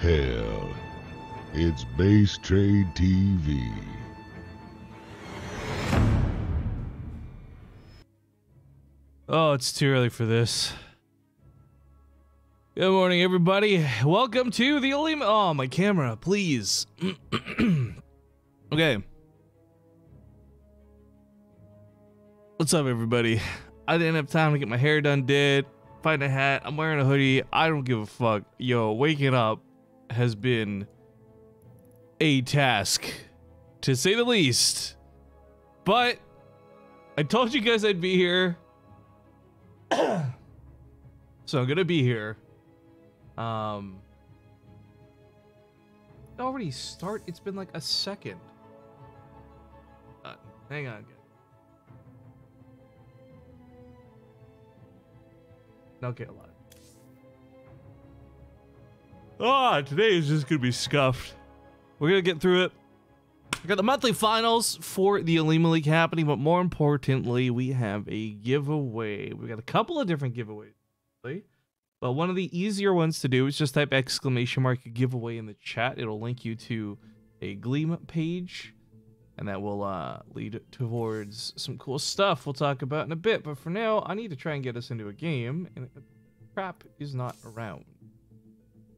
hell. It's BaseTradeTV. Oh, it's too early for this. Good morning, everybody. Welcome to the Olimoleague. Oh, my camera, please. Okay. What's up, everybody? I didn't have time to get my hair done, find a hat. I'm wearing a hoodie. I don't give a fuck. Yo, waking up has been a task, to say the least. But I told you guys I'd be here. So I'm gonna be here. Already start? It's been like a second. Hang on, guys. Okay, a lot. Today is just gonna be scuffed. We're gonna get through it. We got the monthly finals for the Olimoleague happening, but more importantly, we have a giveaway. We got a couple of different giveaways, but one of the easier ones to do is just type ! giveaway in the chat. It'll link you to a Gleam page, and that will lead towards some cool stuff we'll talk about in a bit. But for now, I need to try and get us into a game, and crap is not around.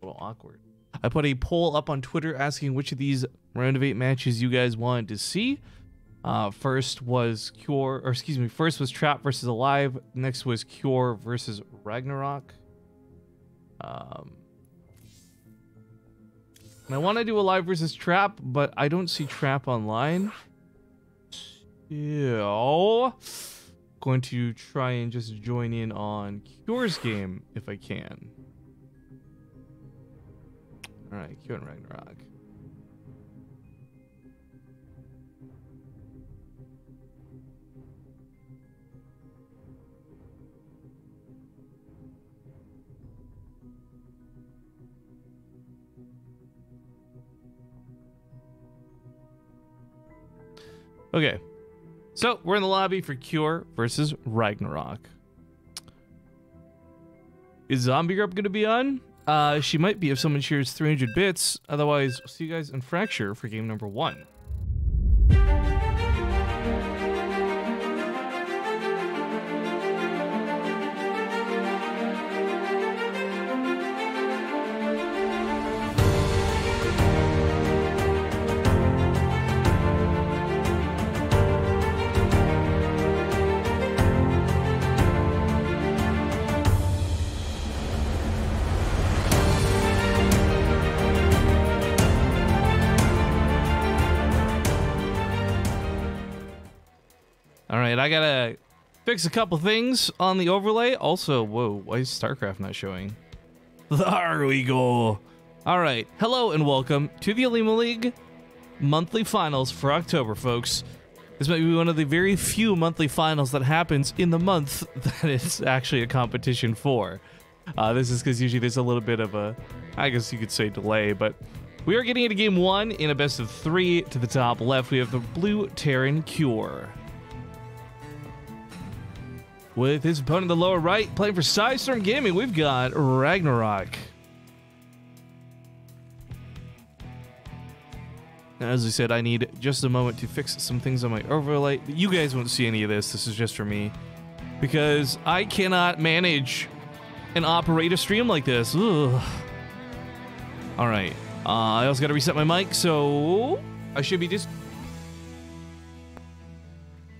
A little awkward. I put a poll up on Twitter asking which of these round of 8 matches you guys wanted to see. First was first was Trap versus Alive. Next was Cure versus Ragnarok. And I want to do Alive versus Trap, but I don't see Trap online. So, going to try and just join in on Cure's game if I can. Alright, Cure and Ragnarok. Okay, so we're in the lobby for Cure versus Ragnarok. Is Zombie Grub going to be on? She might be if someone shares 300 bits. Otherwise, see you guys in Fracture for game number 1. I gotta fix a couple things on the overlay. Also, whoa, why is StarCraft not showing? There we go. All right, hello and welcome to the Olimoleague monthly finals for October, folks. This might be one of the very few monthly finals that happens in the month that it's actually a competition for. This is because usually there's a little bit of a, I guess you could say, delay, but we are getting into game 1 in a best of 3. To the top left, we have the blue Terran Cure. With his opponent in the lower right, playing for Sidestorm Gaming, we've got Ragnarok. Now, as I said, I need just a moment to fix some things on my overlay. You guys won't see any of this. This is just for me. Because I cannot manage and operate a stream like this. Ugh. All right. I also got to reset my mic, so I should be just...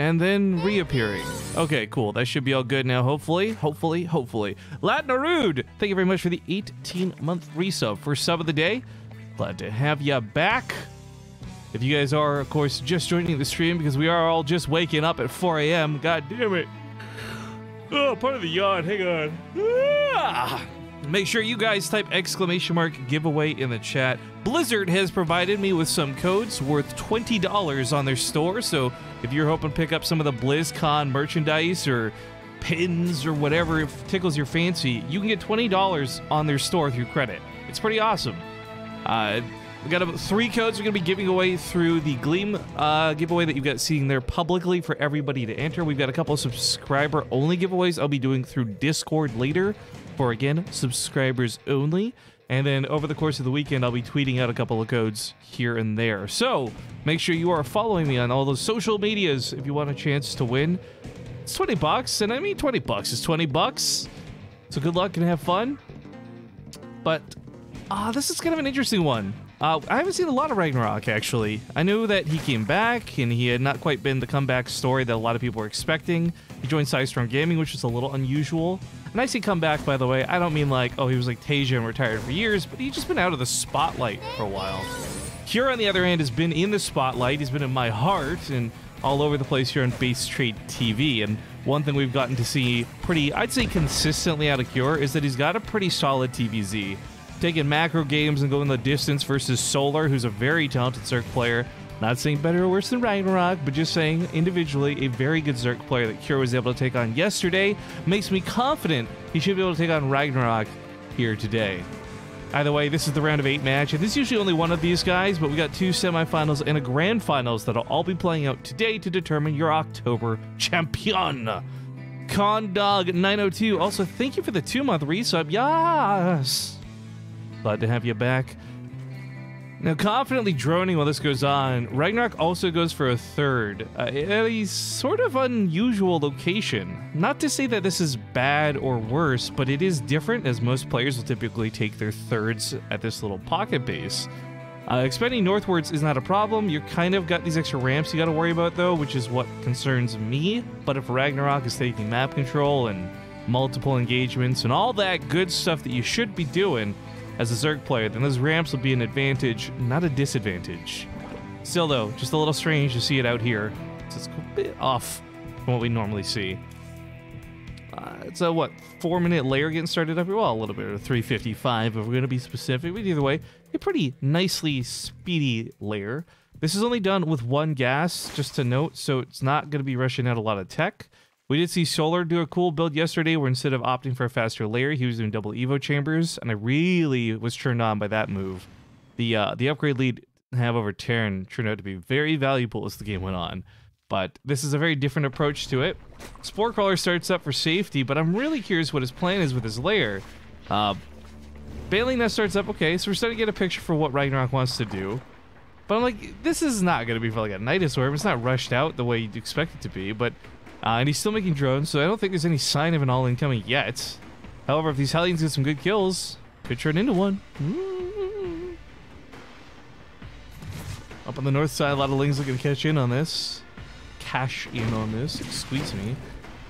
and then reappearing. Okay, cool. That should be all good now, hopefully. Hopefully. Latnarude, thank you very much for the 18-month resub. First sub of the day. Glad to have you back. If you guys are, of course, just joining the stream, because we are all just waking up at 4 a.m. God damn it. Oh, part of the yawn. Hang on. Ah! Make sure you guys type !giveaway in the chat. Blizzard has provided me with some codes worth $20 on their store, so if you're hoping to pick up some of the BlizzCon merchandise or pins or whatever tickles your fancy, you can get $20 on their store through credit. It's pretty awesome. We got 3 codes we're going to be giving away through the Gleam giveaway that you've got seeing there publicly for everybody to enter. We've got a couple of subscriber-only giveaways I'll be doing through Discord later for, again, subscribers only. And then over the course of the weekend, I'll be tweeting out a couple of codes here and there. So make sure you are following me on all those social medias if you want a chance to win. It's $20, and I mean $20 is $20. So good luck and have fun. But this is kind of an interesting one. I haven't seen a lot of Ragnarok, actually. I knew that he came back, and he had not quite been the comeback story that a lot of people were expecting. He joined Sidestorm Gaming, which is a little unusual. And I say comeback, by the way, I don't mean like, oh, he was like Tasia and retired for years, but he's just been out of the spotlight for a while. Cure, on the other hand, has been in the spotlight. He's been in my heart and all over the place here on BaseTradeTV. And one thing we've gotten to see pretty, I'd say consistently out of Cure, is that he's got a pretty solid TVZ. Taking macro games and going the distance versus Solar, who's a very talented Zerg player. Not saying better or worse than Ragnarok, but just saying individually a very good Zerg player that Cure was able to take on yesterday. Makes me confident he should be able to take on Ragnarok here today. Either way, this is the round of 8 match, and this is usually only one of these guys, but we got 2 semifinals and a grand finals that'll all be playing out today to determine your October champion. Condog902, also thank you for the 2-month resub. Yes! Glad to have you back. Now, confidently droning while this goes on, Ragnarok also goes for a 3rd at a sort of unusual location. Not to say that this is bad or worse, but it is different, as most players will typically take their 3rds at this little pocket base. Expanding northwards is not a problem. You kind of got these extra ramps you got to worry about, though, which is what concerns me. But if Ragnarok is taking map control and multiple engagements and all that good stuff that you should be doing as a Zerg player, then those ramps will be an advantage, not a disadvantage. Still, though, just a little strange to see it out here. So it's a bit off from what we normally see. It's a, what, 4-minute layer getting started up here? Well, a little bit of 355 if we're going to be specific, but either way, a pretty nicely speedy layer. This is only done with 1 gas, just to note, so it's not going to be rushing out a lot of tech. We did see Solar do a cool build yesterday where instead of opting for a faster layer, he was doing double Evo chambers, and I really was turned on by that move. The upgrade lead have over Terran turned out to be very valuable as the game went on, but this is a very different approach to it. Spore Crawler starts up for safety, but I'm really curious what his plan is with his layer. Bailing Nest starts up, okay, so we're starting to get a picture for what Ragnarok wants to do. But I'm like, this is not going to be for like a Nidus Orb. It's not rushed out the way you'd expect it to be, but and he's still making drones, so I don't think there's any sign of an all-in coming yet. However, if these Hellions get some good kills, could turn into one. Up on the north side, a lot of Lings looking to catch in on this. Cash in on this. Excuse me.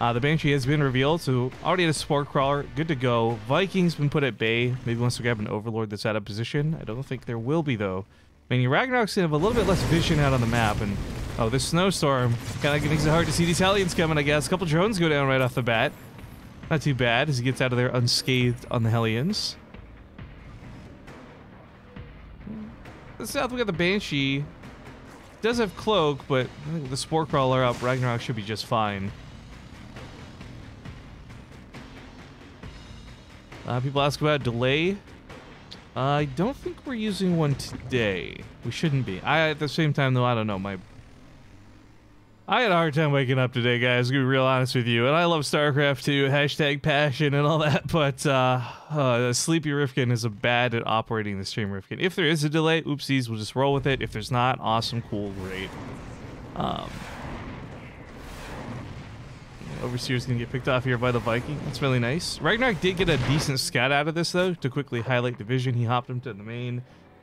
The Banshee has been revealed, so already had a Spore Crawler. Good to go. Viking's been put at bay. Maybe wants to grab an Overlord that's out of position. I don't think there will be, though. I mean, Ragnarok's gonna have a little bit less vision out on the map, and oh, this snowstorm kind of makes it hard to see these Hellions coming, I guess. A couple drones go down right off the bat. Not too bad as he gets out of there unscathed on the Hellions. The south, we got the Banshee. Does have Cloak, but I think with the Spore Crawler up, Ragnarok should be just fine. People ask about delay. I don't think we're using one today. We shouldn't be. At the same time, though, I don't know. I had a hard time waking up today, guys. I'm gonna be real honest with you. And I love StarCraft too, hashtag passion and all that, but Sleepy Rifkin is bad at operating the stream Rifkin. If there is a delay, oopsies, we'll just roll with it. If there's not, awesome, cool, great. Overseer's gonna get picked off here by the Viking. That's really nice. Ragnarok did get a decent scat out of this, though, to quickly highlight the vision. He hopped him to the main.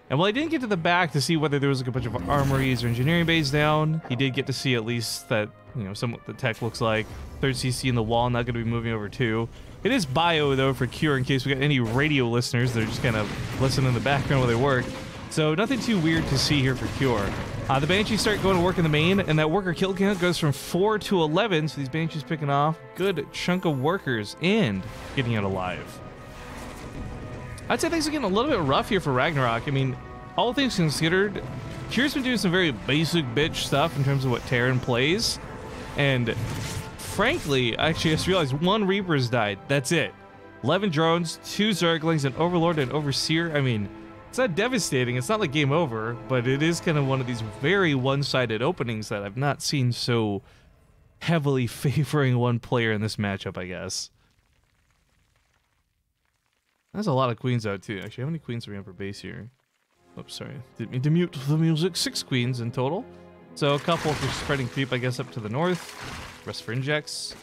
And while I didn't get to the back to see whether there was like a bunch of armories or engineering bays down, he did get to see at least that, you know, somewhat the tech looks like. 3rd CC in the wall, not going to be moving over too. It is bio, though, for Cure, in case we got any radio listeners that are just kind of listening in the background while they work. So nothing too weird to see here for Cure. The Banshees start going to work in the main, and that worker kill count goes from 4 to 11, so these Banshees picking off good chunk of workers and getting out alive. I'd say things are getting a little bit rough here for Ragnarok. I mean, all things considered, Cure's been doing some very basic bitch stuff in terms of what Terran plays, and frankly, actually I just realized 1 Reaper's died. That's it. 11 drones, 2 Zerglings, an Overlord, and Overseer. I mean, It's not devastating. It's not like game over, but it is kind of one of these very one-sided openings that I've not seen so heavily favoring one player in this matchup, I guess. There's a lot of queens out, too. Actually, how many queens are we on for base here? Oops, sorry. Didn't mean to mute the music. 6 queens in total. So a couple for spreading creep, I guess, up to the north. Rest for injects.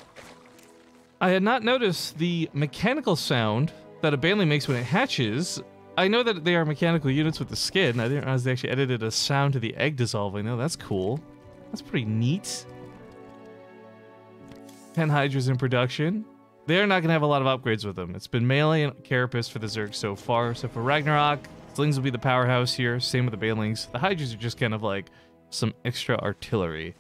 I had not noticed the mechanical sound that a baneling makes when it hatches. I know that they are mechanical units with the skin. I didn't realize they actually edited a sound to the egg dissolving. Oh, that's cool. That's pretty neat. 10 hydras in production. They're not going to have a lot of upgrades with them. It's been melee and carapace for the Zerg so far. So for Ragnarok, slings will be the powerhouse here. Same with the banelings. The hydras are just kind of like some extra artillery.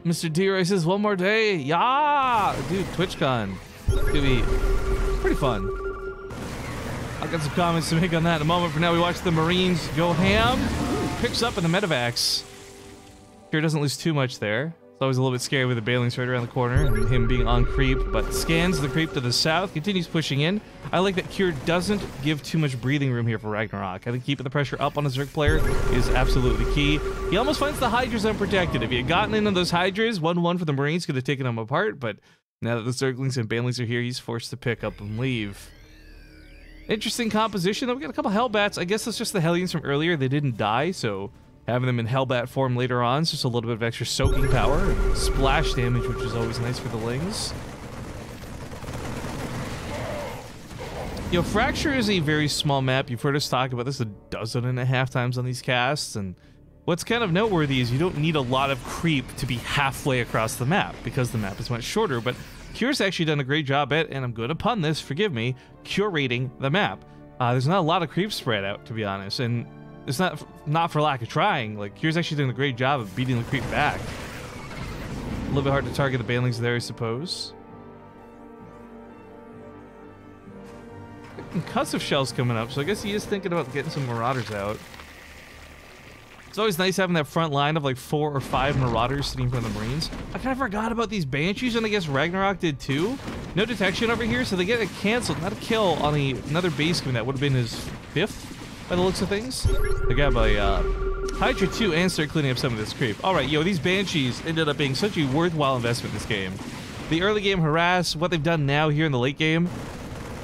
Mr. D-Ray says, one more day. Yeah! Dude, TwitchCon. It's going to be pretty fun. I'll get some comments to make on that in a moment. For now, we watch the Marines go ham. Ooh, picks up in the medevacs. Sure doesn't lose too much there. It's always a little bit scary with the banelings right around the corner and him being on creep, but scans the creep to the south, continues pushing in. I like that Cure doesn't give too much breathing room here for Ragnarok. I think keeping the pressure up on a Zerg player is absolutely key. He almost finds the Hydras unprotected. If he had gotten in on those Hydras, 1-1 for the Marines could have taken them apart, but now that the Zerglings and banelings are here, he's forced to pick up and leave. Interesting composition, though. We got a couple Hellbats. I guess that's just the Hellions from earlier. They didn't die, so having them in Hellbat form later on is just a little bit of extra soaking power and splash damage, which is always nice for the Lings. You know, Fracture is a very small map. You've heard us talk about this 12.5 times on these casts, and what's kind of noteworthy is you don't need a lot of creep to be halfway across the map because the map is much shorter, but Cure's actually done a great job at, and I'm going to pun this, forgive me, curating the map. There's not a lot of creep spread out, to be honest, and it's not for lack of trying. Like, Cure's actually doing a great job of beating the creep back. A little bit hard to target the banelings there, I suppose. Concussive Shell's coming up, so I guess he is thinking about getting some Marauders out. It's always nice having that front line of like 4 or 5 Marauders sitting from the Marines. I kind of forgot about these Banshees, and I guess Ragnarok did too. No detection over here, so they get it canceled. Not a kill on another baseman that would have been his 5th. By the looks of things. They got a Hydra 2 and start cleaning up some of this creep. Alright, yo, these Banshees ended up being such a worthwhile investment in this game. The early game harass, what they've done now here in the late game,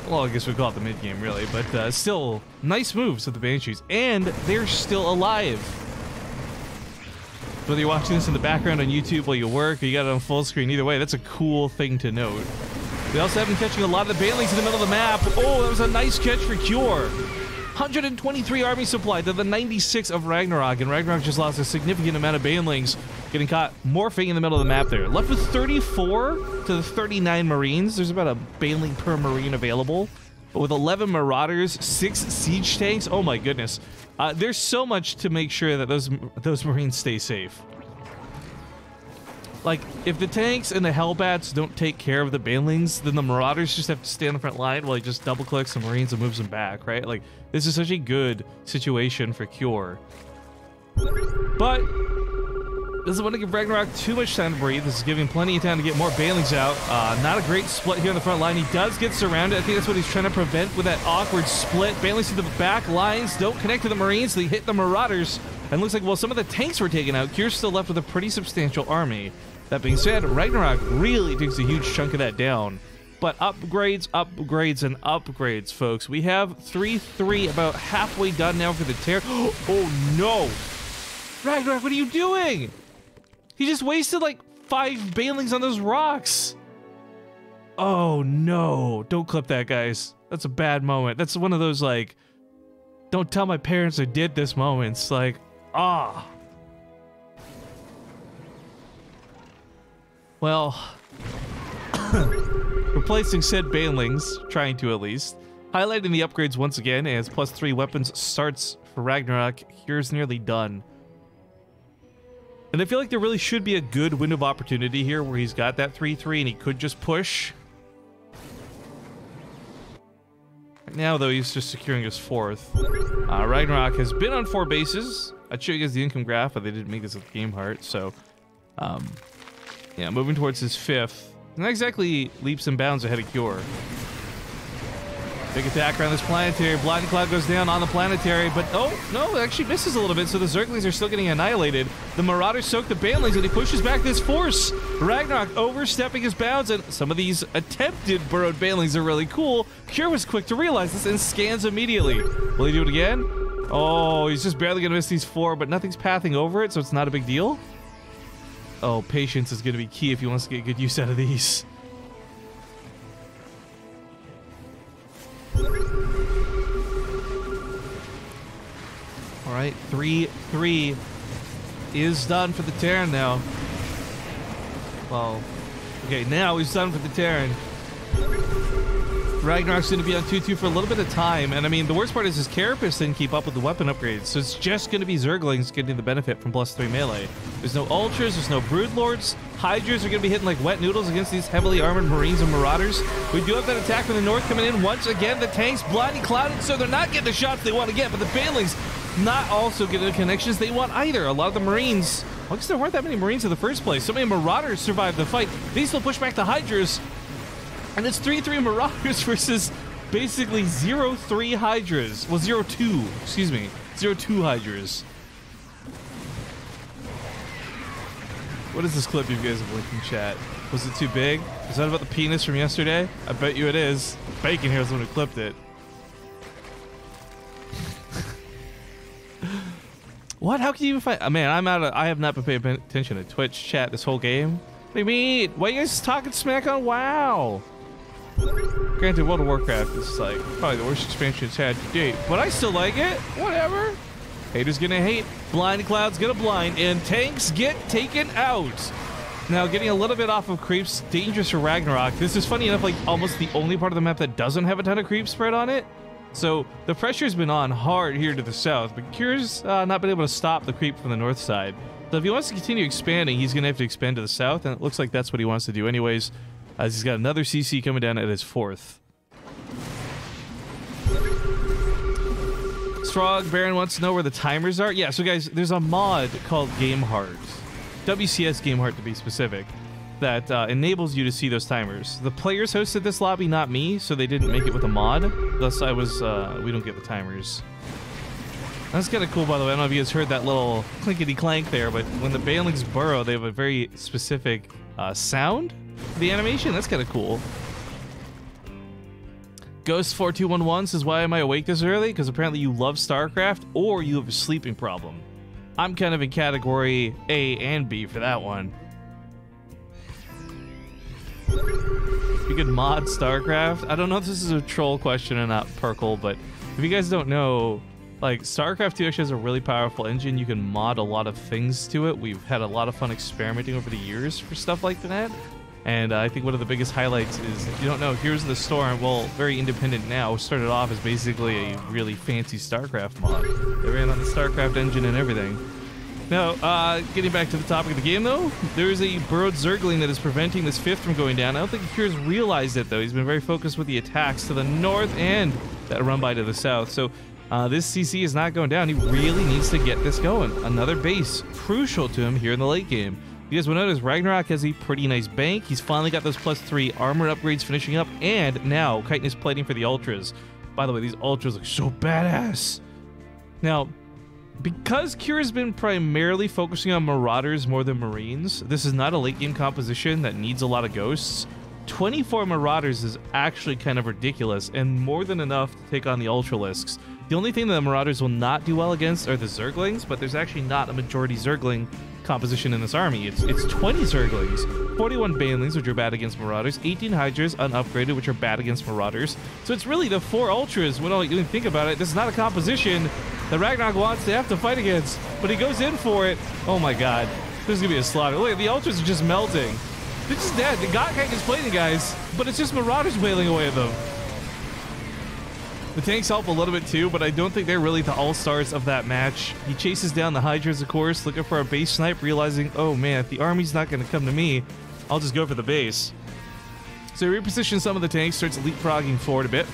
well, I guess we call it the mid game really, but still, nice moves with the Banshees, and they're still alive. Whether you're watching this in the background on YouTube while you work, or you got it on full screen, either way, that's a cool thing to note. We also have been catching a lot of the banelings in the middle of the map. Oh, that was a nice catch for Cure. 123 army supply to the 96 of Ragnarok, and Ragnarok just lost a significant amount of banelings, getting caught morphing in the middle of the map there. Left with 34 to the 39 Marines. There's about a baneling per Marine available, but with 11 Marauders, 6 siege tanks, oh my goodness. There's so much to make sure that those Marines stay safe. Like, if the tanks and the Hellbats don't take care of the banelings, then the Marauders just have to stay on the front line while he just double-clicks the Marines and moves them back, right? Like, this is such a good situation for Cure. But doesn't want to give Ragnarok too much time to breathe. This is giving plenty of time to get more banelings out. Not a great split here on the front line. He does get surrounded. I think that's what he's trying to prevent with that awkward split. Banelings to the back lines don't connect to the Marines. They hit the Marauders. And looks like, well, some of the tanks were taken out. Cure's still left with a pretty substantial army. That being said, Ragnarok really takes a huge chunk of that down. But upgrades, upgrades, and upgrades, folks. We have 3-3 about halfway done now for the tear. Oh, no. Ragnarok, what are you doing? He just wasted like 5 banelings on those rocks. Oh, no. Don't clip that, guys. That's a bad moment. That's one of those, like, don't tell my parents I did this moments. Like, ah. Well, replacing said banelings, trying to at least. Highlighting the upgrades once again as +3 weapons starts for Ragnarok. Here's nearly done. And I feel like there really should be a good window of opportunity here where he's got that 3-3 and he could just push. Right now, though, he's just securing his 4th. Ragnarok has been on 4 bases. I'd show you guys the income graph, but they didn't make this with Game Heart, so yeah, moving towards his 5th. Not exactly leaps and bounds ahead of Cure. Big attack around this planetary. Blinding Cloud goes down on the planetary, but oh, no, it actually misses a little bit, so the Zerglings are still getting annihilated. The Marauders soak the Banelings, and he pushes back this force. Ragnarok overstepping his bounds, and some of these attempted burrowed Banelings are really cool. Cure was quick to realize this and scans immediately. Will he do it again? Oh, he's just barely going to miss these 4, but nothing's pathing over it, so it's not a big deal. Oh, patience is going to be key if he wants to get good use out of these. All right, 3-3 is done for the Terran now. Well, okay, now he's done for the Terran. Ragnarok's going to be on 2-2 for a little bit of time, and I mean, the worst part is his Carapace didn't keep up with the weapon upgrades, so it's just going to be Zerglings getting the benefit from +3 melee. There's no Ultras, there's no Broodlords. Hydras are going to be hitting like wet noodles against these heavily armored Marines and Marauders. We do have that attack from the north coming in once again. The tanks blinding clouded, so they're not getting the shots they want to get, but the Banelings not also getting the connections they want either. A lot of the Marines, well, I guess there weren't that many Marines in the first place. So many Marauders survived the fight. They still push back the Hydras. And it's 3-3 Marauders versus basically 0-3 Hydras. Well, 0-2, excuse me. 0-2 Hydras. What is this clip you guys have linked in chat? Was it too big? Is that about the penis from yesterday? I bet you it is. Bacon here is the one who clipped it. What? How can you even find? Man, I have not been paying attention to Twitch chat this whole game. What do you mean? Why are you guys talking smack on WoW? Granted, World of Warcraft is like probably the worst expansion it's had to date, but I still like it. Whatever. Haters gonna hate. Blind Cloud's gonna blind, and tanks get taken out. Now, getting a little bit off of creeps, dangerous for Ragnarok. This is funny enough, like almost the only part of the map that doesn't have a ton of creep spread on it. So the pressure's been on hard here to the south, but Cure's not been able to stop the creep from the north side. So if he wants to continue expanding, he's going to have to expand to the south, and it looks like that's what he wants to do anyways, as he's got another CC coming down at his 4th. Strog Baron wants to know where the timers are. Yeah, so guys, there's a mod called Game Heart, WCS Game Heart to be specific, that enables you to see those timers. The players hosted this lobby, not me, so they didn't make it with a mod. Thus, we don't get the timers. That's kind of cool, by the way. I don't know if you guys heard that little clinkety clank there, but when the Banelings burrow, they have a very specific sound for the animation. That's kind of cool. Ghost4211 says, why am I awake this early? Because apparently you love StarCraft or you have a sleeping problem. I'm kind of in category A and B for that one. You could mod StarCraft? I don't know if this is a troll question or not, Perkle, but if you guys don't know, like, StarCraft 2 actually has a really powerful engine. You can mod a lot of things to it. We've had a lot of fun experimenting over the years for stuff like that. And I think one of the biggest highlights is, if you don't know, Heroes of the Storm, well, very independent now, started off as basically a really fancy StarCraft mod. They ran on the StarCraft engine and everything. Now, getting back to the topic of the game, though, there is a burrowed Zergling that is preventing this 5th from going down. I don't think Cure's realized it, though. He's been very focused with the attacks to the north and that run by to the south. So this CC is not going down. He really needs to get this going. Another base, crucial to him here in the late game. You guys will notice Ragnarok has a pretty nice bank. He's finally got those +3 armor upgrades finishing up, and now chitinous plating for the Ultras. By the way, these Ultras look so badass. Now, because Cure has been primarily focusing on Marauders more than Marines, this is not a late game composition that needs a lot of ghosts. 24 Marauders is actually kind of ridiculous and more than enough to take on the Ultralisks. The only thing that the Marauders will not do well against are the Zerglings, but there's actually not a majority Zergling composition in this army. It's 20 Zerglings, 41 Banelings, which are bad against Marauders, 18 Hydras unupgraded, which are bad against Marauders. So it's really the 4 Ultras. When you think about it, this is not a composition that Ragnarok wants to have to fight against, but he goes in for it. Oh my god, there's gonna be a slaughter. Look, the Ultras are just melting. They're just dead. The God Kite is plating, guys, but it's just Marauders wailing away at them. The tanks help a little bit too, but I don't think they're really the all-stars of that match. He chases down the Hydras, of course, looking for a base snipe, realizing, oh man, if the army's not going to come to me, I'll just go for the base. So he repositions some of the tanks, starts leapfrogging forward a bit.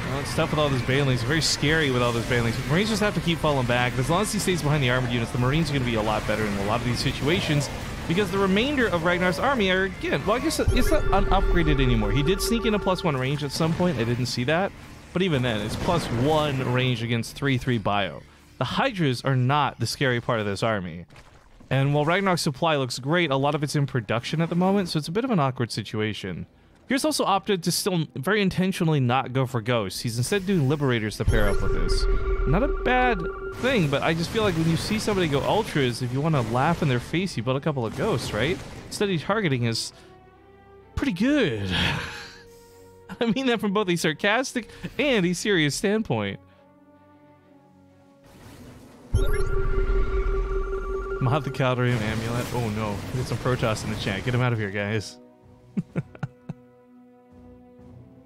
Well, it's tough with all those Banelings. Very scary with all those Banelings. The Marines just have to keep falling back. But as long as he stays behind the armored units, the Marines are going to be a lot better in a lot of these situations. because the remainder of Ragnarok's army are, again, well, I guess it's not unupgraded anymore. He did sneak in a +1 range at some point. I didn't see that. But even then, it's +1 range against 3/3 bio. The Hydras are not the scary part of this army. And while Ragnarok's supply looks great, a lot of it's in production at the moment, so it's a bit of an awkward situation. Here's also opted to still very intentionally not go for Ghosts. He's instead doing Liberators to pair up with this. Not a bad thing, but I just feel like when you see somebody go Ultras, if you want to laugh in their face, you build a couple of Ghosts, right? Steady targeting is pretty good. I mean that from both a sarcastic and a serious standpoint. Mod the Caldarium Amulet. Oh no, get some Protoss in the chat. Get him out of here, guys.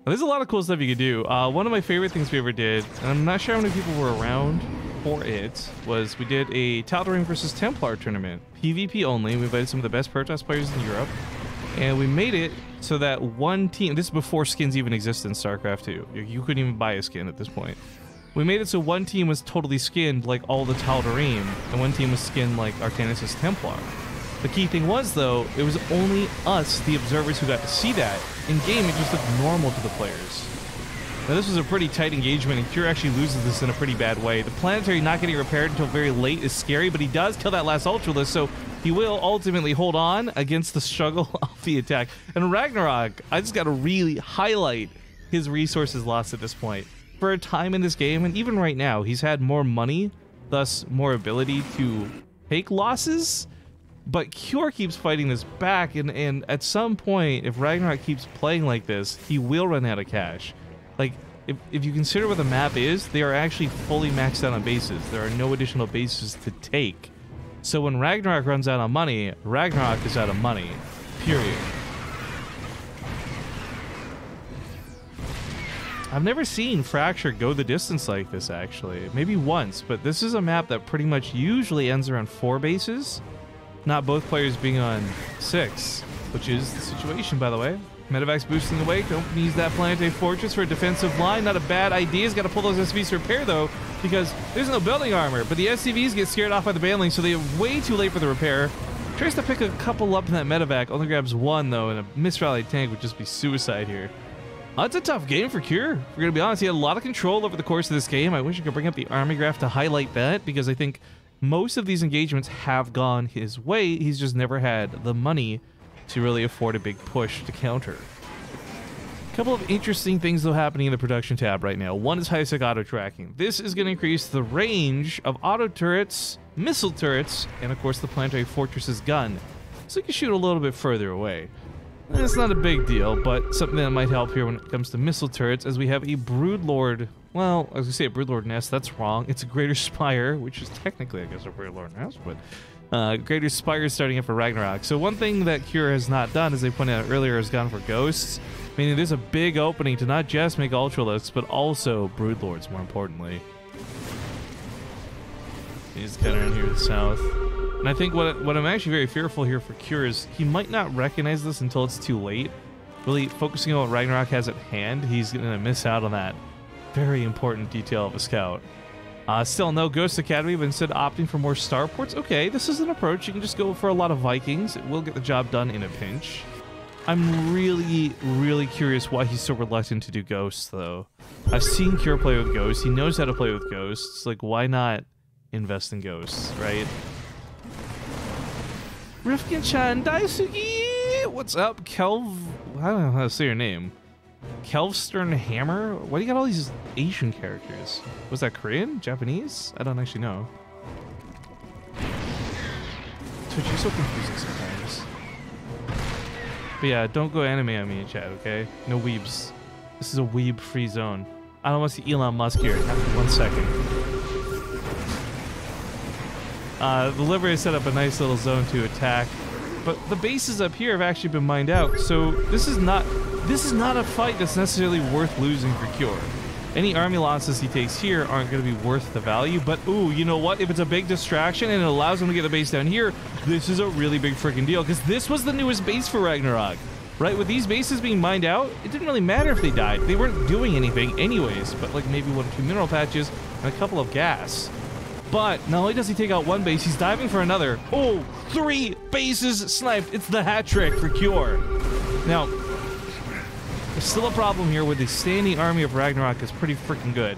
There's a lot of cool stuff you could do. One of my favorite things we ever did, and I'm not sure how many people were around for it, was we did a Tal'Darim versus Templar tournament. PvP only. We invited some of the best Protoss players in Europe. And we made it so that one team, this is before skins even existed in StarCraft 2. You couldn't even buy a skin at this point. We made it so one team was totally skinned like all the Tal'Darim, and one team was skinned like Artanis' Templar. The key thing was, though, it was only us, the observers, who got to see that. In game, it just looked normal to the players. Now, this was a pretty tight engagement, and Cure actually loses this in a pretty bad way. The planetary not getting repaired until very late is scary, but he does kill that last Ultralisk, so he will ultimately hold on against the struggle of the attack. And Ragnarok, I just got to really highlight his resources lost at this point. For a time in this game, and even right now, he's had more money, thus more ability to take losses. But Cure keeps fighting this back, and at some point, if Ragnarok keeps playing like this, he will run out of cash. Like, if you consider what the map is, they are actually fully maxed out on bases. There are no additional bases to take. So when Ragnarok runs out on money, Ragnarok is out of money. Period. I've never seen Fracture go the distance like this, actually. Maybe once, but this is a map that pretty much usually ends around 4 bases. Not both players being on 6, which is the situation, by the way. Medevac's boosting away. Don't use that Planetary Fortress for a defensive line. Not a bad idea. He's got to pull those SCVs to repair, though, because there's no building armor. But the SCVs get scared off by the Baneling, so they're way too late for the repair. Tries to pick a couple up in that Medevac. Only grabs 1, though, and a misrallied tank would just be suicide here. It's a tough game for Cure. We're going to be honest. He had a lot of control over the course of this game. I wish I could bring up the army graph to highlight that, because I think most of these engagements have gone his way. He's just never had the money to really afford a big push to counter. A couple of interesting things, though, happening in the production tab right now. One is high-sec auto tracking. This is going to increase the range of auto turrets, missile turrets, and of course the Planetary Fortress's gun, so you can shoot a little bit further away. It's not a big deal, but something that might help here when it comes to missile turrets, as we have a Broodlord. Well, I was gonna say a Broodlord nest. That's wrong. It's a Greater Spire, which is technically, I guess, a Broodlord nest, but Greater Spire is starting up for Ragnarok. So one thing that Cure has not done, as they pointed out earlier, has gone for Ghosts. Meaning there's a big opening to not just make Ultralisks, but also Broodlords, more importantly. He's kind of around here to the south. And I think what I'm actually very fearful here for Cure is he might not recognize this until it's too late. Really focusing on what Ragnarok has at hand, he's going to miss out on that very important detail of a scout. Still no Ghost Academy, but instead opting for more starports. Okay, this is an approach. You can just go for a lot of Vikings. It will get the job done in a pinch. I'm really curious why he's so reluctant to do Ghosts, though. I've seen Cure play with Ghosts. He knows how to play with Ghosts. Like, why not invest in Ghosts, right? Rifkin-chan Daisuke! What's up, Kelv? I don't know how to say your name. Kelvstern Hammer? Why do you got all these Asian characters? Was that Korean? Japanese? I don't actually know. Twitch, you're so confusing sometimes. But yeah, don't go anime on me in chat, okay? No weebs. This is a weeb-free zone. I don't want to see Elon Musk here. After 1 second. The Liberator set up a nice little zone to attack, but the bases up here have actually been mined out, so this is not a fight that's necessarily worth losing for Cure. Any army losses he takes here aren't going to be worth the value, but ooh, you know what? If it's a big distraction and it allows him to get the base down here, this is a really big freaking deal, because this was the newest base for Ragnarok, right? With these bases being mined out, it didn't really matter if they died. They weren't doing anything anyways, but like maybe 1 or 2 mineral patches and a couple of gas. But not only does he take out one base, he's diving for another. Oh, 3 bases sniped. It's the hat trick for Cure. Now, there's still a problem here where the standing army of Ragnarok is pretty freaking good.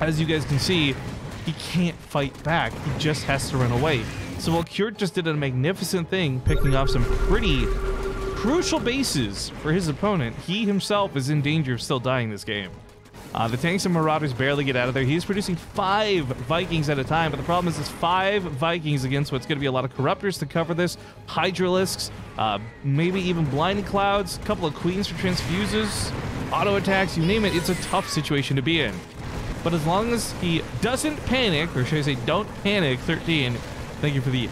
As you guys can see, he can't fight back. He just has to run away. So while Cure just did a magnificent thing, picking off some pretty crucial bases for his opponent, he himself is in danger of still dying this game. The tanks and Marauders barely get out of there. He's producing 5 Vikings at a time, but the problem is it's 5 Vikings against what's going to be a lot of Corruptors to cover this, Hydralisks, maybe even Blinding Clouds, a couple of Queens for Transfuses, auto attacks, you name it. It's a tough situation to be in. But as long as he doesn't panic, or should I say don't panic, 13, thank you for the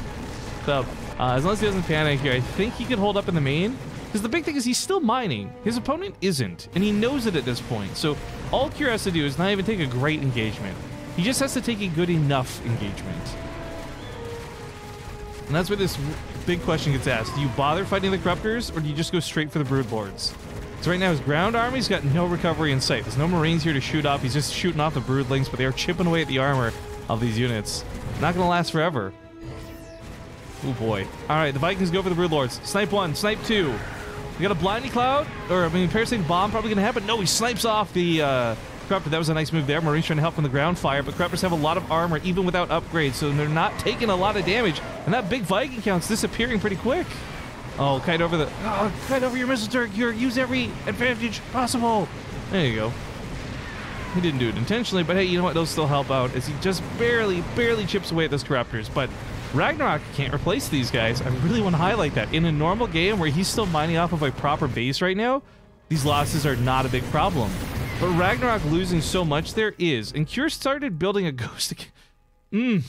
sub. As long as he doesn't panic here, I think he could hold up in the main. Because the big thing is he's still mining. His opponent isn't, and he knows it at this point. So all Cure has to do is not even take a great engagement. He just has to take a good enough engagement. And that's where this big question gets asked. Do you bother fighting the Corruptors, or do you just go straight for the Broodlords? So right now his ground army's got no recovery in sight. There's no Marines here to shoot off. He's just shooting off the Broodlings, but they are chipping away at the armor of these units. Not going to last forever. Oh boy. All right, the Vikings go for the Broodlords. Snipe 1, snipe 2. We got a Blinding Cloud, or I mean, Parasitic Bomb probably going to happen. No, he snipes off the Corruptor. That was a nice move there. Marines trying to help from the ground fire, but Corruptors have a lot of armor even without upgrades, so they're not taking a lot of damage. And that big Viking count's disappearing pretty quick. Oh, kite over the... Oh, kite over your missile turret. Use every advantage possible. There you go. He didn't do it intentionally, but hey, you know what? They'll still help out as he just barely chips away at those Corruptors. But Ragnarok can't replace these guys. I really want to highlight that. In a normal game where he's still mining off of a proper base right now, these losses are not a big problem. But Ragnarok losing so much there is. And Cure started building a ghost... I'm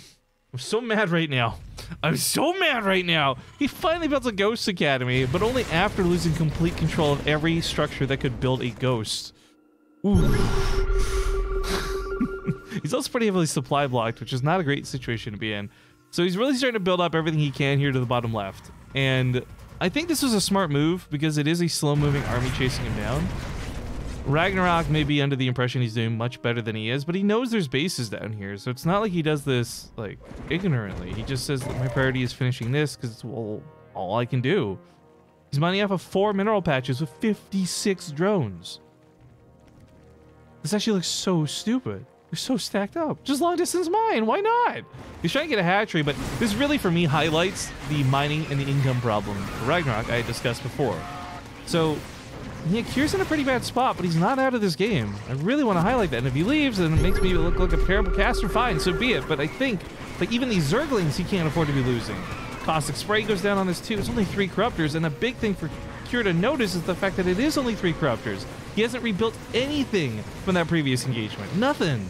so mad right now. I'm so mad right now. He finally built a Ghost Academy, but only after losing complete control of every structure that could build a ghost. Ooh. He's also pretty heavily supply blocked, which is not a great situation to be in. So he's really starting to build up everything he can here to the bottom left. And I think this was a smart move because it is a slow-moving army chasing him down. Ragnarok may be under the impression he's doing much better than he is, but he knows there's bases down here, so it's not like he does this, like, ignorantly. He just says that my priority is finishing this because it's all I can do. He's mining off of 4 mineral patches with 56 drones. This actually looks so stupid. They're so stacked up. Just long distance mine. Why not? He's trying to get a hatchery, but this really, for me, highlights the mining and the income problem for Ragnarok I had discussed before. So, yeah, Cure's in a pretty bad spot, but he's not out of this game. I really want to highlight that. And if he leaves, then it makes me look like a terrible caster. Fine, so be it. But I think, like, even these Zerglings, he can't afford to be losing. Caustic Spray goes down on this too. It's only 3 Corruptors, and a big thing for Cure to notice is the fact that it is only 3 Corruptors. He hasn't rebuilt anything from that previous engagement. Nothing.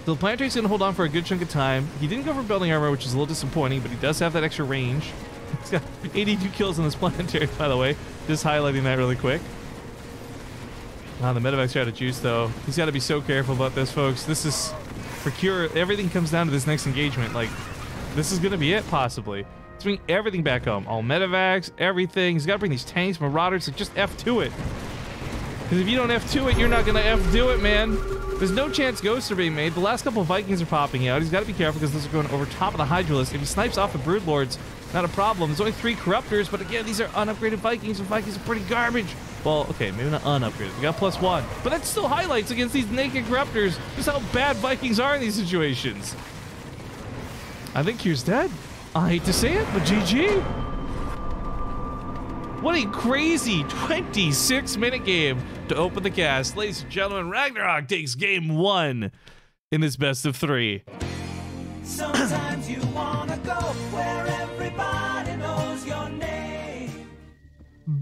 So the Planetary's going to hold on for a good chunk of time. He didn't go for building armor, which is a little disappointing, but he does have that extra range. He's got 82 kills on this Planetary, by the way. Just highlighting that really quick. The Medevac's out of juice, though. He's got to be so careful about this, folks. This is, for Cure, everything comes down to this next engagement. Like, this is going to be it, possibly. Let's bring everything back home. All Medevacs, everything. He's got to bring these tanks, Marauders, so just F2 it. Because if you don't F2 it, you're not going to F do it, man. There's no chance ghosts are being made. The last couple of Vikings are popping out. He's got to be careful because those are going over top of the Hydralisk. If he snipes off the Broodlords, not a problem. There's only 3 Corruptors, but again, these are unupgraded Vikings, and Vikings are pretty garbage. Well, okay, maybe not unupgraded. We got +1. But that still highlights against these naked Corruptors just how bad Vikings are in these situations. I think Cure's dead. I hate to say it, but GG. What a crazy 26-minute game to open the cast. Ladies and gentlemen, Ragnarok takes game 1 in this best of 3. Sometimes you wanna go where everybody knows your name.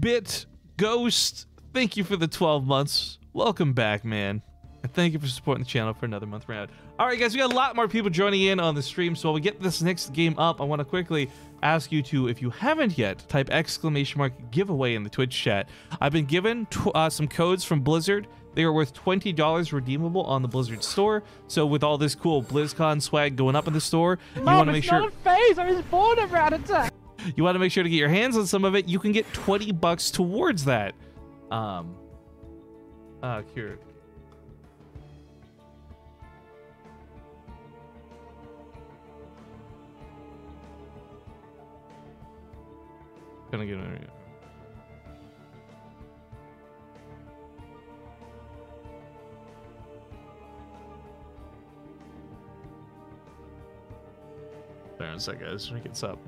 Bit Ghost, thank you for the 12 months. Welcome back, man. And thank you for supporting the channel for another month round. All right, guys, we got a lot more people joining in on the stream, so while we get this next game up, I want to quickly ask you to, if you haven't yet, type !giveaway in the Twitch chat. I've been given some codes from Blizzard. They are worth $20 redeemable on the Blizzard store. So with all this cool BlizzCon swag going up in the store, you want to make sure... Not a phase. I was born around attack. You want to make sure to get your hands on some of it. You can get $20 towards that. Here. Gonna get it. There, a sec, guys. Make it up.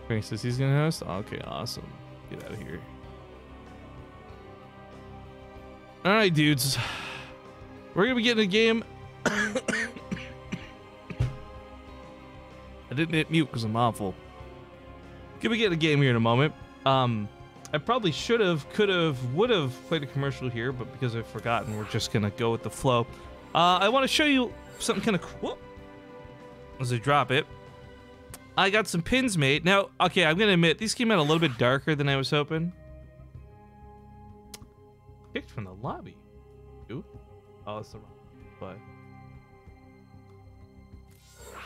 Okay, says he's gonna host. Okay, awesome. Get out of here. All right, dudes. We're gonna be getting a game. I didn't hit mute because I'm awful. Gonna be getting a game here in a moment. I probably should have, could have, would have played a commercial here, but because I've forgotten, we're just gonna go with the flow. I want to show you something kind of cool. As I drop it, I got some pins made. Now, okay, I'm gonna admit these came out a little bit darker than I was hoping. Picked from the lobby. Ooh. Oh, that's the wrong play.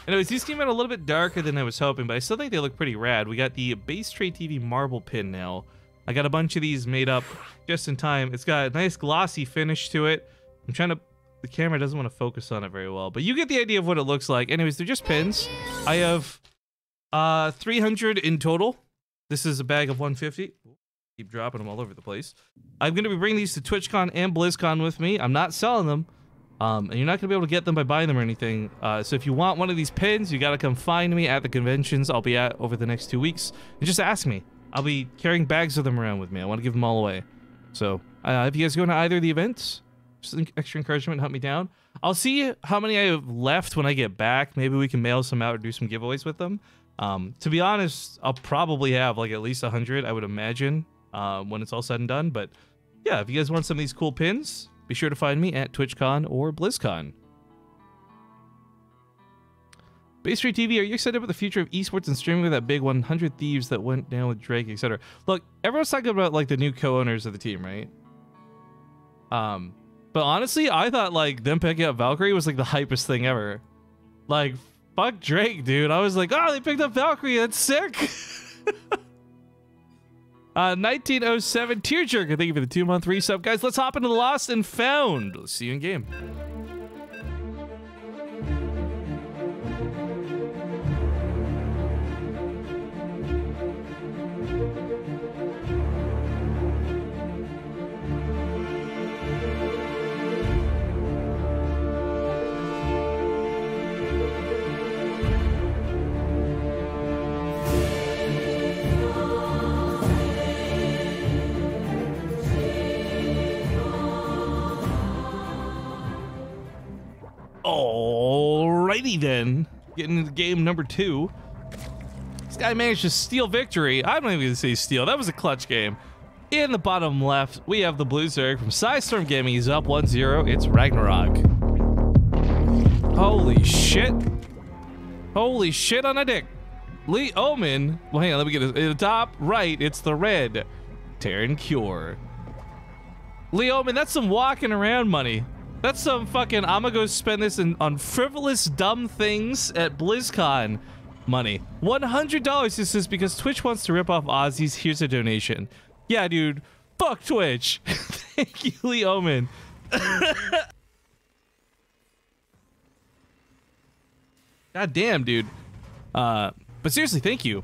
Anyways, these came out a little bit darker than I was hoping, but I still think they look pretty rad. We got the BaseTradeTV marble pin now. I got a bunch of these made up just in time. It's got a nice glossy finish to it. I'm trying to... The camera doesn't want to focus on it very well, but you get the idea of what it looks like. Anyways, they're just pins. I have 300 in total. This is a bag of 150. Keep dropping them all over the place. I'm going to be bringing these to TwitchCon and BlizzCon with me. I'm not selling them. And you're not going to be able to get them by buying them or anything. So if you want one of these pins, you got to come find me at the conventions I'll be at over the next 2 weeks. And just ask me. I'll be carrying bags of them around with me. I want to give them all away. So if you guys go to either of the events, just an extra encouragement, help me down. I'll see how many I have left when I get back. Maybe we can mail some out or do some giveaways with them. To be honest, I'll probably have like at least 100, I would imagine, when it's all said and done. But yeah, if you guys want some of these cool pins, be sure to find me at TwitchCon or BlizzCon. BaseTradeTV, are you excited about the future of esports and streaming with that big 100 Thieves that went down with Drake, etc.? Look, everyone's talking about like the new co-owners of the team, right? But honestly, I thought like them picking up Valkyrie was like the hypest thing ever. Like, fuck Drake, dude. I was like, oh, they picked up Valkyrie. That's sick. 1907 Tearjerker, thank you for the 2-month resub. Guys, let's hop into the Lost and Found. Let's see you in game. Alrighty then, getting into game number 2. This guy managed to steal victory. I'm not even gonna say steal. That was a clutch game. In the bottom left, we have the Blue Zerg from Storm Gaming. He's up 1-0. It's Ragnarok. Holy shit. Holy shit on a dick. Lee Omen. Well, hang on, let me get it. At the top right, it's the red. Terran Cure. Lee Omen, that's some walking around money. That's some fucking, I'm gonna go spend this on frivolous, dumb things at BlizzCon money. $100. This is because Twitch wants to rip off Aussies. Here's a donation. Yeah, dude. Fuck Twitch. Thank you, Lee Omen. God damn, dude. But seriously, thank you.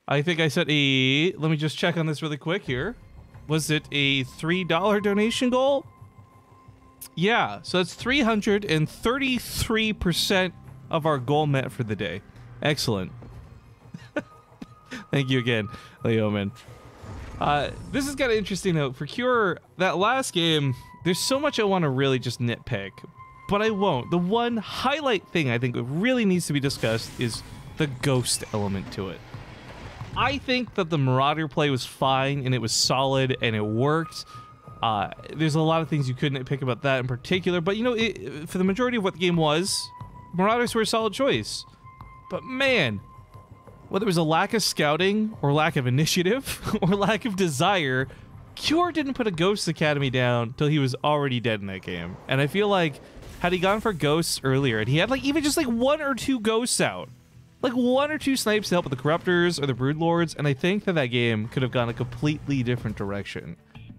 I think I said a... Let me just check on this really quick here. Was it a $3 donation goal? Yeah, so that's 333% of our goal met for the day. Excellent. Thank you again, Leoman. This is kind of interesting though. For Cure, that last game, there's so much I want to really just nitpick, but I won't. The one highlight thing I think really needs to be discussed is the ghost element to it. I think that the Marauder play was fine and it was solid and it worked. There's a lot of things you couldn't pick about that in particular, but you know, for the majority of what the game was, Marauders were a solid choice. But man, whether it was a lack of scouting or lack of initiative or lack of desire, Cure didn't put a Ghosts Academy down till he was already dead in that game. And I feel like had he gone for ghosts earlier and he had like even just like 1 or 2 ghosts out, like 1 or 2 snipes to help with the Corruptors or the Broodlords, and I think that that game could have gone a completely different direction.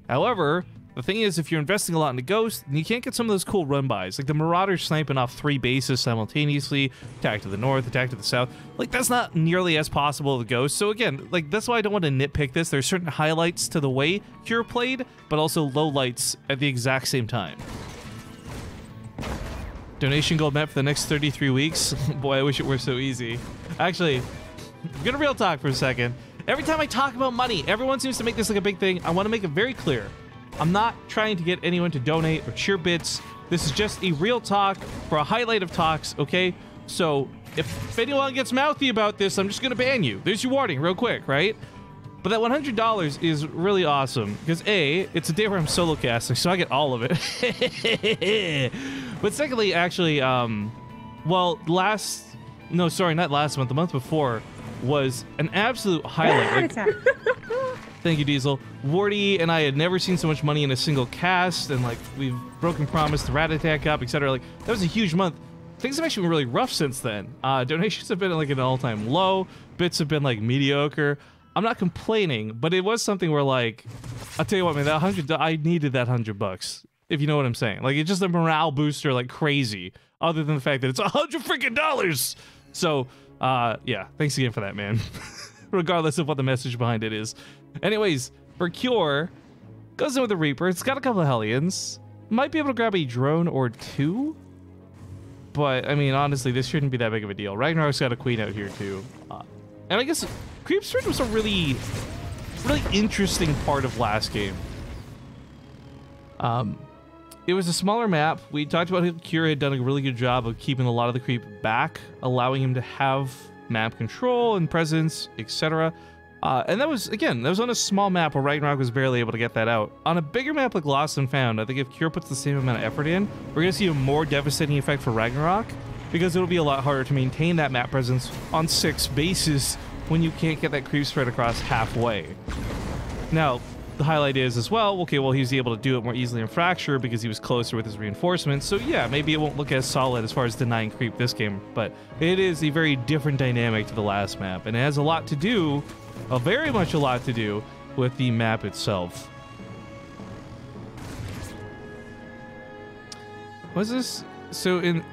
However, The thing is, if you're investing a lot into Ghost, you can't get some of those cool run-bys. Like the Marauders sniping off 3 bases simultaneously, attack to the north, attack to the south. Like, that's not nearly as possible with Ghost. So again, like, that's why I don't want to nitpick this. There's certain highlights to the way Cure played, but also lowlights at the exact same time. Donation goal met for the next 33 weeks. Boy, I wish it were so easy. Actually, I'm gonna real talk for a second. Every time I talk about money, everyone seems to make this like a big thing. I want to make it very clear. I'm not trying to get anyone to donate or cheer bits. This is just a real talk for a highlight of talks, okay? So if anyone gets mouthy about this, I'm just going to ban you. There's your warning real quick, right? But that $100 is really awesome because A, it's a day where I'm solo casting, so I get all of it. But secondly, actually, well, no, sorry, not last month, the month before was an absolute highlight. Like, thank you, Diesel. Wardy and I had never seen so much money in a single cast, and like we've broken promise, the rat attack up, etc. Like, that was a huge month. Things have actually been really rough since then. Donations have been like an all-time low. Bits have been like mediocre. I'm not complaining, but it was something where like, I'll tell you what, man, that I needed that $100, if you know what I'm saying. Like, it's just a morale booster like crazy, other than the fact that it's $100 freaking. So, yeah, thanks again for that, man. Regardless of what the message behind it is. Anyways, for Cure, goes in with the Reaper. It's got a couple of Hellions. Might be able to grab a drone or 2. But, I mean, honestly, this shouldn't be that big of a deal. Ragnarok's got a Queen out here, too. And I guess Creep Street was a really interesting part of last game. It was a smaller map. We talked about how Cure had done a really good job of keeping a lot of the creep back, allowing him to have map control and presence, etc. And that was on a small map where Ragnarok was barely able to get that out. On a bigger map like Lost and Found, I think if Cure puts the same amount of effort in, we're going to see a more devastating effect for Ragnarok, because it'll be a lot harder to maintain that map presence on 6 bases when you can't get that creep spread across halfway. Now, the highlight is as well, okay, well, he was able to do it more easily in Fracture because he was closer with his reinforcements. So yeah, maybe it won't look as solid as far as denying creep this game, but it is a very different dynamic to the last map, and it has a lot to do, very much a lot to do, with the map itself. What's this? So in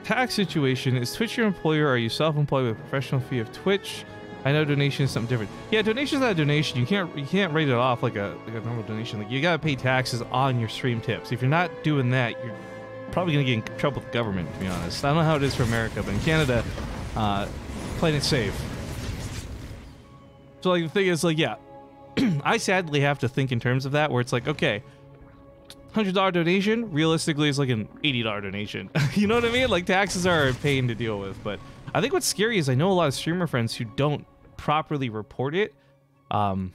tax situation, is Twitch your employer, or are you self-employed with a professional fee of Twitch? I know donation is something different. Yeah, donation is not a donation. You can't rate it off like a normal donation. Like, you gotta pay taxes on your stream tips. If you're not doing that, you're probably gonna get in trouble with the government, to be honest. I don't know how it is for America, but in Canada, playing it safe. So like, the thing is, like, yeah, I sadly have to think in terms of that, where it's like, okay, $100 donation realistically is like an $80 donation. You know what I mean? Like, taxes are a pain to deal with. But I think what's scary is I know a lot of streamer friends who don't properly report it, and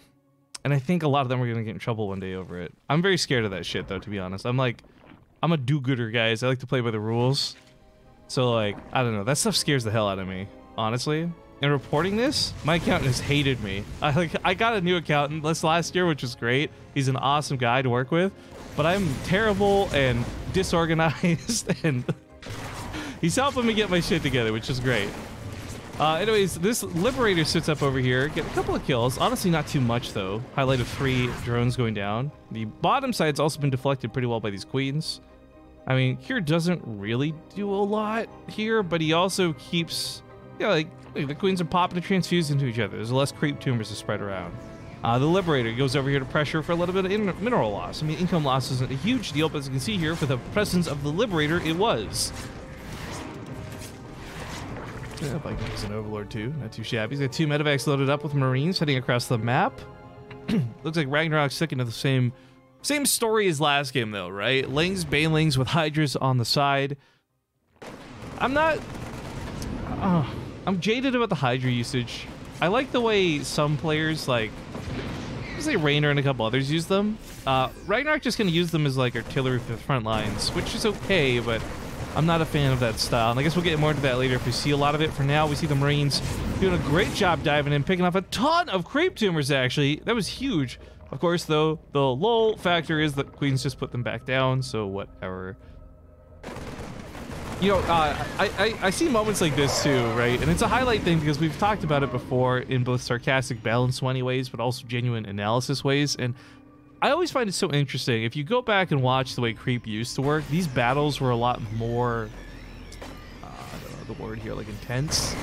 I think a lot of them are gonna get in trouble one day over it. I'm very scared of that shit, though, to be honest. I'm a do-gooder, guys. I like to play by the rules, so like, I don't know, that stuff scares the hell out of me, honestly. And reporting this, my accountant has hated me. I got a new accountant this last year, which was great. He's an awesome guy to work with, but I'm terrible and disorganized, and he's helping me get my shit together, which is great. Anyways, this Liberator sits up over here, get a couple of kills. Honestly, not too much, though. Highlight of 3 drones going down. The bottom side's also been deflected pretty well by these queens. I mean, Cure doesn't really do a lot here, but he also keeps, yeah, like, the queens are popping and transfused into each other. There's less creep tumors to spread around. The Liberator goes over here to pressure for a little bit of mineral loss. I mean, income loss isn't a huge deal, but as you can see here, for the presence of the Liberator, it was. Yeah, Vikings and Overlord too, not too shabby. He's got 2 medevacs loaded up with Marines heading across the map. Looks like Ragnarok's sticking to the same story as last game, though, right? Lings, Banelings with Hydras on the side. I'm jaded about the Hydra usage. I like the way some players, like, say Raynor and a couple others, use them. Ragnarok just gonna use them as like artillery for the front lines, which is okay, but I'm not a fan of that style, and I guess we'll get more into that later if we see a lot of it. For now, we see the Marines doing a great job diving in, picking off a ton of creep tumors, actually. That was huge. Of course, though, the lull factor is that Queens just put them back down, so whatever. You know, I see moments like this too, right? And it's a highlight thing because we've talked about it before in both sarcastic, balanced, funny ways, but also genuine analysis ways. And I always find it so interesting. If you go back and watch the way Creep used to work, these battles were a lot more, I don't know the word here, like intense.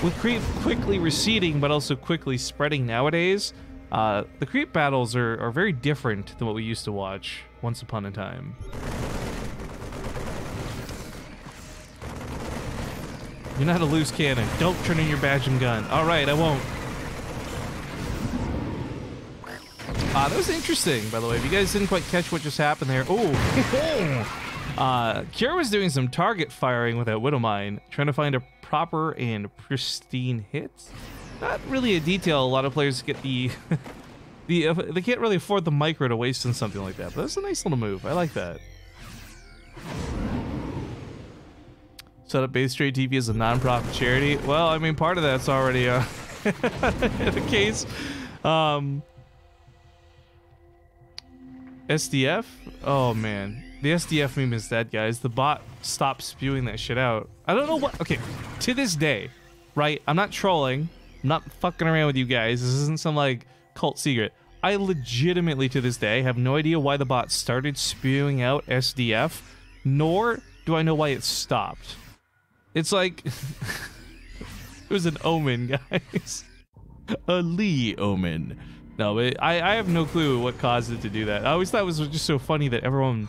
With Creep quickly receding, but also quickly spreading nowadays, the Creep battles are very different than what we used to watch once upon a time. You're not a loose cannon. Don't turn in your badge and gun. All right, I won't. That was interesting, by the way. If you guys didn't quite catch what just happened there. Oh, Cure was doing some target firing with that Widowmine, trying to find a proper and pristine hit. Not really a detail a lot of players get they can't really afford the micro to waste on something like that, but that's a nice little move. I like that. Set up BaseTradeTV as a non-profit charity. Well, I mean, part of that's already the case. SDF? Oh man, the SDF meme is dead, guys. The bot stopped spewing that shit out. I don't know what. Okay, to this day, right? I'm not trolling. I'm not fucking around with you guys. This isn't some like cult secret. I legitimately, to this day, have no idea why the bot started spewing out SDF, nor do I know why it stopped. It's like it was an omen, guys. A Lee omen. No, but I have no clue what caused it to do that. I always thought it was just so funny that everyone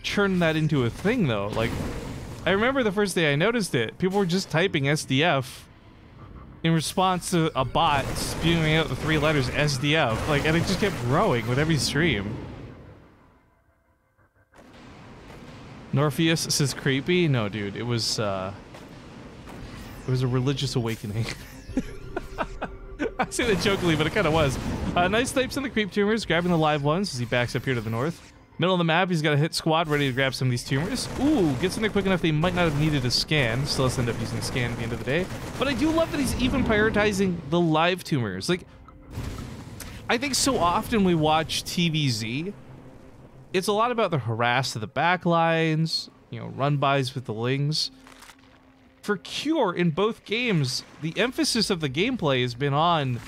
churned that into a thing, though. Like, I remember the first day I noticed it, people were just typing SDF in response to a bot spewing out the 3 letters SDF. Like, and it just kept growing with every stream. Norpheus says creepy? No, dude, it was a religious awakening. I say that jokingly, but it kind of was. Nice snipes on the creep tumors, grabbing the live ones as he backs up here to the north. Middle of the map, he's got a hit squad ready to grab some of these tumors. Ooh, gets in there quick enough they might not have needed a scan. Still has to end up using scan at the end of the day. But I do love that he's even prioritizing the live tumors. Like, I think so often we watch TVZ, it's a lot about the harass to the back lines, you know, run-bys with the lings. For Cure, in both games, the emphasis of the gameplay has been on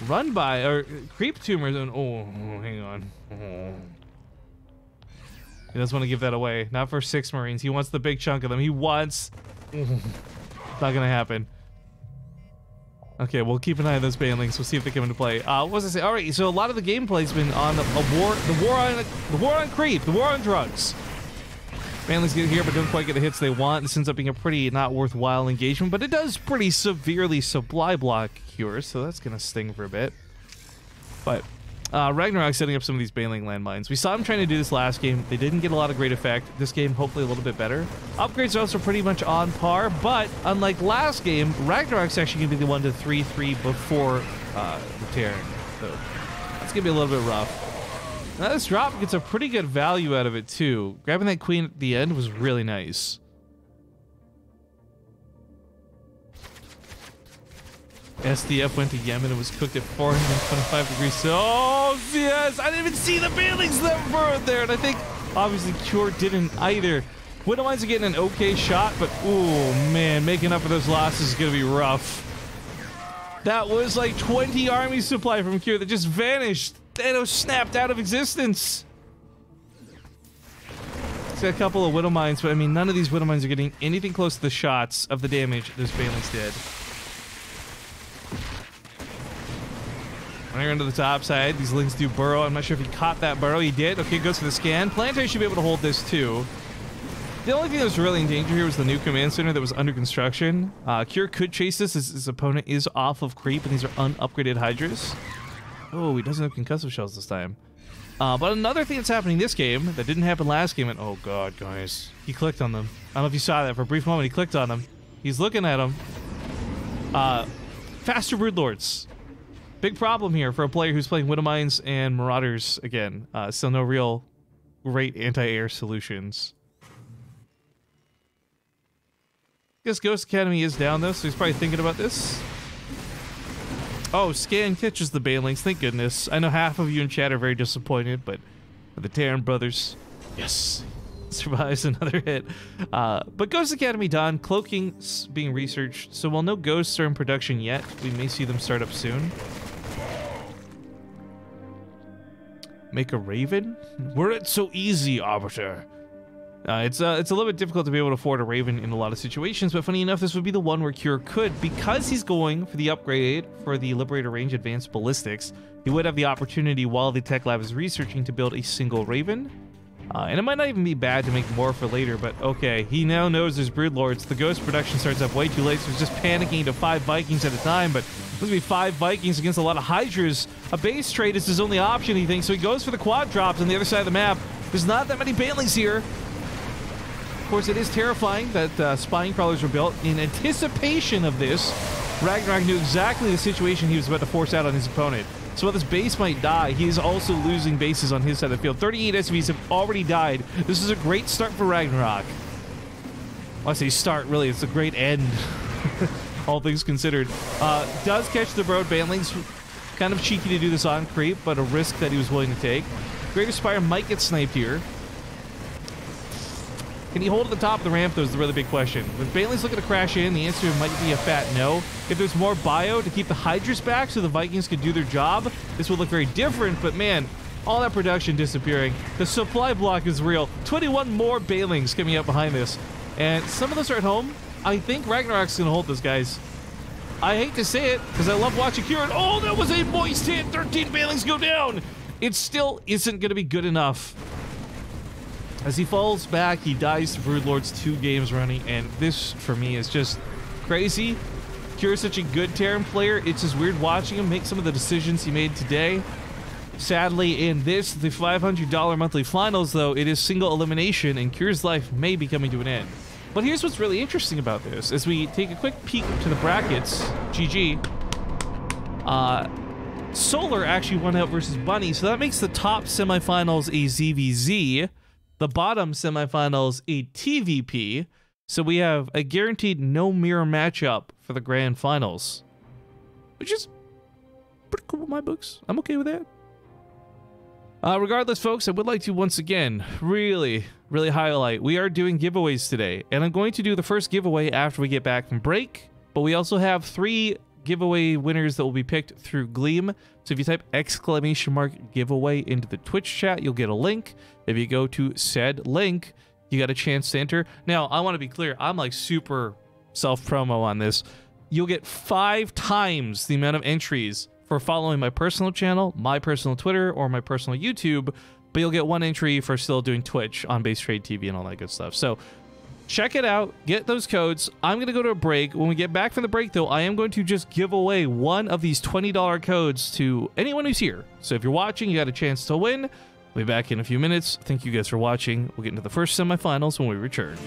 run-by, or creep tumors, and oh, hang on. Oh. He doesn't want to give that away. Not for 6 Marines. He wants the big chunk of them. He wants... It's not gonna happen. Okay, we'll keep an eye on those banelings. We'll see if they come into play. What was I say? All right, so a lot of the gameplay's been on the war on creep, the war on drugs. Banelings get here, but don't quite get the hits they want. This ends up being a pretty not worthwhile engagement, but it does pretty severely supply block Cure, so that's gonna sting for a bit. But Ragnarok setting up some of these Baneling landmines. We saw him trying to do this last game. They didn't get a lot of great effect. This game, hopefully a little bit better. Upgrades are also pretty much on par, but unlike last game, Ragnarok's actually gonna be the one to 3-3 before the Terran. So that's gonna be a little bit rough. Now this drop gets a pretty good value out of it too. Grabbing that queen at the end was really nice. SDF went to Yemen and was cooked at 425 degrees. Oh yes, I didn't even see the Banelings that were there, and I think obviously Cure didn't either. Widowmines are getting an okay shot, but oh man, making up for those losses is gonna be rough. That was like 20 army supply from Cure that just vanished. Thanos snapped out of existence. He's got a couple of Widowmines, but I mean, none of these Widowmines are getting anything close to the shots of the damage those Banelings did. Running around to the top side, these Lings do burrow. I'm not sure if he caught that burrow. He did. Okay, goes for the scan. Planetary should be able to hold this too. The only thing that was really in danger here was the new command center that was under construction. Cure could chase this as his opponent is off of creep, and these are unupgraded Hydras. Oh, he doesn't have concussive shells this time. But another thing that's happening this game that didn't happen last game, and oh god, guys, he clicked on them. I don't know if you saw that. For a brief moment, he clicked on them. He's looking at them. Faster Broodlords. Big problem here for a player who's playing Widowmines and Marauders again. Still no real great anti-air solutions. Guess Ghost Academy is down though, so he's probably thinking about this. Oh, Scan catches the Banelings, thank goodness. I know half of you in chat are very disappointed, but for the Terran brothers, yes, survives another hit. But Ghost Academy done, cloaking being researched, so while no ghosts are in production yet, we may see them start up soon. make a Raven? Were it so easy, Arbiter? It's a little bit difficult to be able to afford a Raven in a lot of situations, but funny enough, this would be the one where Cure could, because he's going for the upgrade for the Liberator Range Advanced Ballistics. He would have the opportunity while the Tech Lab is researching to build a single Raven. And it might not even be bad to make more for later, but okay, he now knows there's Broodlords. The Ghost production starts up way too late, so he's just panicking to 5 Vikings at a time, but there's gonna be 5 Vikings against a lot of Hydras. A base trade is his only option, he thinks, so he goes for the quad drops on the other side of the map. There's not that many Banelings here. Of course, it is terrifying that spying crawlers were built in anticipation of this. Ragnarok knew exactly the situation he was about to force out on his opponent. So while this base might die, he is also losing bases on his side of the field. 38 SVs have already died. This is a great start for Ragnarok. Well, I say start, really, it's a great end. All things considered. Does catch the road Banelings. Kind of cheeky to do this on creep, but a risk that he was willing to take. Greater Spire might get sniped here. Can he hold at the top of the ramp, though, is the really big question. With Banelings looking to crash in, the answer might be a fat no. If there's more bio to keep the Hydras back so the Vikings could do their job, this would look very different, but man, all that production disappearing. The supply block is real. 21 more Banelings coming up behind this. And some of those are at home. I think Ragnarok's going to hold this, guys. I hate to say it, because I love watching Kieran. Oh, that was a moist hit! 13 Banelings go down! It still isn't going to be good enough. As he falls back, he dies to Broodlords 2 games running, and this, for me, is just crazy. Kure is such a good Terran player, it's just weird watching him make some of the decisions he made today. Sadly, in this, the $500 monthly finals, though, it is single elimination, and Kure's life may be coming to an end. But here's what's really interesting about this. As we take a quick peek to the brackets, GG, Solar actually won out versus Bunny, so that makes the top semifinals a ZVZ, the bottom semifinals a TVP, so we have a guaranteed no mirror matchup for the grand finals, which is pretty cool in my books. I'm okay with that. Regardless, folks, I would like to once again really highlight we are doing giveaways today, and I'm going to do the first giveaway after we get back from break, but we also have 3 giveaway winners that will be picked through Gleam. So if you type !giveaway into the Twitch chat, you'll get a link. If you go to said link, you got a chance to enter. Now, I want to be clear, I'm like super self-promo on this. You'll get 5 times the amount of entries for following my personal channel, my personal Twitter, or my personal YouTube, but you'll get 1 entry for still doing Twitch on BaseTradeTV and all that good stuff. So check it out, get those codes. I'm going to go to a break. When we get back from the break, though, I am going to just give away 1 of these $20 codes to anyone who's here. So if you're watching, you got a chance to win. We'll be back in a few minutes. Thank you guys for watching. We'll get into the first semifinals when we return.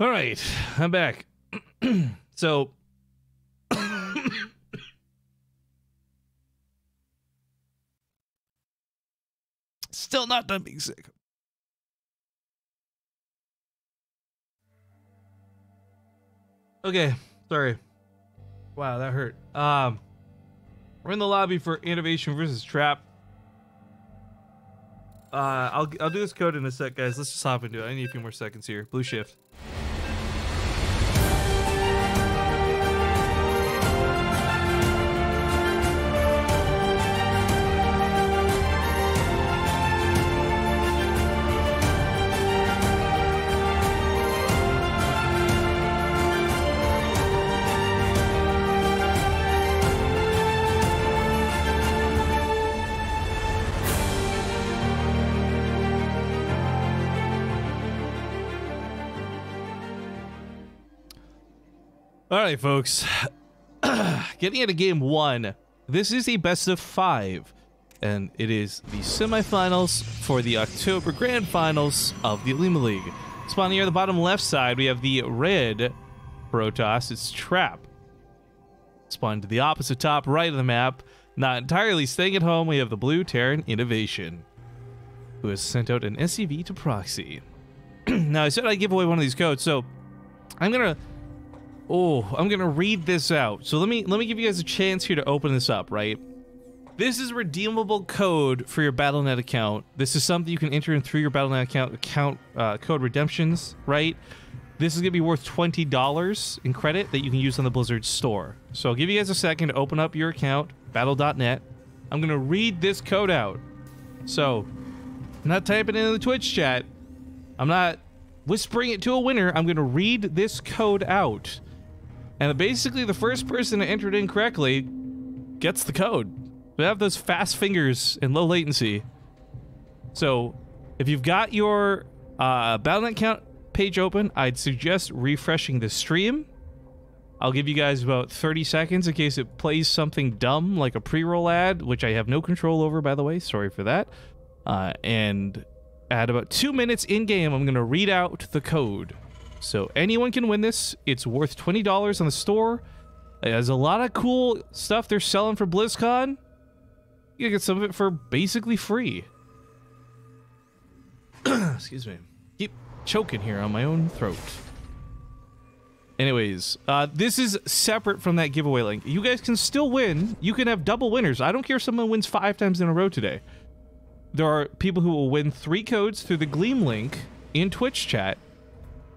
All right, I'm back. So, still not done being sick. Okay, sorry. Wow, that hurt. We're in the lobby for Innovation versus Trap. I'll do this code in a sec, guys. Let's just hop into it. I need a few more seconds here. Blue shift. All right, folks. Getting into game 1. This is a best of 5, and it is the semifinals for the October Grand Finals of the Olimoleague. Spawning here on the bottom left side, we have the red Protoss. It's Trap. Spawning to the opposite top right of the map, not entirely staying at home, we have the blue Terran Innovation, who has sent out an SCV to proxy. Now, I said I'd give away one of these codes, so I'm gonna read this out. So let me give you guys a chance here to open this up, right? This is a redeemable code for your Battle.net account. This is something you can enter in through your Battle.net account code redemptions, right? This is gonna be worth $20 in credit that you can use on the Blizzard store. So I'll give you guys a second to open up your account, Battle.net. I'm gonna read this code out. So I'm not typing it in the Twitch chat. I'm not whispering it to a winner. I'm gonna read this code out. And basically, the first person to enter it in correctly gets the code. We have those fast fingers and low latency. So, if you've got your Battle.net account page open, I'd suggest refreshing the stream. I'll give you guys about 30 seconds in case it plays something dumb like a pre-roll ad, which I have no control over, by the way. Sorry for that. And at about 2 minutes in-game, I'm going to read out the code. So anyone can win this. It's worth $20 on the store. It has a lot of cool stuff they're selling for BlizzCon. You can get some of it for basically free. Excuse me. Keep choking here on my own throat. Anyways, this is separate from that giveaway link. You guys can still win. You can have double winners. I don't care if someone wins 5 times in a row today. There are people who will win 3 codes through the Gleam link in Twitch chat.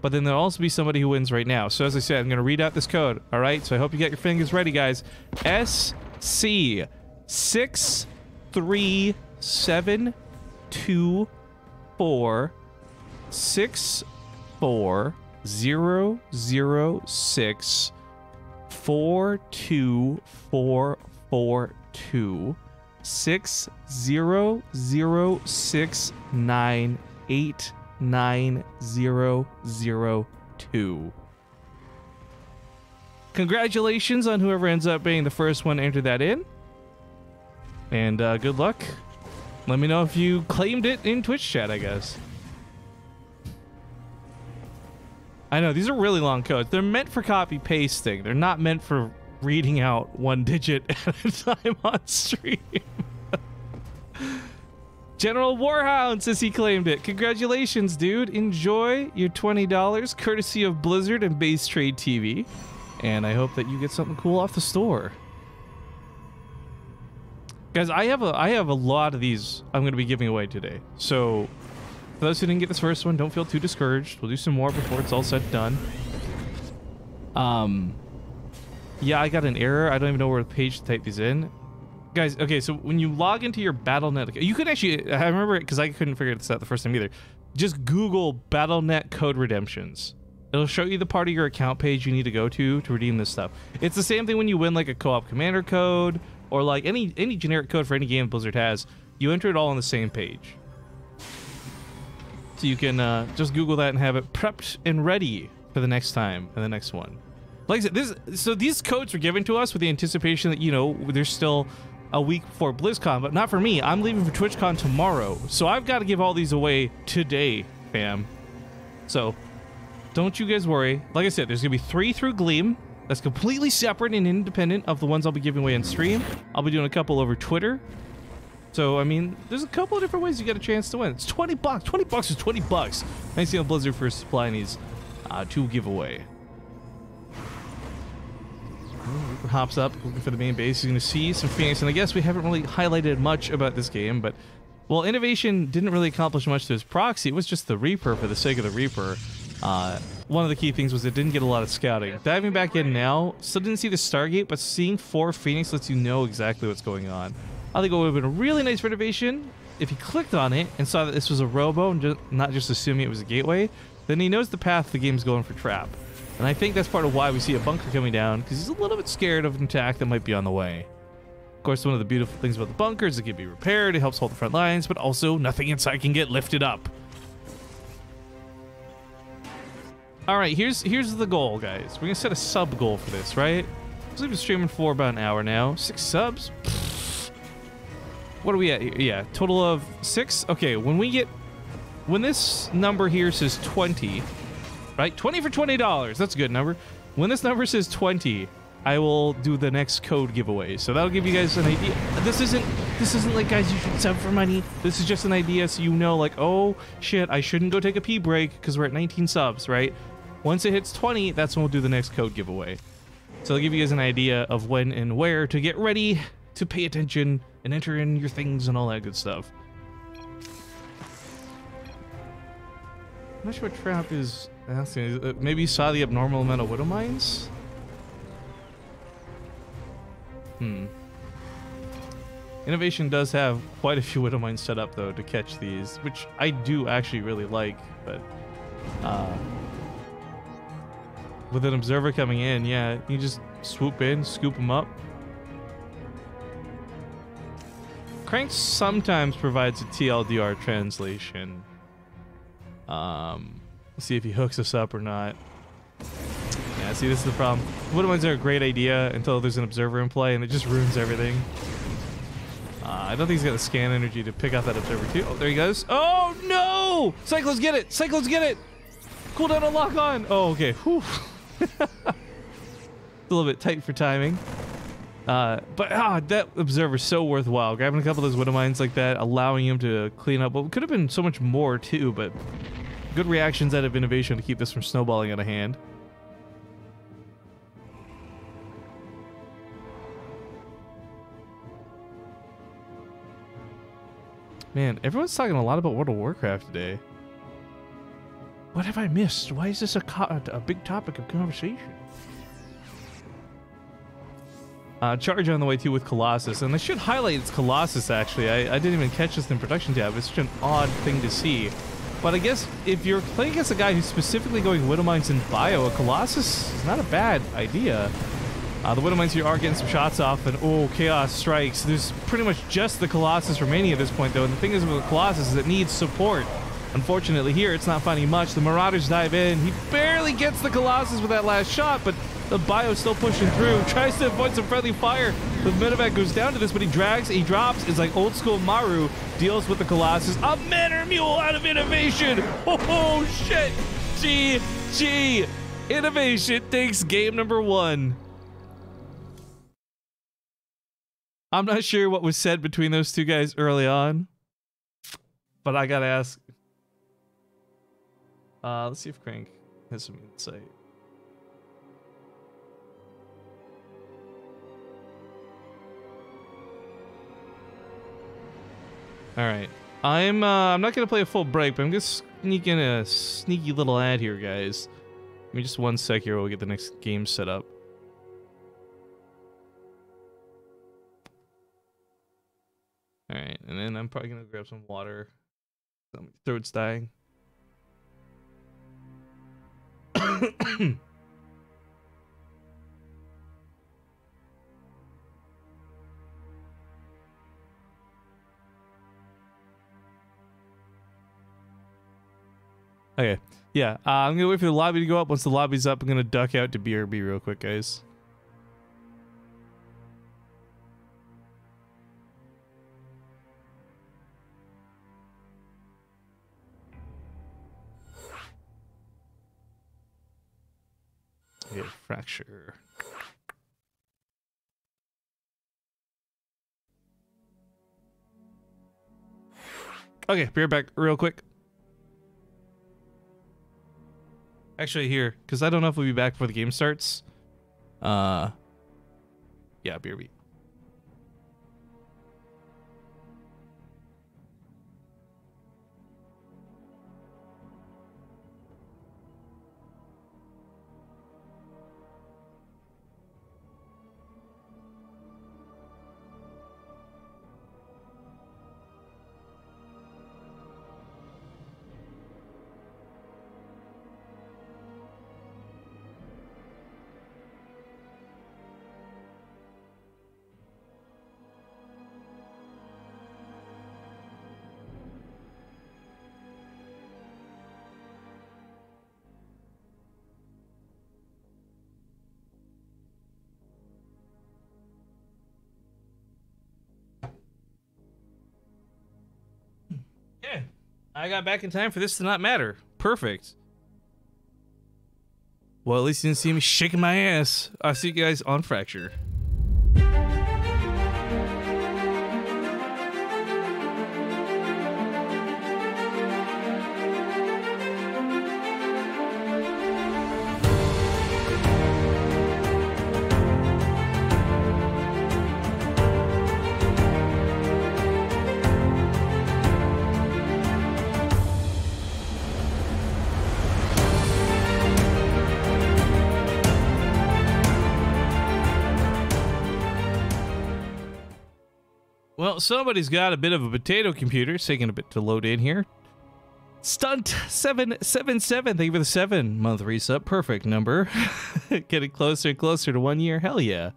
But then there'll also be somebody who wins right now. So as I said, I'm going to read out this code. All right, so I hope you get your fingers ready, guys. SC637246406424442 6006989002. Congratulations on whoever ends up being the first one to enter that in. And good luck. Let me know if you claimed it in Twitch chat, I guess. I know, these are really long codes. They're meant for copy-pasting. They're not meant for reading out 1 digit at a time on stream. General Warhound says he claimed it. Congratulations, dude. Enjoy your $20 courtesy of Blizzard and BaseTradeTV. And I hope that you get something cool off the store. Guys, I have a lot of these I'm going to be giving away today. So for those who didn't get this first one, don't feel too discouraged. We'll do some more before it's all said and done. Yeah, I got an error. I don't even know where the page to type these in. Guys, okay, so when you log into your Battle.net, you could actually, I remember it because I couldn't figure this out the first time either. Just Google Battle.net code redemptions. It'll show you the part of your account page you need to go to redeem this stuff. It's the same thing when you win like a co-op commander code or like any generic code for any game Blizzard has. You enter it all on the same page. So you can just Google that and have it prepped and ready for the next time and the next one. Like I said, so these codes were given to us with the anticipation that, you know, there's still a week before BlizzCon, but not for me. I'm leaving for TwitchCon tomorrow, so I've got to give all these away today, fam. So don't you guys worry. Like I said, there's gonna be 3 through Gleam. That's completely separate and independent of the ones I'll be giving away on stream. I'll be doing a couple over Twitter. So, I mean, there's a couple of different ways you get a chance to win. It's 20 bucks. 20 bucks is 20 bucks. Nice seeing Blizzard for supply needs to give away. Hops up, looking for the main base. He's going to see some Phoenix, and I guess we haven't really highlighted much about this game, but, well, Innovation didn't really accomplish much to his proxy. It was just the Reaper for the sake of the Reaper. One of the key things was it didn't get a lot of scouting. Diving back in now, still didn't see the Stargate, but seeing 4 Phoenix lets you know exactly what's going on. I think it would have been a really nice renovation if he clicked on it and saw that this was a robo and not just assuming it was a gateway. Then he knows the path the game's going for trap. And I think that's part of why we see a bunker coming down, because he's a little bit scared of an attack that might be on the way. Of course, one of the beautiful things about the bunker is it can be repaired, it helps hold the front lines, but also nothing inside can get lifted up. Alright, here's the goal, guys. We're gonna set a sub goal for this, right? We've been streaming for about an hour now. 6 subs? What are we at here? Yeah, total of 6? Okay, when this number here says 20, right? 20 for $20. That's a good number. When this number says 20, I will do the next code giveaway. So that'll give you guys an idea. This isn't like, guys, you should sub for money. This is just an idea so you know, like, oh shit, I shouldn't go take a pee break because we're at 19 subs, right? Once it hits 20, that's when we'll do the next code giveaway. So I'll give you guys an idea of when and where to get ready to pay attention and enter in your things and all that good stuff. I'm not sure what Trap is asking. Maybe you saw the abnormal amount of Widow Mines? Innovation does have quite a few Widow Mines set up, though, to catch these, which I do actually really like, but with an observer coming in, yeah, you just swoop in, scoop them up. Crank sometimes provides a TLDR translation. Let's see if he hooks us up or not. Yeah, see, this is the problem. Widow Mines are a great idea until there's an observer in play, and it just ruins everything. I don't think he's got the scan energy to pick out that observer too. Oh, there he goes. Oh no! Cyclones get it! Cyclones get it! Cooldown and lock on! Oh, okay. Whew. A little bit tight for timing. But that observer's so worthwhile. Grabbing a couple of those Widow Mines like that, allowing him to clean up what could have been so much more too, but good reactions out of Innovation to keep this from snowballing out of hand. Man, everyone's talking a lot about World of Warcraft today. What have I missed? Why is this a big topic of conversation? Charge on the way too with Colossus, and I should highlight it's Colossus actually. I didn't even catch this in production tab. It's such an odd thing to see. But I guess if you're playing against a guy who's specifically going Widow Mines in bio, a Colossus is not a bad idea. The Widow Mines here are getting some shots off, and oh, Chaos strikes. There's pretty much just the Colossus remaining at this point, though, and the thing is with the Colossus is it needs support. Unfortunately, here it's not finding much. The Marauders dive in. He barely gets the Colossus with that last shot, but the bio's still pushing through. Tries to avoid some friendly fire. The medevac goes down to this, but he drags, he drops. It's like old school Maru deals with the Colossus. A Manor Mule out of Innovation. Oh, shit. GG. Innovation takes game number 1. I'm not sure what was said between those two guys early on, but I gotta ask. Let's see if Crank has some insight. All right, I'm not gonna play a full break, but I'm gonna sneak in a sneaky little ad here, guys. Give me just 1 sec here while we get the next game set up. All right, and then I'm probably gonna grab some water. My throat's dying. Okay, yeah, I'm gonna wait for the lobby to go up. Once the lobby's up, I'm gonna duck out to BRB real quick, guys. Okay, fracture. Okay, be right back real quick. Actually, here, because I don't know if we'll be back before the game starts. Yeah, BRB. Yeah, I got back in time for this to not matter. Perfect. Well, at least you didn't see me shaking my ass. I'll see you guys on Fracture. Well, somebody's got a bit of a potato computer. It's taking a bit to load in here. Stunt777, thank you for the 7-month resub. Perfect number. Getting closer and closer to 1 year. Hell yeah.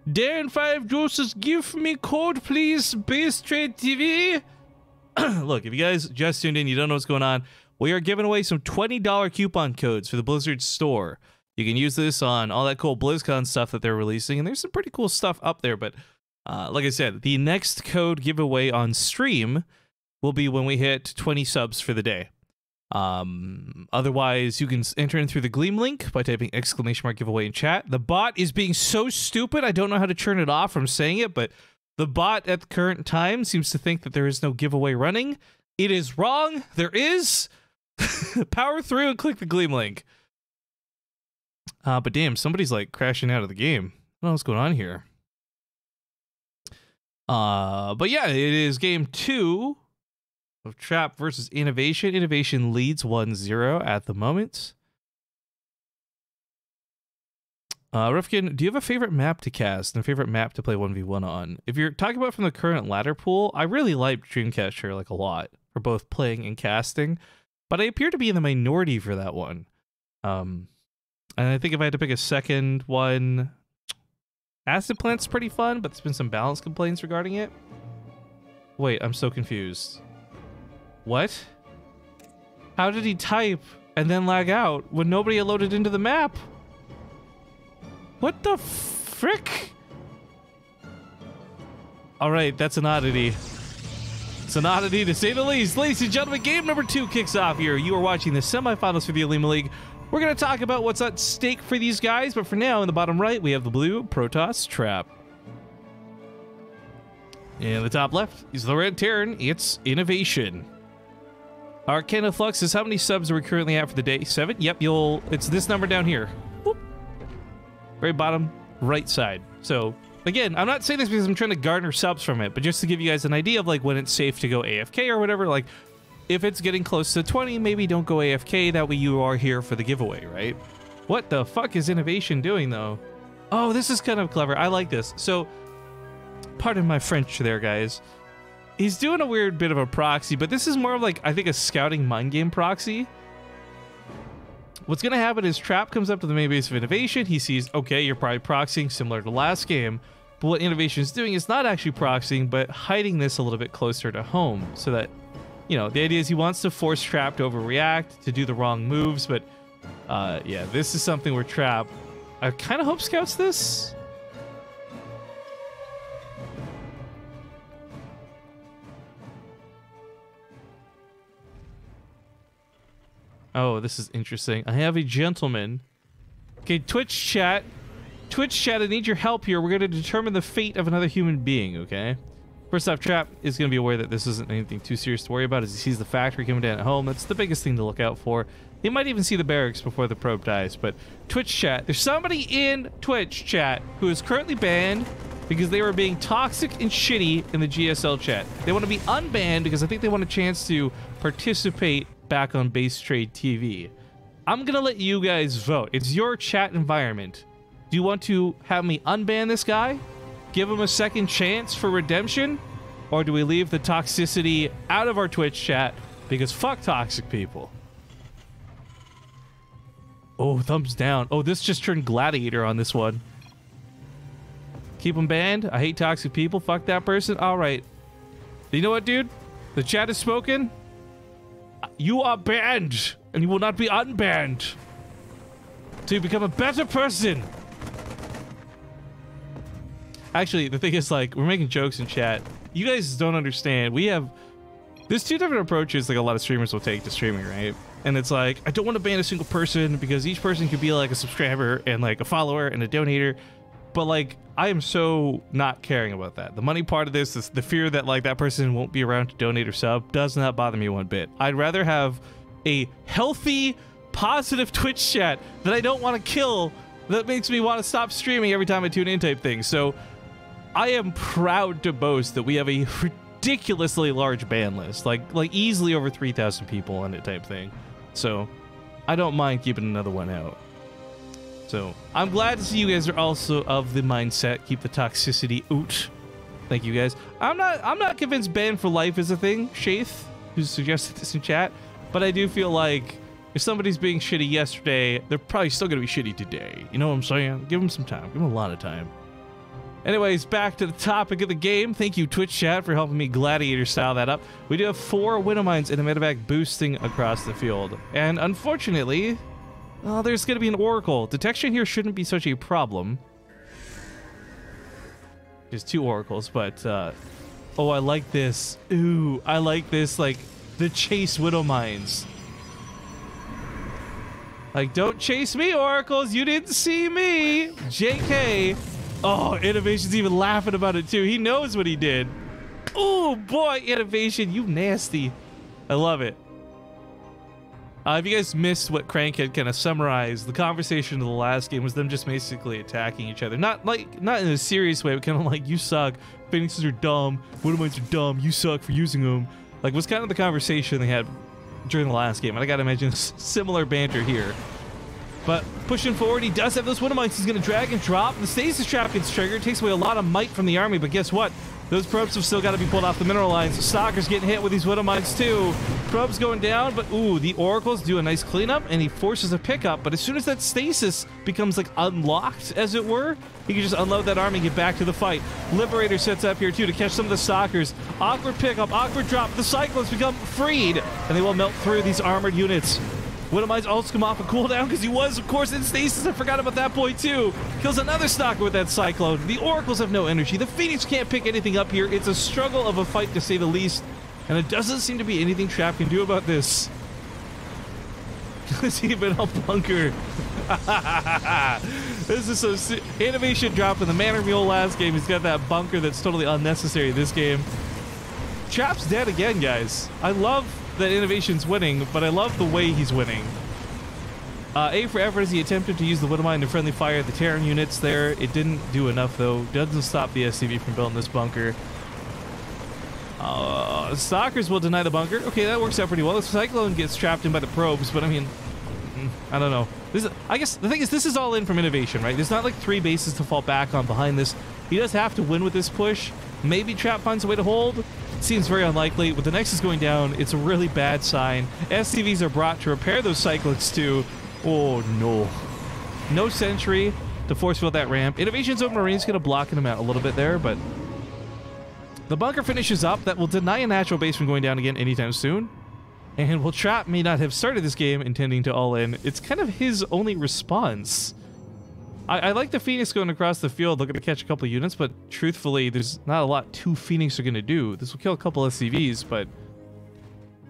Darren 5 Juices, give me code, please. BaseTradeTV. Look, if you guys just tuned in, you don't know what's going on. We are giving away some $20 coupon codes for the Blizzard store. You can use this on all that cool BlizzCon stuff that they're releasing, and there's some pretty cool stuff up there, but like I said, the next code giveaway on stream will be when we hit 20 subs for the day. Otherwise, you can enter in through the Gleam link by typing ! giveaway in chat. The bot is being so stupid, I don't know how to turn it off from saying it, but the bot at the current time seems to think that there is no giveaway running. It is wrong. There is. Power through and click the Gleam link. But damn, somebody's like crashing out of the game. I don't know what's going on here. But yeah, it is game 2 of Trap versus Innovation. Innovation leads 1-0 at the moment. Rifkin, do you have a favorite map to cast and a favorite map to play 1v1 on? If you're talking about from the current ladder pool, I really like Dreamcatcher like a lot for both playing and casting, but I appear to be in the minority for that one. And I think if I had to pick a second one, Acid Plant's pretty fun, but there's been some balance complaints regarding it. Wait, I'm so confused. What? How did he type and then lag out when nobody had loaded into the map? What the frick? Alright, that's an oddity. It's an oddity to say the least. Ladies and gentlemen, game number 2 kicks off here. You are watching the semifinals for the Olimoleague. We're going to talk about what's at stake for these guys, but for now, in the bottom right, we have the blue Protoss Trap. In the top left is the red Terran. It's Innovation. Arcana Flux is how many subs are we currently at for the day? 7? Yep, it's this number down here. Whoop. Very bottom right side. So, again, I'm not saying this because I'm trying to garner subs from it, but just to give you guys an idea of like when it's safe to go AFK or whatever, like if it's getting close to 20, maybe don't go AFK. That way you are here for the giveaway, right? What the fuck is Innovation doing, though? Oh, this is kind of clever. I like this. So, pardon my French there, guys. He's doing a weird bit of a proxy, but this is more of like, I think, a scouting mind game proxy. What's going to happen is Trap comes up to the main base of Innovation. He sees, okay, you're probably proxying similar to last game. But what Innovation is doing is not actually proxying, but hiding this a little bit closer to home so that, you know, the idea is he wants to force Trap to overreact, to do the wrong moves, but yeah, this is something where Trap, I kind of hope scouts this. Oh, this is interesting. I have a gentleman Okay, Twitch chat, I need your help here. We're going to determine the fate of another human being, okay? First off, Trap is going to be aware that this isn't anything too serious to worry about as he sees the factory coming down at home. That's the biggest thing to look out for. He might even see the barracks before the probe dies, but Twitch chat, there's somebody in Twitch chat who is currently banned because they were being toxic and shitty in the GSL chat. They want to be unbanned because I think they want a chance to participate back on BaseTradeTV. I'm going to let you guys vote. It's your chat environment. Do you want to have me unban this guy? Give him a second chance for redemption? Or do we leave the toxicity out of our Twitch chat because fuck toxic people? Oh, thumbs down. Oh, this just turned gladiator on this one. Keep him banned. I hate toxic people. Fuck that person. All right. You know what, dude? The chat has spoken. You are banned, and you will not be unbanned. To become a better person. Actually, the thing is, like, we're making jokes in chat. You guys don't understand. There's two different approaches like a lot of streamers will take to streaming, right? And it's like, I don't want to ban a single person because each person could be like a subscriber and like a follower and a donator. But like, I am so not caring about that. The money part of this is the fear that like that person won't be around to donate or sub does not bother me one bit. I'd rather have a healthy, positive Twitch chat that I don't want to kill that makes me want to stop streaming every time I tune in type thing. So I am proud to boast that we have a ridiculously large ban list, like easily over 3,000 people on it type thing. So I don't mind keeping another one out. So I'm glad to see you guys are also of the mindset, keep the toxicity out. Thank you guys. I'm not convinced ban for life is a thing, Shaith, who suggested this in chat, but I do feel like if somebody's being shitty yesterday, they're probably still gonna be shitty today. You know what I'm saying? Give them some time. Give them a lot of time. Anyways, back to the topic of the game. Thank you, Twitch chat, for helping me gladiator style that up. We do have 4 widow mines and a medevac boosting across the field. And unfortunately, there's going to be an oracle. Detection here shouldn't be such a problem. There's 2 oracles, but, oh, I like this. Ooh, I like this, like, the chase widow mines. Like, don't chase me, oracles. You didn't see me. JK. Oh, Innovation's even laughing about it too. He knows what he did. Oh boy, Innovation, you nasty. I love it. If you guys missed what Crank had kind of summarized, the conversation of the last game was them just basically attacking each other. Not in a serious way, but kind of like, you suck, Phoenixes are dumb, Widowmines are dumb, you suck for using them. Like, was kind of the conversation they had during the last game. And I gotta imagine similar banter here. But pushing forward, he does have those Widow Mines. He's going to drag and drop. The stasis trap gets triggered. It takes away a lot of might from the army, but guess what? Those probes have still got to be pulled off the mineral lines. Stalker's getting hit with these Widow Mines too. Probes going down, but ooh, the Oracles do a nice cleanup, and he forces a pickup. But as soon as that stasis becomes like unlocked, as it were, he can just unload that army and get back to the fight. Liberator sets up here too to catch some of the Stalkers. Awkward pickup, awkward drop. The Cyclones become freed, and they will melt through these armored units. Widow Mines also come off a cooldown because he was, of course, in stasis. I forgot about that point, too. Kills another Stalker with that Cyclone. The Oracles have no energy. The Phoenix can't pick anything up here. It's a struggle of a fight, to say the least. And it doesn't seem to be anything Trap can do about this. It's even a bunker. This is so... Innovation dropped in the Manor Mule last game. He's got that bunker that's totally unnecessary this game. Trap's dead again, guys. I love that Innovation's winning, but I love the way he's winning. A for effort as he attempted to use the Widow Mine to friendly fire the Terran units there. It didn't do enough, though. Doesn't stop the SCV from building this bunker. Stalkers will deny the bunker. Okay, that works out pretty well. The Cyclone gets trapped in by the probes, but I mean, I don't know. I guess the thing is, this is all in from Innovation, right? There's not like 3 bases to fall back on behind this. He does have to win with this push. Maybe Trap finds a way to hold. Seems very unlikely. With the Nexus going down, it's a really bad sign. SCVs are brought to repair those Cyclones too. Oh no. No sentry to force field that ramp. Innovation's own Marine's going to block him out a little bit there, but the bunker finishes up. That will deny a natural base from going down again anytime soon. And while Trap may not have started this game intending to all in, it's kind of his only response. I like the Phoenix going across the field, looking to catch a couple of units, but truthfully, there's not a lot 2 Phoenix are going to do. This will kill a couple SCVs, but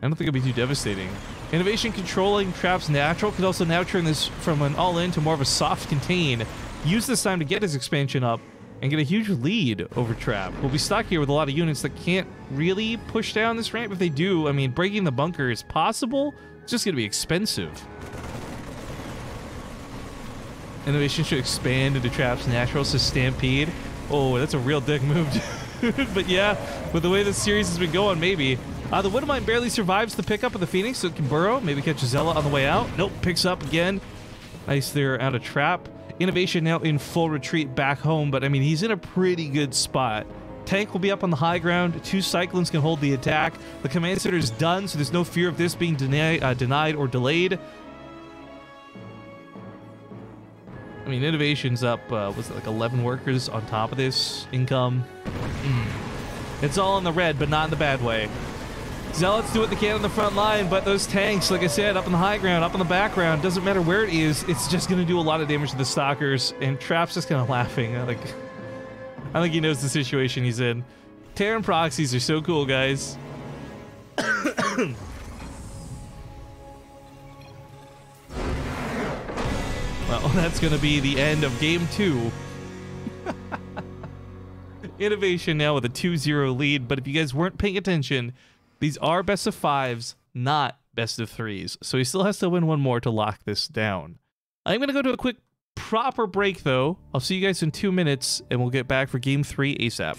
I don't think it'll be too devastating. Innovation controlling traps natural could also now turn this from an all-in to more of a soft contain. Use this time to get his expansion up and get a huge lead over trap. We'll be stuck here with a lot of units that can't really push down this ramp. If they do, I mean, breaking the bunker is possible. It's just going to be expensive. Innovation should expand into traps natural, so stampede. Oh, that's a real dick move. But yeah, with the way this series has been going, maybe. The Widowmine barely survives the pickup of the Phoenix, so it can burrow. Maybe catch Zella on the way out. Nope, picks up again. Nice there, out of trap. Innovation now in full retreat back home, but I mean, he's in a pretty good spot. Tank will be up on the high ground. 2 Cyclones can hold the attack. The command center is done, so there's no fear of this being denied or delayed. I mean, Innovation's up, was it like 11 workers on top of this income? It's all in the red, but not in the bad way. Zealots do what they can on the front line, but those tanks, like I said, up on the high ground, up on the background, doesn't matter where it is, it's just going to do a lot of damage to the Stalkers, and Trap's just kind of laughing. I think he knows the situation he's in. Terran proxies are so cool, guys. Well, that's going to be the end of Game 2. Innovation now with a 2-0 lead, but if you guys weren't paying attention, these are best of 5s, not best of 3s. So he still has to win one more to lock this down. I'm going to go to a quick proper break, though. I'll see you guys in 2 minutes, and we'll get back for Game 3 ASAP.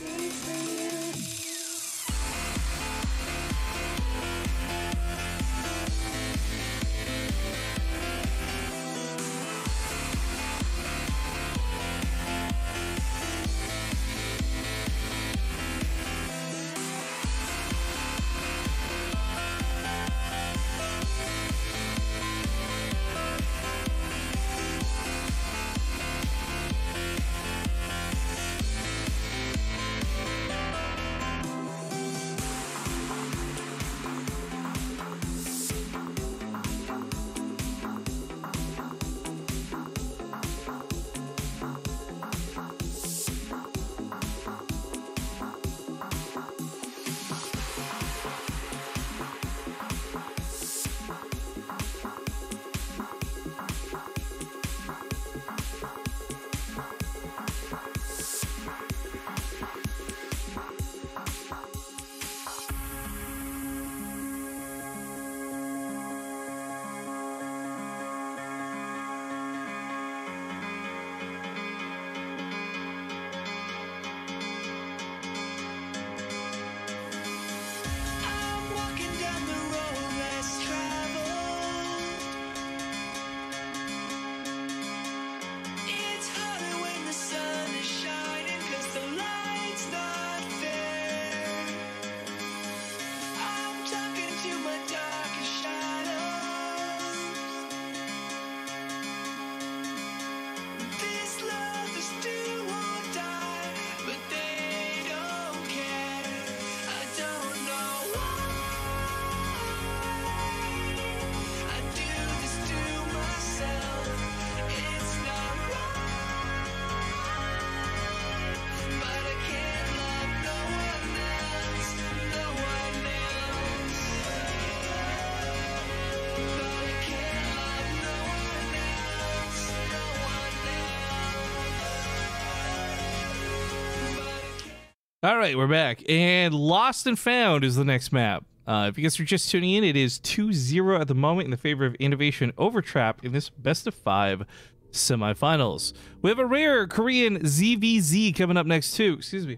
All right, we're back, and Lost and Found is the next map. If you guys are just tuning in, it is 2-0 at the moment in the favor of Innovation over Trap in this best of 5 semifinals. We have a rare Korean ZVZ coming up next too. Excuse me.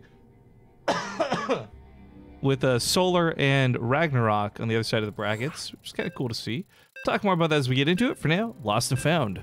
With Solar and Ragnarok on the other side of the brackets, which is kind of cool to see. Talk more about that as we get into it. For now, Lost and Found.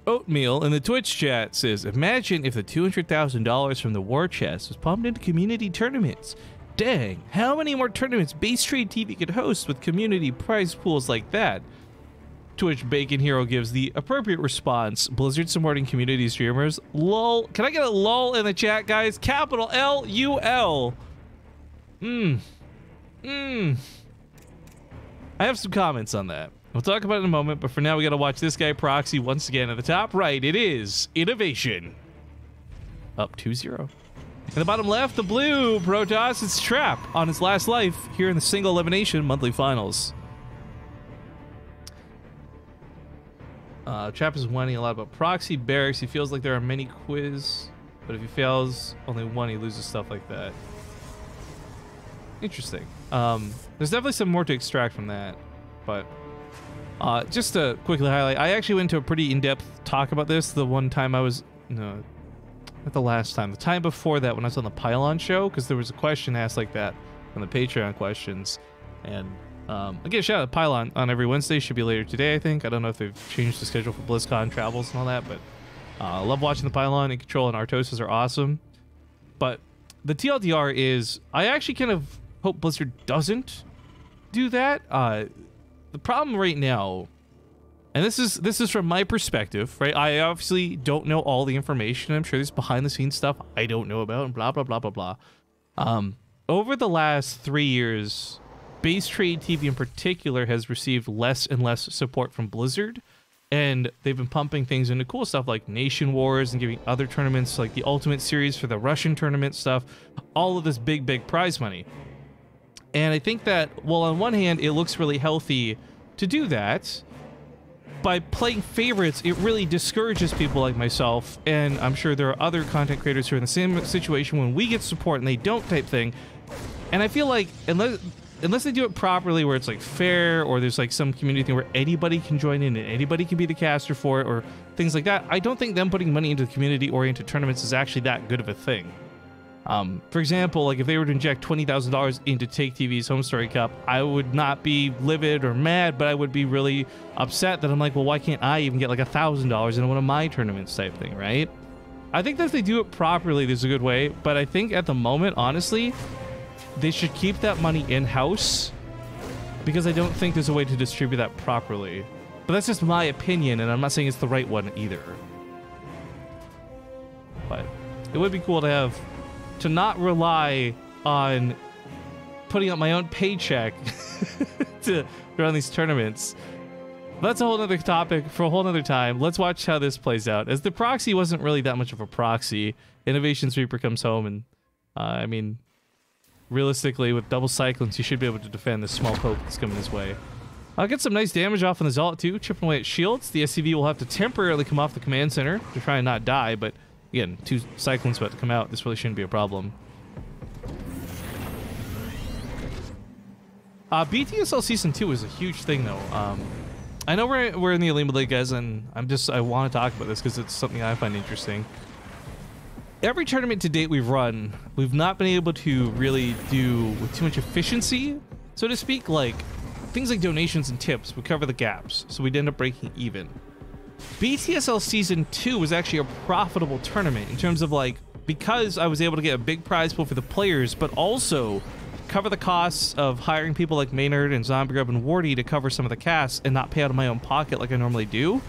Oatmeal in the Twitch chat says, imagine if the $200,000 from the war chest was pumped into community tournaments. dang, how many more tournaments BaseTradeTV could host with community prize pools like that? To which Bacon Hero gives the appropriate response: Blizzard supporting community streamers. Lol. Can I get a lol in the chat, guys? Capital L-U-L. I have some comments on that. We'll talk about it in a moment, but for now we gotta watch this guy proxy once again. At the top right, it is Innovation. Up 2-0. In the bottom left, the blue Protoss is Trap on his last life here in the single elimination monthly finals. Trap is whining a lot about proxy barracks. He feels like there are many quiz, but if he fails only one, he loses, stuff like that. Interesting. There's definitely some more to extract from that, but just to quickly highlight, I actually went to a pretty in-depth talk about this the one time I was, no, not the last time, the time before that when I was on the Pylon show, because there was a question asked like that on the Patreon questions, and again, shout out to Pylon on every Wednesday. Should be later today, I think. I don't know if they've changed the schedule for BlizzCon travels and all that, but I love watching the Pylon. And Control and Artosis are awesome. But the TLDR is, I actually kind of hope Blizzard doesn't do that. The problem right now, and this is from my perspective, right? I obviously don't know all the information. I'm sure there's behind the scenes stuff I don't know about, and blah blah blah blah blah. Over the last 3 years, BaseTradeTV in particular has received less and less support from Blizzard, and they've been pumping things into cool stuff like Nation Wars and giving other tournaments like the Ultimate Series for the Russian tournament stuff, all of this big prize money. And I think that, well, on one hand, it looks really healthy to do that. By playing favorites, it really discourages people like myself, and I'm sure there are other content creators who are in the same situation when we get support and they don't type thing. And I feel like unless they do it properly, where it's like fair, or there's like some community thing where anybody can join in and anybody can be the caster for it, or things like that, I don't think them putting money into community-oriented tournaments is actually that good of a thing. For example, like if they were to inject $20,000 into Take TV's Home Story Cup, I would not be livid or mad, but I would be really upset that I'm like, well, why can't I even get like $1,000 in one of my tournaments type thing, right? I think that if they do it properly, there's a good way, but I think at the moment, honestly, they should keep that money in-house, because I don't think there's a way to distribute that properly. But that's just my opinion, and I'm not saying it's the right one either. But it would be cool to not rely on putting up my own paycheck to run these tournaments. But that's a whole other topic for a whole other time. Let's watch how this plays out. As the proxy wasn't really that much of a proxy, Innovation Sweeper comes home, and I mean, realistically, with double cyclones, you should be able to defend this small poke that's coming his way. I'll get some nice damage off on the Zealot too, chipping away at shields. The SCV will have to temporarily come off the command center to try and not die, but again, 2 cyclones about to come out. This really shouldn't be a problem. BTSL Season 2 is a huge thing, though. I know we're in the Olimoleague, guys, and I want to talk about this because it's something I find interesting. Every tournament to date we've run, we've not been able to really do with too much efficiency, so to speak. Like, things like donations and tips would cover the gaps, so we'd end up breaking even. BTSL Season 2 was actually a profitable tournament in terms of, like, because I was able to get a big prize pool for the players, but also cover the costs of hiring people like Maynard and ZombieGrub and Wardy to cover some of the cast and not pay out of my own pocket like I normally do.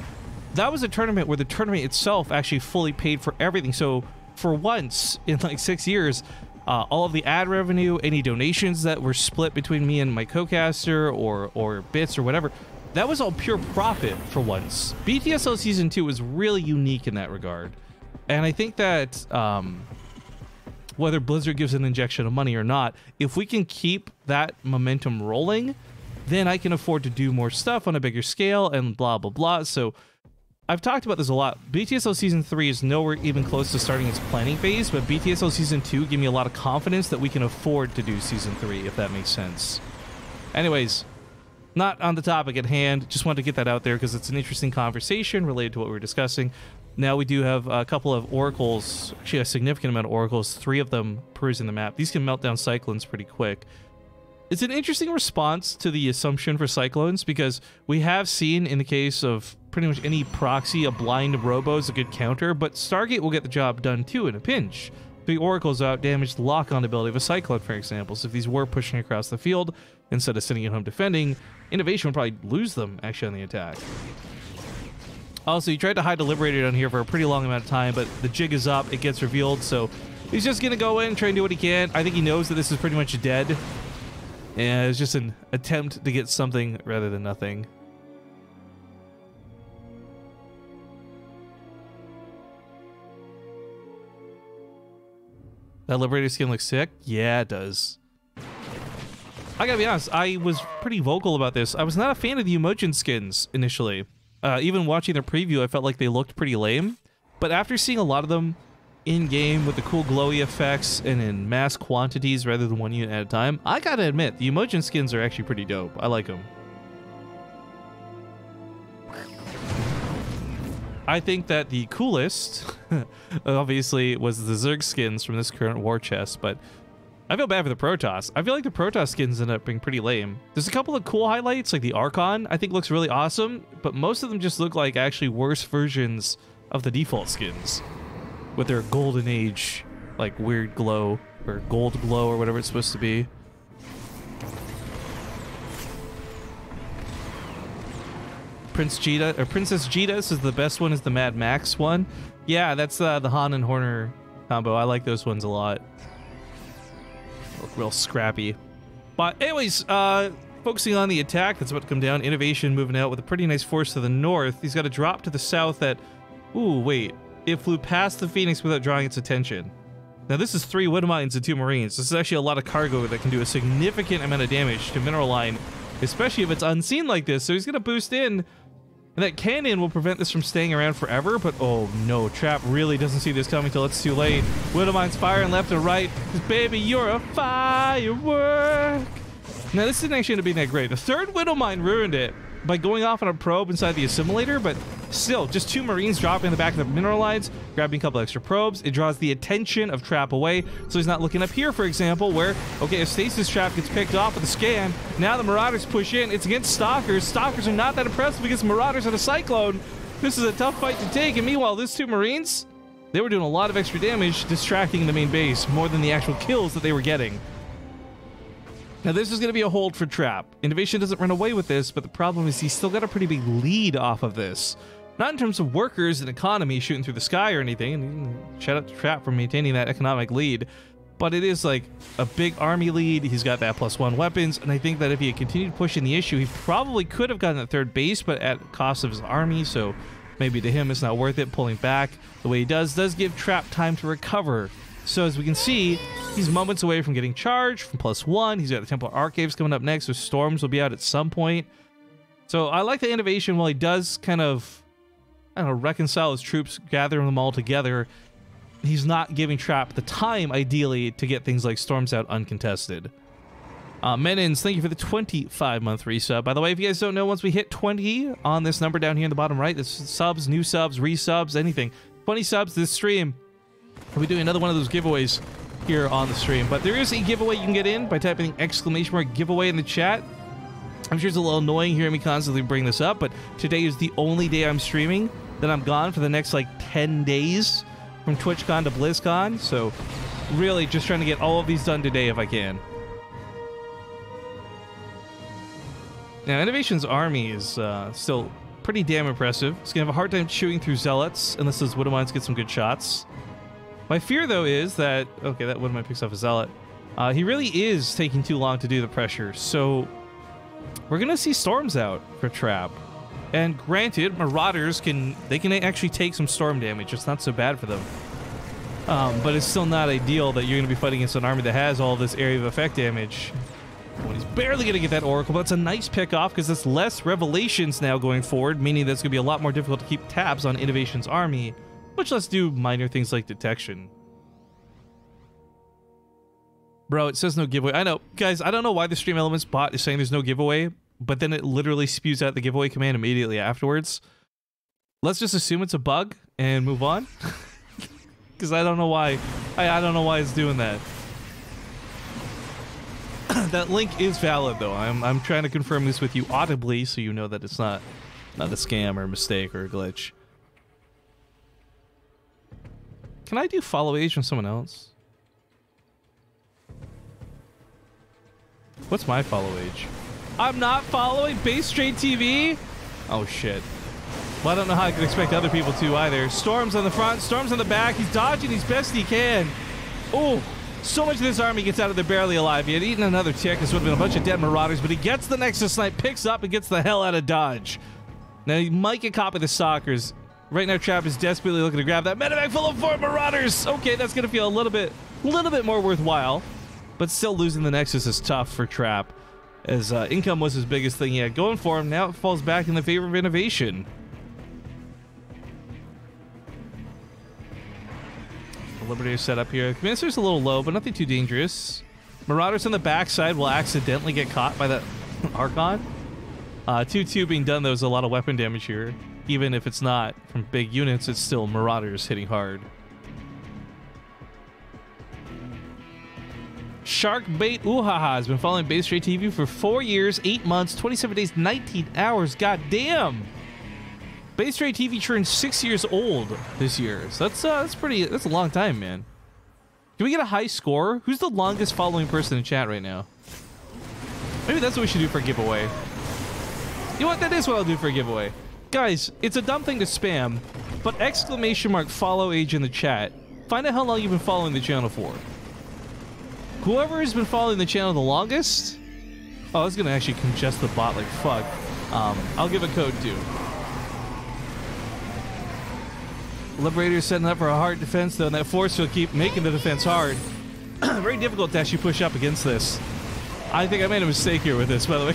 That was a tournament where the tournament itself actually fully paid for everything. So for once in like 6 years, all of the ad revenue, any donations that were split between me and my co-caster or bits or whatever, that was all pure profit for once. BTSL Season 2 was really unique in that regard. And I think that whether Blizzard gives an injection of money or not, if we can keep that momentum rolling, then I can afford to do more stuff on a bigger scale and blah, blah, blah. So I've talked about this a lot. BTSL Season 3 is nowhere even close to starting its planning phase, but BTSL Season 2 gave me a lot of confidence that we can afford to do Season 3, if that makes sense. Anyways, not on the topic at hand. Just wanted to get that out there because it's an interesting conversation related to what we were discussing. Now we do have a couple of oracles, actually a significant amount of oracles, 3 of them perusing the map. These can melt down cyclones pretty quick. It's an interesting response to the assumption for cyclones because we have seen in the case of pretty much any proxy, a blind robo is a good counter, but Stargate will get the job done too in a pinch. The oracles out damage the lock-on ability of a cyclone, for example. So if these were pushing across the field instead of sitting at home defending, innovation would probably lose them actually on the attack. Also, he tried to hide the Liberator down here for a pretty long amount of time, but the jig is up, it gets revealed, so he's just gonna go in, try and do what he can. I think he knows that this is pretty much dead, and it's just an attempt to get something rather than nothing. That Liberator skin looks sick? Yeah, it does. I gotta be honest, I was pretty vocal about this. I was not a fan of the emotion skins initially. Even watching their preview, I felt like they looked pretty lame. But after seeing a lot of them in-game with the cool glowy effects and in mass quantities rather than one unit at a time, I gotta admit, the emotion skins are actually pretty dope. I like them. I think that the coolest, obviously, was the Zerg skins from this current war chest, but I feel bad for the Protoss. I feel like the Protoss skins end up being pretty lame. There's a couple of cool highlights, like the Archon, I think looks really awesome, but most of them just look like actually worse versions of the default skins with their golden age, like weird glow, or gold glow, or whatever it's supposed to be. Princess Jetas is the best one, is the Mad Max one. Yeah, that's the Han and Horner combo. I like those ones a lot. Look real scrappy. But anyways, focusing on the attack that's about to come down. Innovation moving out with a pretty nice force to the north. He's got a drop to the south that... Ooh, wait. It flew past the Phoenix without drawing its attention. Now this is 3 Widow Mines and 2 Marines. This is actually a lot of cargo that can do a significant amount of damage to Mineral Line, especially if it's unseen like this. So he's going to boost in. And that cannon will prevent this from staying around forever, but oh no, Trap really doesn't see this coming till it's too late. Widow Mine's firing left and right. Baby, you're a firework. Now this didn't actually end up being that great. The 3rd Widow Mine ruined it by going off on a probe inside the assimilator, but still, just 2 Marines dropping in the back of the mineral lines, grabbing a couple extra probes. It draws the attention of Trap away, so he's not looking up here, for example, where, okay, a Stasis Trap gets picked off with a scan. Now the Marauders push in. It's against Stalkers. Stalkers are not that impressive against Marauders and a Cyclone. This is a tough fight to take, and meanwhile, these 2 Marines, they were doing a lot of extra damage, distracting the main base, more than the actual kills that they were getting. Now this is going to be a hold for Trap. Innovation doesn't run away with this, but the problem is he's still got a pretty big lead off of this. Not in terms of workers and economy shooting through the sky or anything, and shout out to Trap for maintaining that economic lead, but it is like a big army lead. He's got that +1 weapons, and I think that if he had continued pushing the issue, he probably could have gotten that 3rd base, but at cost of his army, so maybe to him it's not worth it pulling back. The way he does give Trap time to recover. So as we can see, he's moments away from getting charged from +1. He's got the Templar Archives coming up next, so Storms will be out at some point. So I like the innovation while he does kind of, I don't know, reconcile his troops, gathering them all together. He's not giving Trap the time, ideally, to get things like Storms out uncontested. Menins, thank you for the 25-month resub. By the way, if you guys don't know, once we hit 20 on this number down here in the bottom right, this is subs, new subs, resubs, anything. 20 subs this stream. We'll be doing another one of those giveaways here on the stream. But there is a giveaway you can get in by typing !giveaway in the chat. I'm sure it's a little annoying hearing me constantly bring this up, but today is the only day I'm streaming. Then I'm gone for the next like 10 days from TwitchCon to BlizzCon. So really just trying to get all of these done today if I can. Now, Innovation's army is still pretty damn impressive. It's going to have a hard time chewing through Zealots unless those Widow Mines get some good shots. My fear, though, is that... Okay, that Widow Mine picks off a Zealot. He really is taking too long to do the pressure, so we're going to see Storms out for Trap. And granted, Marauders can actually take some Storm damage. It's not so bad for them. But it's still not ideal that you're going to be fighting against an army that has all this area of effect damage. Well, he's barely going to get that Oracle, but it's a nice pick off because there's less Revelations now going forward, meaning that it's going to be a lot more difficult to keep tabs on Innovation's army, much less do minor things like detection. Bro, it says no giveaway. I know. Guys, I don't know why the Stream Elements bot is saying there's no giveaway, but then it literally spews out the giveaway command immediately afterwards. Let's just assume it's a bug and move on. Because I don't know why. I don't know why it's doing that. That link is valid, though. I'm trying to confirm this with you audibly so you know that it's not a scam or a mistake or a glitch. Can I do follow age from someone else? What's my follow age? I'm not following BaseTradeTV? Oh, shit. Well, I don't know how I can expect other people to either. Storm's on the front, Storm's on the back. He's dodging as best he can. Oh, so much of this army gets out of there barely alive. He had eaten another tick. This would have been a bunch of dead marauders, but he gets the Nexus Snipe, picks up, and gets the hell out of dodge. Now, he might get caught by the Stalkers. Right now, Trap is desperately looking to grab that medevac full of 4 marauders. Okay, that's going to feel a little bit more worthwhile, but still losing the Nexus is tough for Trap, as income was his biggest thing he had going for him. Now it falls back in the favor of innovation. Liberator set up here. Commander's a little low, but nothing too dangerous. Marauders on the backside will accidentally get caught by that Archon. 2-2 being done, though, is a lot of weapon damage here. Even if it's not from big units, it's still Marauders hitting hard. Shark Bait Uhaha has been following BaseTradeTV for 4 years, 8 months, 27 days, 19 hours. God damn! BaseTradeTV turned 6 years old this year, so that's a long time, man. Can we get a high score? Who's the longest following person in chat right now? Maybe that's what we should do for a giveaway. You know what? That is what I'll do for a giveaway. Guys, it's a dumb thing to spam, but ! follow age in the chat. Find out how long you've been following the channel for. Whoever has been following the channel the longest... Oh, that's gonna actually congest the bot like fuck. I'll give a code too. Liberator's setting up for a hard defense, though, and that force will keep making the defense hard. Very difficult to actually push up against this. I think I made a mistake here with this, by the way.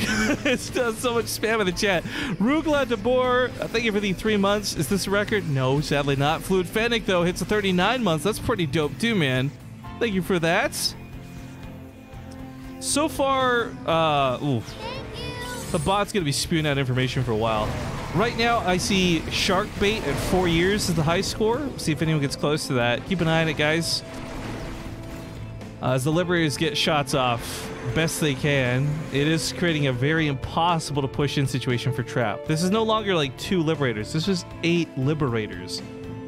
It's done so much spam in the chat. Rugla DeBoer, thank you for the 3 months. Is this a record? No, sadly not. Fluid Fennec, though, hits the 39 months. That's pretty dope, too, man. Thank you for that. So far, oof. The bot's going to be spewing out information for a while. Right now, I see Shark Bait at 4 years is the high score. See if anyone gets close to that. Keep an eye on it, guys. As the Liberators get shots off best they can, it is creating a very impossible to push in situation for Trap. This is no longer like 2 Liberators. This is 8 Liberators.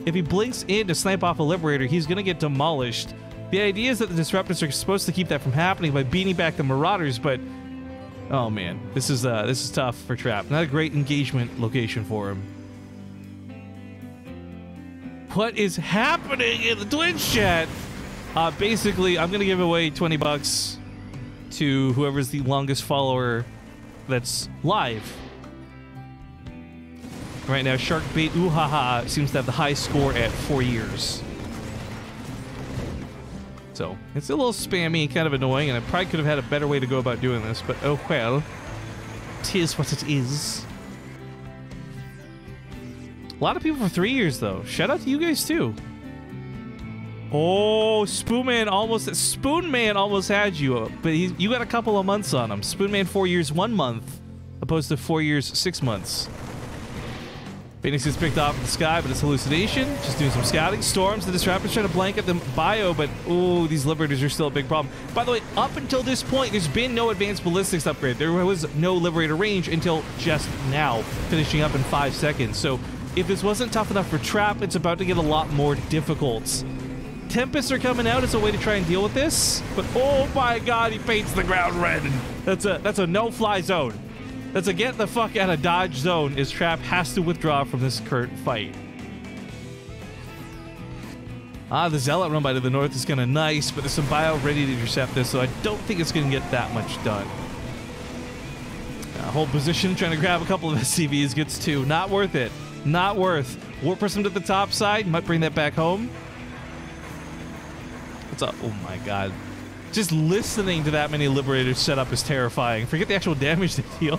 If he blinks in to snipe off a Liberator, he's going to get demolished. The idea is that the Disruptors are supposed to keep that from happening by beating back the Marauders, but... Oh man, this is tough for Trap. Not a great engagement location for him. What is happening in the Twitch chat? Basically, I'm gonna give away 20 bucks to whoever's the longest follower that's live. Right now, Sharkbait Uhaha seems to have the high score at 4 years. So, it's a little spammy and kind of annoying, and I probably could have had a better way to go about doing this, but oh well. Tis what it is. A lot of people for 3 years, though. Shout out to you guys, too. Oh, Spoonman almost had you, but you got a couple of months on him. Spoonman 4 years, 1 month, opposed to 4 years, 6 months. Phoenix is picked off in the sky, but it's hallucination. Just doing some scouting. Storms, the Disruptors trying to blanket the bio, but oh, these Liberators are still a big problem. By the way, up until this point, there's been no advanced ballistics upgrade. There was no Liberator range until just now, finishing up in 5 seconds. So if this wasn't tough enough for Trap, it's about to get a lot more difficult. Tempests are coming out as a way to try and deal with this, but oh my god, he paints the ground red. That's a no-fly zone. That's a get the fuck out of dodge zone, as Trap has to withdraw from this current fight. The Zealot run by to the north is kind of nice, but there's some bio ready to intercept this, so I don't think it's going to get that much done. Hold position, trying to grab a couple of SCVs, gets 2. Not worth it. Not worth. Warp person to the top side, might bring that back home. What's up? Oh my god. Just listening to that many Liberators set up is terrifying. Forget the actual damage they deal.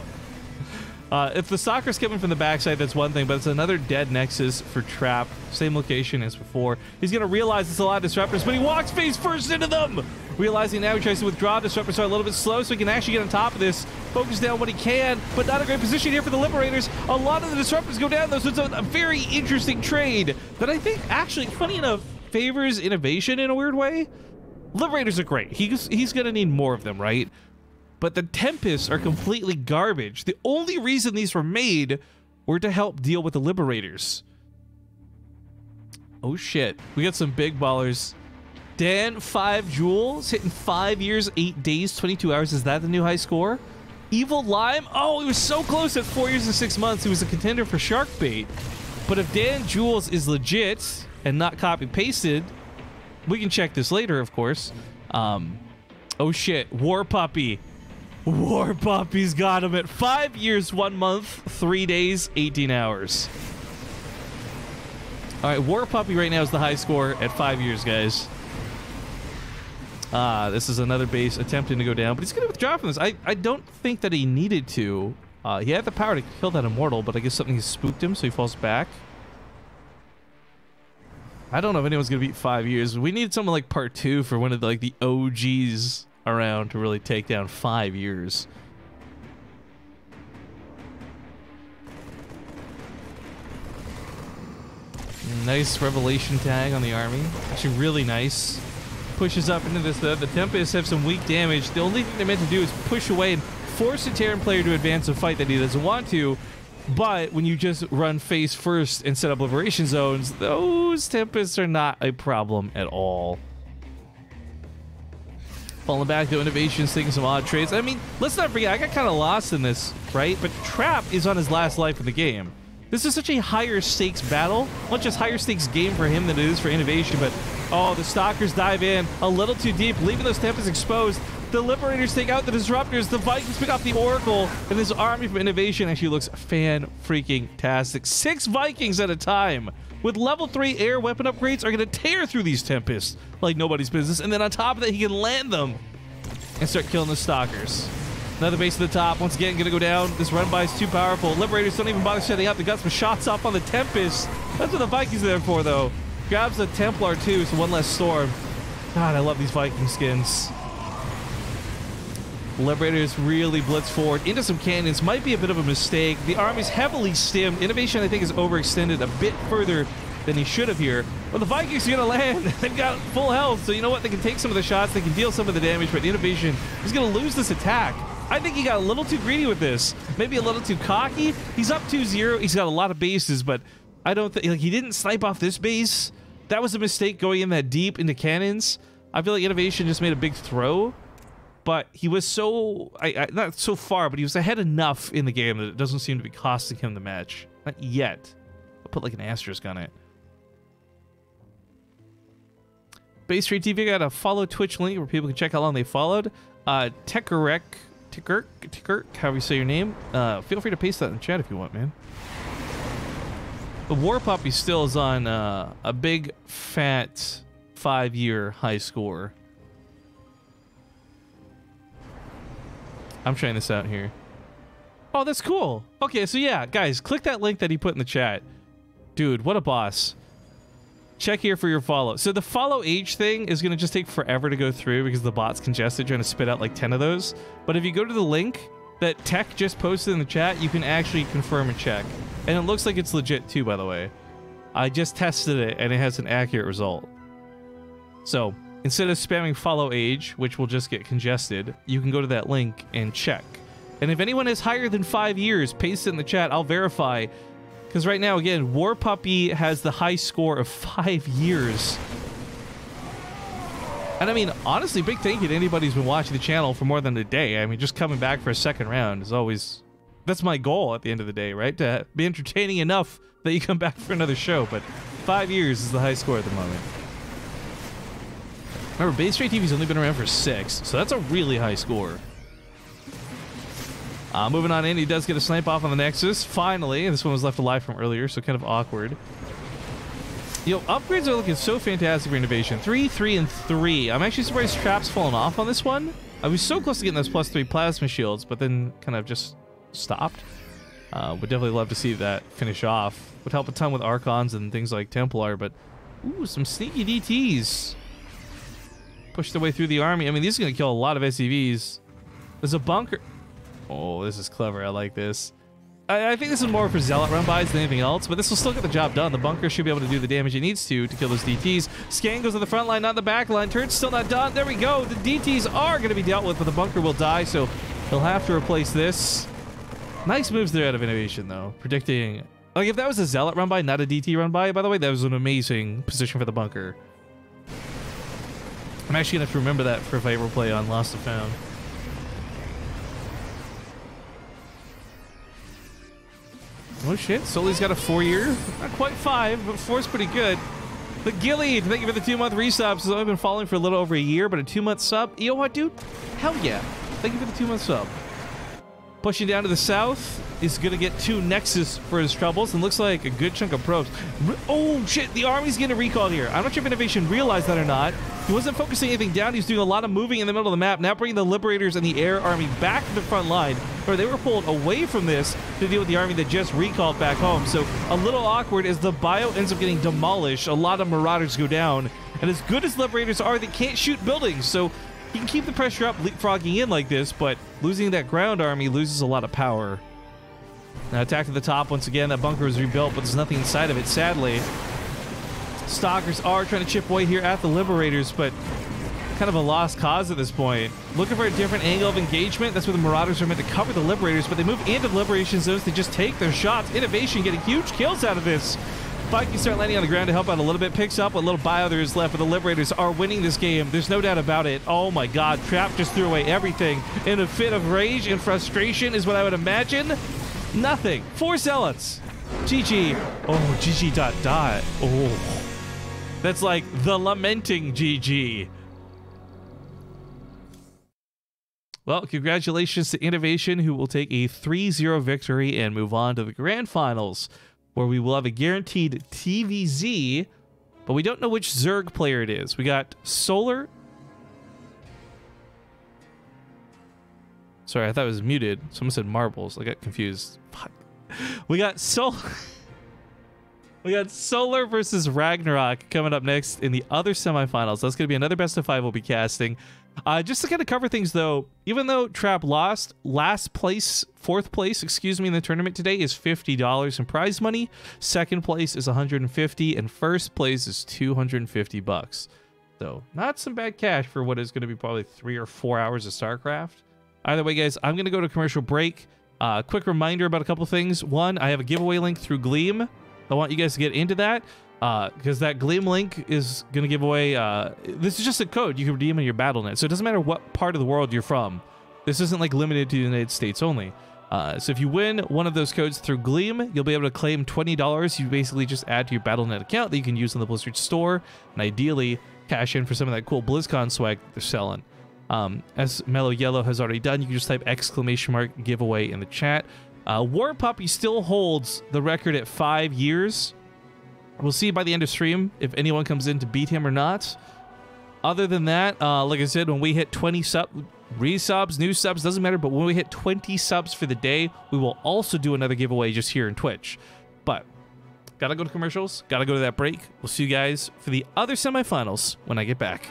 If the Stalker's coming from the backside, that's one thing, but it's another dead Nexus for Trap. Same location as before. He's going to realize it's a lot of Disruptors, but he walks face first into them! Realizing now he tries to withdraw. Disruptors are a little bit slow, so he can actually get on top of this. Focus down what he can, but not a great position here for the Liberators. A lot of the Disruptors go down, though, so it's a very interesting trade that I think, actually, funny enough, favors innovation in a weird way. Liberators are great. He's going to need more of them, right? But the Tempests are completely garbage. The only reason these were made were to help deal with the Liberators. Oh shit. We got some big ballers Dan, 5 joules, hitting 5 years, 8 days, 22 hours. Is that the new high score? Evil Lime? Oh, he was so close at 4 years and 6 months. He was a contender for shark bait. But if Dan Jules is legit and not copy-pasted, we can check this later, of course. Oh, shit. War Puppy. War Puppy's got him at 5 years, 1 month, 3 days, 18 hours. All right, War Puppy right now is the high score at 5 years, guys. This is another base attempting to go down, but he's going to withdraw from this. I don't think that he needed to. He had the power to kill that Immortal, but I guess something spooked him, so he falls back. I don't know if anyone's going to beat 5 years. We need someone like Part 2 for one of the, like, the OGs around to really take down 5 years. Nice revelation tag on the army. Actually, really nice. Pushes up into this. The Tempests have some weak damage. The only thing they're meant to do is push away and force a Terran player to advance a fight that he doesn't want to. But when you just run face first and set up liberation zones, those Tempests are not a problem at all. Falling back to innovations, taking some odd trades. I mean, let's not forget, I got kind of lost in this, right? But Trap is on his last life in the game. This is such a higher stakes battle. Not just higher stakes game for him than it is for innovation, but oh, the Stalkers dive in a little too deep, leaving those Tempests exposed. The Liberators take out the Disruptors. The Vikings pick up the Oracle, and this army from innovation actually looks fan-freaking-tastic. 6 Vikings at a time with level 3 air weapon upgrades are going to tear through these Tempests like nobody's business, and then on top of that, he can land them and start killing the Stalkers. Another base at the top. Once again, going to go down. This run-by is too powerful. Liberators don't even bother setting up. They got some shots off on the Tempest. That's what the Vikings are there for, though. Grabs the Templar, too, so one less storm. God, I love these Viking skins. Liberators really blitz forward into some cannons. Might be a bit of a mistake. The army's heavily stimmed. Innovation, I think, is overextended a bit further than he should have here. But the Vikings are going to land. They've got full health, so you know what? They can take some of the shots. They can deal some of the damage, but Innovation is going to lose this attack. I think he got a little too greedy with this. Maybe a little too cocky. He's up 2-0. He's got a lot of bases, but I don't think... Like, he didn't snipe off this base. That was a mistake going in that deep into cannons. I feel like Innovation just made a big throw. But he was so... not so far, but he was ahead enough in the game that it doesn't seem to be costing him the match. Not yet. I'll put like an asterisk on it. BaseTradeTV got a follow Twitch link where people can check how long they followed. Tekirk, however you say your name. Feel free to paste that in the chat if you want, man. The War Puppy still is on a big, fat 5-year high score. I'm trying this out here. Oh, that's cool. Okay, so yeah, guys, click that link that he put in the chat. Dude, what a boss. Check here for your follow. So the follow age thing is going to just take forever to go through because the bot's congested trying to spit out like 10 of those. But if you go to the link that Tech just posted in the chat, you can actually confirm and check. And it looks like it's legit too, by the way. I just tested it and it has an accurate result. So instead of spamming follow age, which will just get congested, you can go to that link and check. And if anyone is higher than 5 years, paste it in the chat. I'll verify. Because right now, again, War Puppy has the high score of 5 years. And I mean, honestly, big thank you to anybody who's been watching the channel for more than a day. I mean, just coming back for a second round is always... That's my goal at the end of the day, right? To be entertaining enough that you come back for another show. But 5 years is the high score at the moment. Remember, BaseTradeTV's only been around for 6, so that's a really high score. Moving on in, he does get a snipe off on the Nexus. Finally, this one was left alive from earlier, so kind of awkward. Yo, upgrades are looking so fantastic for innovation. 3, 3, and 3. I'm actually surprised Trap's fallen off on this one. I was so close to getting those +3 plasma shields, but then kind of just stopped. Would definitely love to see that finish off. Would help a ton with Archons and things like Templar, but ooh, some sneaky DTs. Push their way through the army. I mean, these are going to kill a lot of SCVs. There's a bunker. Oh, this is clever. I like this. I think this is more for Zealot run-bys than anything else, but this will still get the job done. The bunker should be able to do the damage it needs to kill those DTs. Scan goes to the front line, not the back line. Turn's still not done. There we go. The DTs are going to be dealt with, but the bunker will die, so he'll have to replace this. Nice moves there out of innovation, though. Predicting... Like, if that was a Zealot run-by, not a DT run-by, by the way, that was an amazing position for the bunker. I'm actually gonna have to remember that for if I ever play on Lost and Found. Oh shit, Sully's got a 4-year. Not quite 5, but 4's pretty good. The Gilly, thank you for the 2-month resub. So I've been following for a little over a year, but a 2-month sub. You know what, dude? Hell yeah. Thank you for the 2-month sub. Pushing down to the south is going to get 2 Nexus for his troubles, and looks like a good chunk of probes. Oh shit, the army's getting recalled here. I'm not sure if Innovation realized that or not. He wasn't focusing anything down. He was doing a lot of moving in the middle of the map, now bringing the Liberators and the Air Army back to the front line, where they were pulled away from this to deal with the army that just recalled back home. So a little awkward as the bio ends up getting demolished. A lot of Marauders go down, and as good as Liberators are, they can't shoot buildings, so he can keep the pressure up leapfrogging in like this, but losing that ground army loses a lot of power. Now attack to the top once again. That bunker was rebuilt, but there's nothing inside of it, sadly. Stalkers are trying to chip away here at the Liberators, but kind of a lost cause at this point. Looking for a different angle of engagement. That's where the Marauders are meant to cover the Liberators, but they move into the Liberation zones to just take their shots. Innovation getting huge kills out of this. Vikings start landing on the ground to help out a little bit. Picks up what little bio there is left, but the Liberators are winning this game. There's no doubt about it. Oh my god, Trap just threw away everything in a fit of rage and frustration is what I would imagine. Nothing. 4 zealots. GG. Oh, GG dot dot. Oh. That's like the lamenting GG. Well, congratulations to Innovation, who will take a 3-0 victory and move on to the grand finals, where we will have a guaranteed TVZ, but we don't know which Zerg player it is. We got Solar. Sorry, I thought it was muted. Someone said marbles. I got confused. Fuck. We got Solar. We got Solar versus Ragnarok coming up next in the other semifinals. That's going to be another best of 5 we'll be casting. Just to kind of cover things, though, even though Trap lost, fourth place, excuse me, in the tournament today is $50 in prize money. Second place is $150, and first place is $250. So not some bad cash for what is going to be probably 3 or 4 hours of StarCraft. Either way, guys, I'm going to go to commercial break. Quick reminder about a couple things. One, I have a giveaway link through Gleam. I want you guys to get into that. Because that Gleam link is going to give away, this is just a code you can redeem in your BattleNet, so it doesn't matter what part of the world you're from. This isn't like limited to the United States only. So if you win one of those codes through Gleam, you'll be able to claim $20 you basically just add to your BattleNet account that you can use in the Blizzard store, and ideally cash in for some of that cool BlizzCon swag that they're selling. As Mellow Yellow has already done, you can just type ! giveaway in the chat. War Puppy still holds the record at 5 years. We'll see by the end of stream if anyone comes in to beat him or not. Other than that, like I said, when we hit 20 resubs, new subs, doesn't matter, but when we hit 20 subs for the day, we will also do another giveaway just here in Twitch. But gotta go to commercials, gotta go to that break. We'll see you guys for the other semifinals when I get back.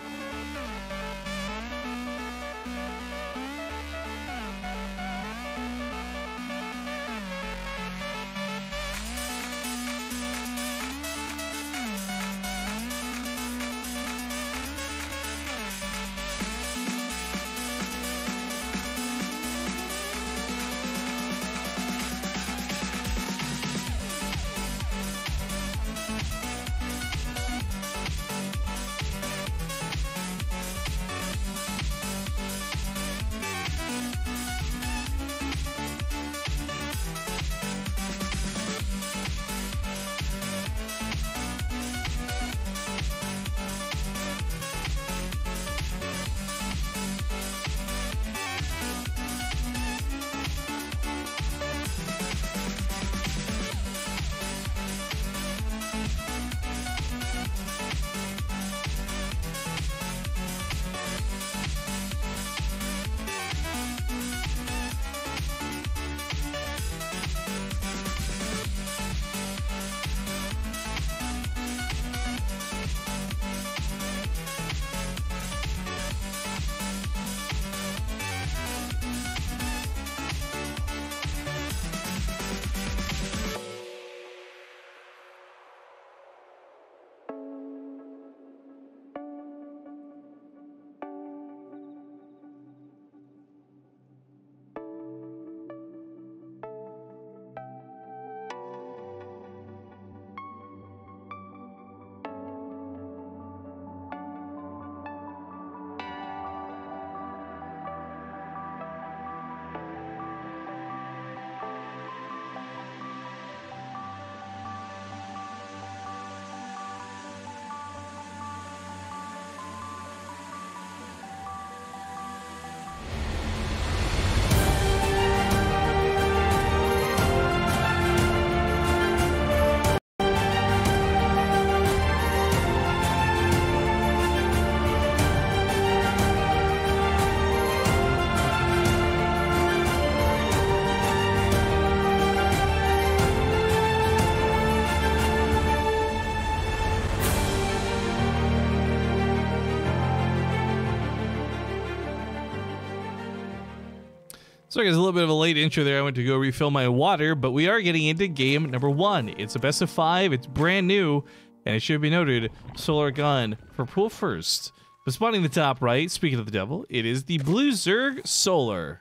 Sorry guys, a little bit of a late intro there. I went to go refill my water, but we are getting into game number 1. It's a best of 5, it's brand new, and it should be noted, Solar gun for pool first. But spawning the top right, speaking of the devil, it is the blue Zerg Solar.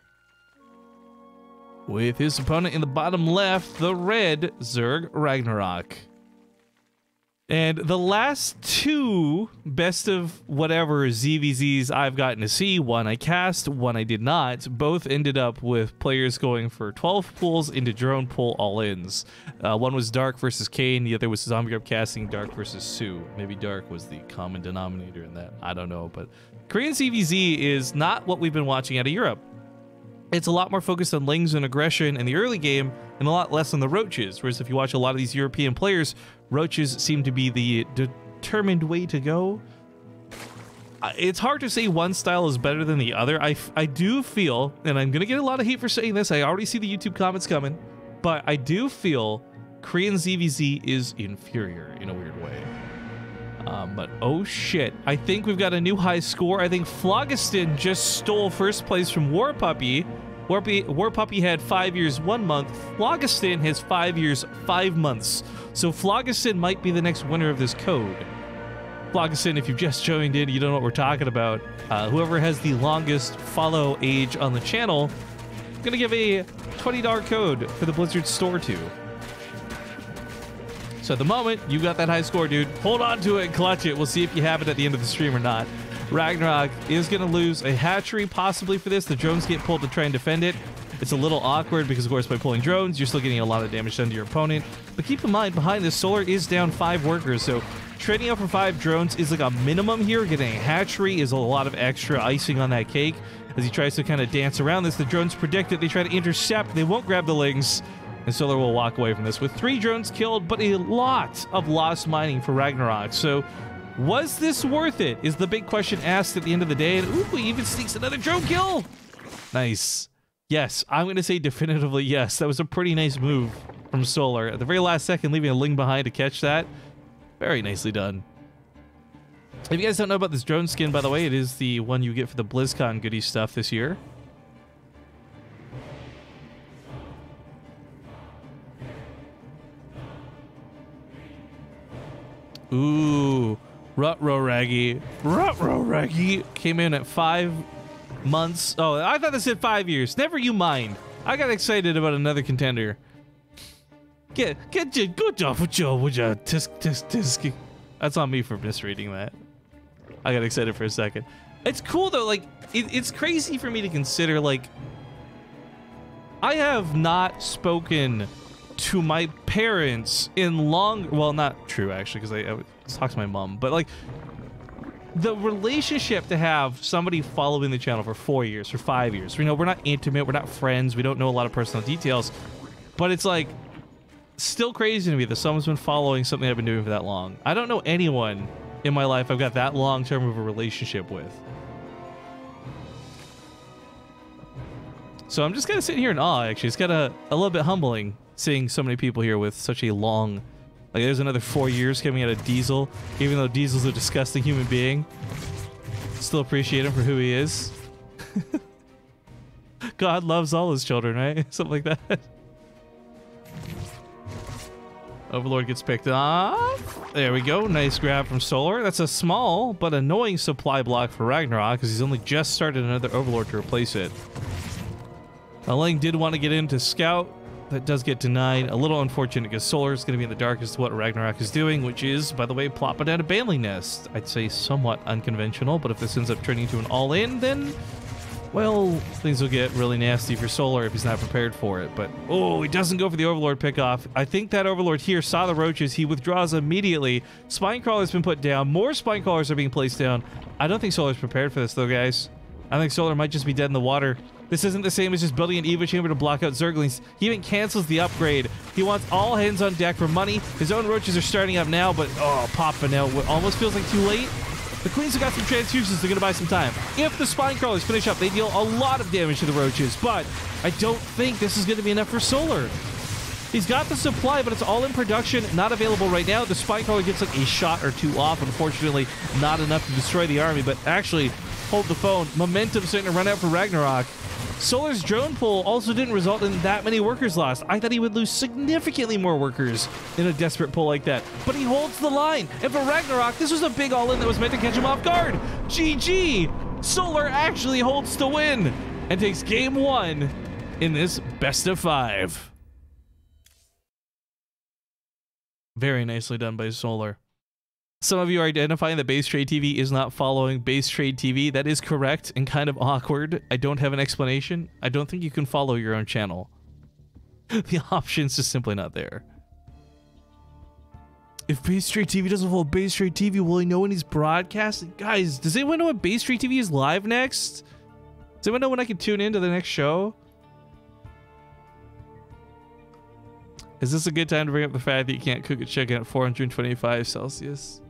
With his opponent in the bottom left, the red Zerg Ragnarok. And the last 2 best of whatever ZVZs I've gotten to see, one I cast, one I did not, both ended up with players going for 12 pulls into drone pull all-ins. One was Dark versus Kane, the other was Zombie Grub casting Dark versus Sue. Maybe Dark was the common denominator in that, I don't know, but Korean ZVZ is not what we've been watching out of Europe. It's a lot more focused on Lings and aggression in the early game, and a lot less on the Roaches, whereas if you watch a lot of these European players, Roaches seem to be the determined way to go. It's hard to say one style is better than the other. I do feel, and I'm going to get a lot of hate for saying this, I already see the YouTube comments coming, but I do feel Korean ZVZ is inferior in a weird way. But oh shit, I think we've got a new high score. I think Phlogiston just stole first place from War Puppy. War Puppy had 5 years, 1 month. Phlogiston has 5 years, 5 months. So Phlogiston might be the next winner of this code. Phlogiston, if you've just joined in, you don't know what we're talking about. Whoever has the longest follow age on the channel, I'm gonna give a $20 code for the Blizzard store to. So at the moment, you got that high score, dude. Hold on to it and clutch it. We'll see if you have it at the end of the stream or not. Ragnarok is going to lose a hatchery possibly for this. The drones get pulled to try and defend it. It's a little awkward because, of course, by pulling drones, you're still getting a lot of damage done to your opponent. But keep in mind, behind this, Solar is down 5 workers. So trading out for 5 drones is like a minimum here. Getting a hatchery is a lot of extra icing on that cake. As he tries to kind of dance around this, the drones predict it. They try to intercept. They won't grab the Lings. And Solar will walk away from this with 3 drones killed, but a lot of lost mining for Ragnarok. So, was this worth it? Is the big question asked at the end of the day. And ooh, he even sneaks another drone kill. Nice. Yes, I'm going to say definitively yes. That was a pretty nice move from Solar. At the very last second, leaving a Ling behind to catch that. Very nicely done. If you guys don't know about this drone skin, by the way, it is the one you get for the BlizzCon goodie stuff this year. Ooh, Rutro Raggy came in at 5 months. Oh, I thought this said 5 years. Never you mind. I got excited about another contender. Get your good job with your tisk. That's on me for misreading that. I got excited for a second. It's cool though. Like it's crazy for me to consider. Like I have not spoken to my parents in long, well, not true actually, because I talked to my mom, but like the relationship to have somebody following the channel for 4 years, for 5 years, you know, we're not intimate, we're not friends, we don't know a lot of personal details, but it's like still crazy to me that someone's been following something I've been doing for that long. I don't know anyone in my life I've got that long term of a relationship with. So I'm just kind of sitting here in awe, actually. It's kind of a little bit humbling seeing so many people here with such a long, like there's another 4 years coming out of Diesel, even though Diesel's a disgusting human being. Still appreciate him for who he is. God loves all his children, right? Something like that. Overlord gets picked off. There we go. Nice grab from Solar. That's a small but annoying supply block for Ragnarok because he's only just started another Overlord to replace it. Ling did want to get in to scout. That does get denied. A little unfortunate because Solar is going to be in the darkest of what Ragnarok is doing, which is, by the way, plopping down a Banling Nest. I'd say somewhat unconventional, but if this ends up turning into an all-in, then, well, things will get really nasty for Solar if he's not prepared for it. But, oh, he doesn't go for the Overlord pickoff. I think that Overlord here saw the roaches. He withdraws immediately. Spinecrawler's been put down. More Spinecrawlers are being placed down. I don't think Solar's prepared for this, though, guys. I think Solar might just be dead in the water. This isn't the same as just building an Eva chamber to block out Zerglings. He even cancels the upgrade. He wants all hands on deck for money. His own roaches are starting up now, but oh, popping out. Almost feels like too late. The Queens have got some transfusions. They're going to buy some time. If the Spine Crawlers finish up, they deal a lot of damage to the roaches, but I don't think this is going to be enough for Solar. He's got the supply, but it's all in production, not available right now. The Spine Crawler gets like a shot or two off. Unfortunately, not enough to destroy the army, but actually, hold the phone. Momentum starting to run out for Ragnarok. Solar's drone pull also didn't result in that many workers lost. I thought he would lose significantly more workers in a desperate pull like that. But he holds the line. And for Ragnarok, this was a big all-in that was meant to catch him off guard. GG! Solar actually holds to win and takes game 1 in this best of 5. Very nicely done by Solar. Some of you are identifying that BaseTradeTV is not following BaseTradeTV. That is correct and kind of awkward. I don't have an explanation. I don't think you can follow your own channel. The option's just simply not there. If BaseTradeTV doesn't follow BaseTradeTV, will he know when he's broadcasting? Guys, does anyone know when BaseTradeTV is live next? Does anyone know when I can tune in to the next show? Is this a good time to bring up the fact that you can't cook a chicken at 425 Celsius?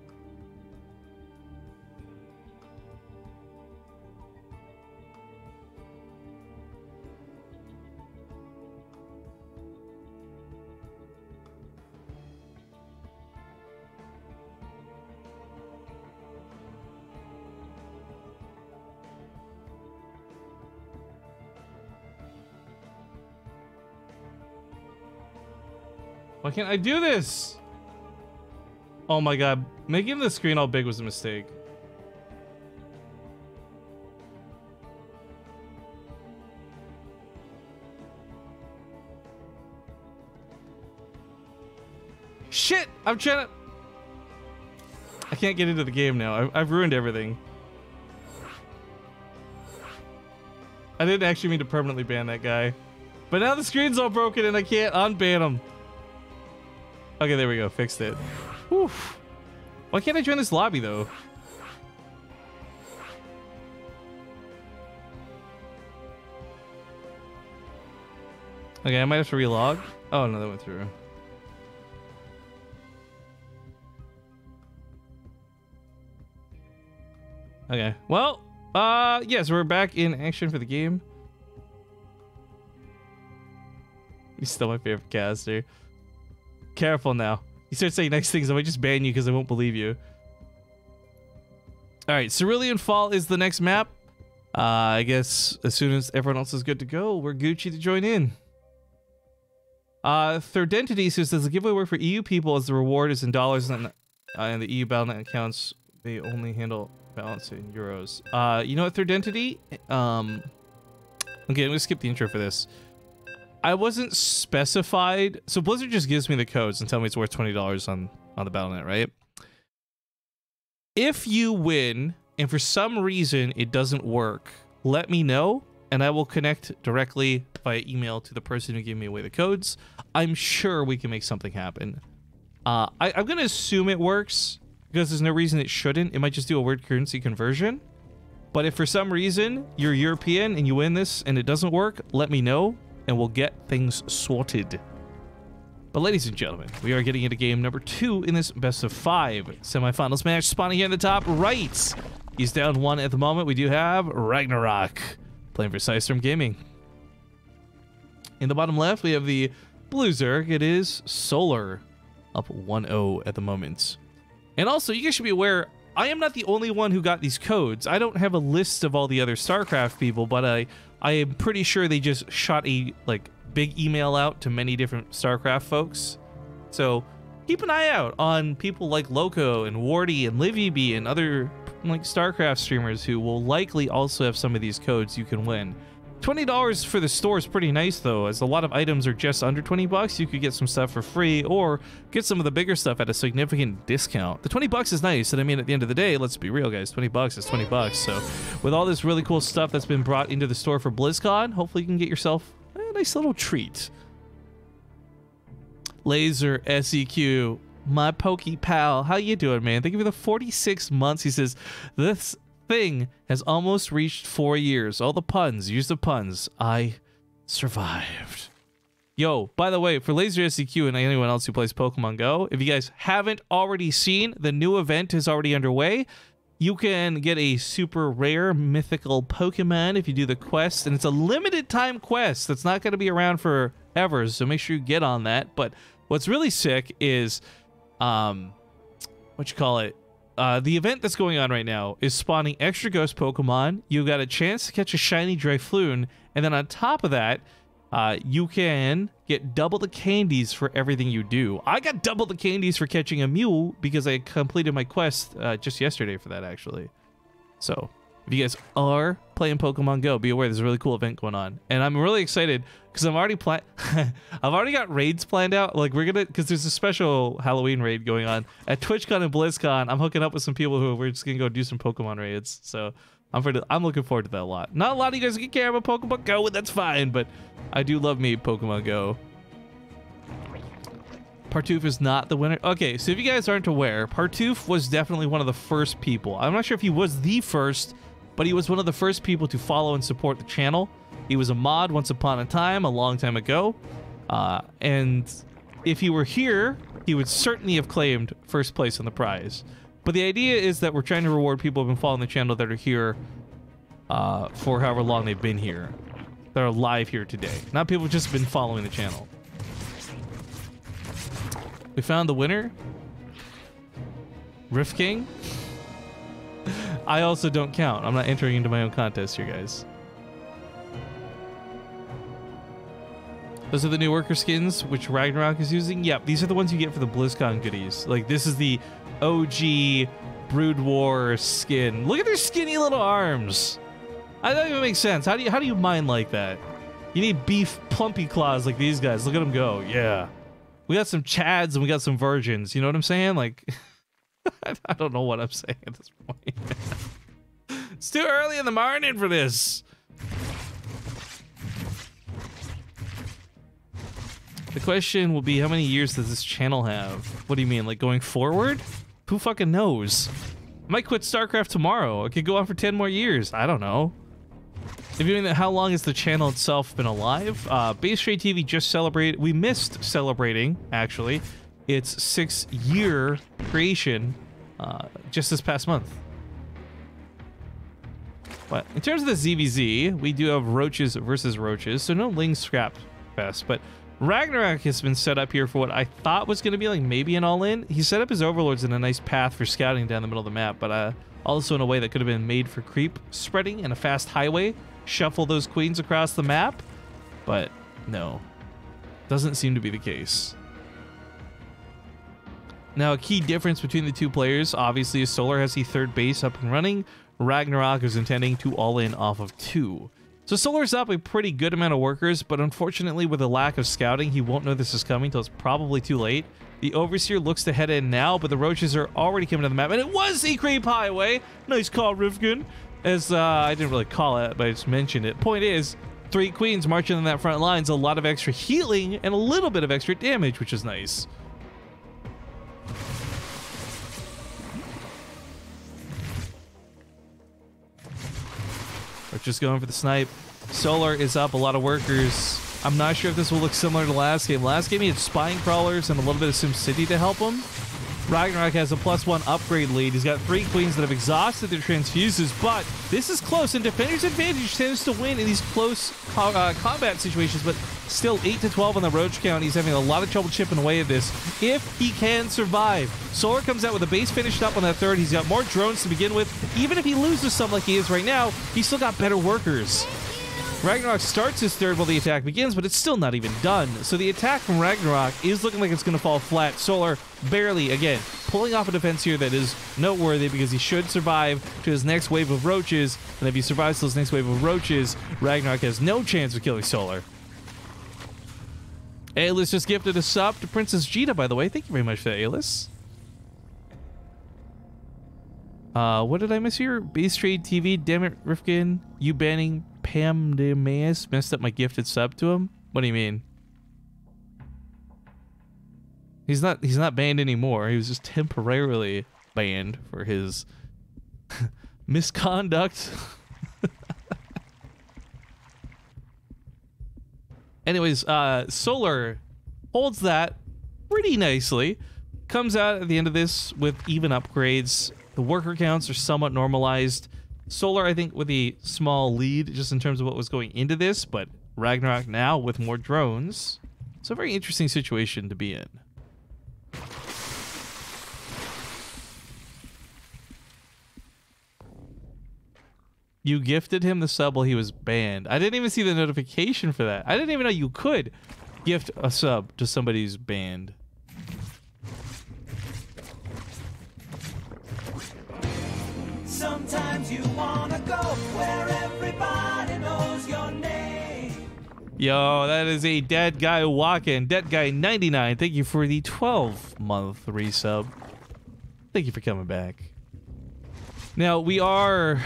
Why can't I do this? Oh my god, making the screen all big was a mistake. Shit! I'm trying to... I can't get into the game now. I've ruined everything. I didn't actually mean to permanently ban that guy. But now the screen's all broken and I can't unban him. Okay, there we go. Fixed it. Whew. Why can't I join this lobby, though? Okay, I might have to relog. Oh, no, that went through. Okay, well, yes, we're back in action for the game. He's still my favorite caster. Careful now. You start saying nice things, I might just ban you because I won't believe you. Alright, Cerulean Fall is the next map. I guess as soon as everyone else is good to go, we're Gucci to join in. Third Entity says, does the giveaway work for EU people as the reward is in dollars and the EU Battle.net accounts, they only handle balance in euros? You know what, Third Entity? Okay, I'm gonna skip the intro for this. I wasn't specified. So Blizzard just gives me the codes and tell me it's worth $20 on the Battle.net, right? If you win and for some reason it doesn't work, let me know and I will connect directly via email to the person who gave me away the codes. I'm sure we can make something happen. I'm going to assume it works because there's no reason it shouldn't. It might just do a weird currency conversion. But if for some reason you're European and you win this and it doesn't work, let me know. And we'll get things sorted. But ladies and gentlemen, we are getting into game number 2 in this best of 5 semifinals match. Spawning here in the top right. He's down 1 at the moment. We do have Ragnarok playing for System Gaming. In the bottom left, we have the blue Zerg. It is Solar up 1-0 at the moment. And also, you guys should be aware, I am not the only one who got these codes. I don't have a list of all the other StarCraft people, but I am pretty sure they just shot a big email out to many different StarCraft folks. So keep an eye out on people like Loco and Wardy and LivyB and other StarCraft streamers who will likely also have some of these codes you can win. $20 for the store is pretty nice though, as a lot of items are just under 20 bucks. You could get some stuff for free or get some of the bigger stuff at a significant discount. The 20 bucks is nice, and I mean at the end of the day, let's be real guys, 20 bucks is 20 bucks. So with all this really cool stuff that's been brought into the store for BlizzCon, hopefully you can get yourself a nice little treat. Laser SEQ, my pokey pal, how you doing, man? Thank you for the 46 months. He says, this thing has almost reached 4 years. All the puns, use the puns. I survived. Yo, by the way, for Laser SEQ and anyone else who plays Pokemon Go, if you guys haven't already seen, the new event is already underway. You can get a super rare mythical Pokemon if you do the quest, and it's a limited time quest that's not going to be around forever, so make sure you get on that. But what's really sick is, the event that's going on right now is spawning extra ghost Pokemon. You got a chance to catch a shiny Drifloon, and then on top of that, you can get double the candies for everything you do. I got double the candies for catching a Mew because I completed my quest just yesterday for that, actually. So if you guys are playing Pokemon Go, be aware there's a really cool event going on, and I'm really excited because I'm already I've already got raids planned out. Like because there's a special Halloween raid going on at TwitchCon and BlizzCon. I'm hooking up with some people who we're just gonna go do some Pokemon raids. So I'm looking forward to that a lot. Not a lot of you guys can care about Pokemon Go, and that's fine, but I do love me Pokemon Go. Partouf is not the winner. Okay, so if you guys aren't aware, Partouf was definitely one of the first people. I'm not sure if he was the first, but he was one of the first people to follow and support the channel. He was a mod once upon a time, a long time ago. And if he were here, he would certainly have claimed first place on the prize. But the idea is that we're trying to reward people who have been following the channel that are here for however long they've been here. That are live here today. Not people who've just been following the channel. We found the winner. Rift King. I also don't count. I'm not entering into my own contest here, guys. Those are the new worker skins, which Ragnarok is using. Yep, these are the ones you get for the BlizzCon goodies. Like, this is the OG Brood War skin. Look at their skinny little arms. That doesn't even make sense. How do you mine like that? You need beef plumpy claws like these guys. Look at them go. Yeah. We got some Chads and we got some virgins. You know what I'm saying? Like, I don't know what I'm saying at this point. It's too early in the morning for this. The question will be, how many years does this channel have? What do you mean, like going forward? Who fucking knows? I might quit StarCraft tomorrow. It could go on for 10 more years. I don't know. If you mean that, how long has the channel itself been alive? BaseTradeTV just celebrated. We missed celebrating, actually, its 6-year creation just this past month. But in terms of the ZVZ, we do have roaches versus roaches, so no Ling Scrap Fest, but Ragnarok has been set up here for what I thought was going to be like maybe an all-in. He set up his overlords in a nice path for scouting down the middle of the map, but also in a way that could have been made for creep spreading and a fast highway. Shuffle those queens across the map, but no, doesn't seem to be the case. Now, a key difference between the two players, obviously, is Solar has the third base up and running. Ragnarok is intending to all-in off of 2. So Solar's up a pretty good amount of workers, but unfortunately with a lack of scouting, he won't know this is coming until it's probably too late. The Overseer looks to head in now, but the roaches are already coming to the map, and it was the creep highway. Nice call, Rifkin. As I didn't really call it, but I just mentioned it. Point is, 3 queens marching in that front line's a lot of extra healing and a little bit of extra damage, which is nice. We're just going for the snipe. Solar is up, a lot of workers. I'm not sure if this will look similar to last game. Last game he had Spine Crawlers and a little bit of SimCity to help him. Ragnarok has a +1 upgrade lead. He's got 3 queens that have exhausted their transfuses, but this is close, and Defender's Advantage tends to win in these close combat situations, but still 8 to 12 on the roach count. He's having a lot of trouble chipping away at this if he can survive. Solar comes out with a base finished up on that third. He's got more drones to begin with. Even if he loses some like he is right now, he's still got better workers. Ragnarok starts his third while the attack begins, but it's still not even done. So the attack from Ragnarok is looking like it's going to fall flat. Solar barely, again, pulling off a defense here that is noteworthy because he should survive to his next wave of roaches. And if he survives to his next wave of roaches, Ragnarok has no chance of killing Solar. Aelis just gifted a sub to Princess Jita, by the way. Thank you very much for that, Aelis. What did I miss here? BaseTradeTV, damn it, Rifkin. You banning Pam Demas messed up my gifted sub to him? What do you mean? He's not banned anymore. He was just temporarily banned for his misconduct. Anyways, Solar holds that pretty nicely. Comes out at the end of this with even upgrades. The worker counts are somewhat normalized. Solar, I think, with a small lead just in terms of what was going into this, but Ragnarok now with more drones. It's a very interesting situation to be in. You gifted him the sub while he was banned. I didn't even see the notification for that. I didn't even know you could gift a sub to somebody who's banned. Sometimes you wanna go where everybody knows your name. Yo, that is a dead guy walking. Dead guy 99. Thank you for the 12-month resub. Thank you for coming back. Now, we are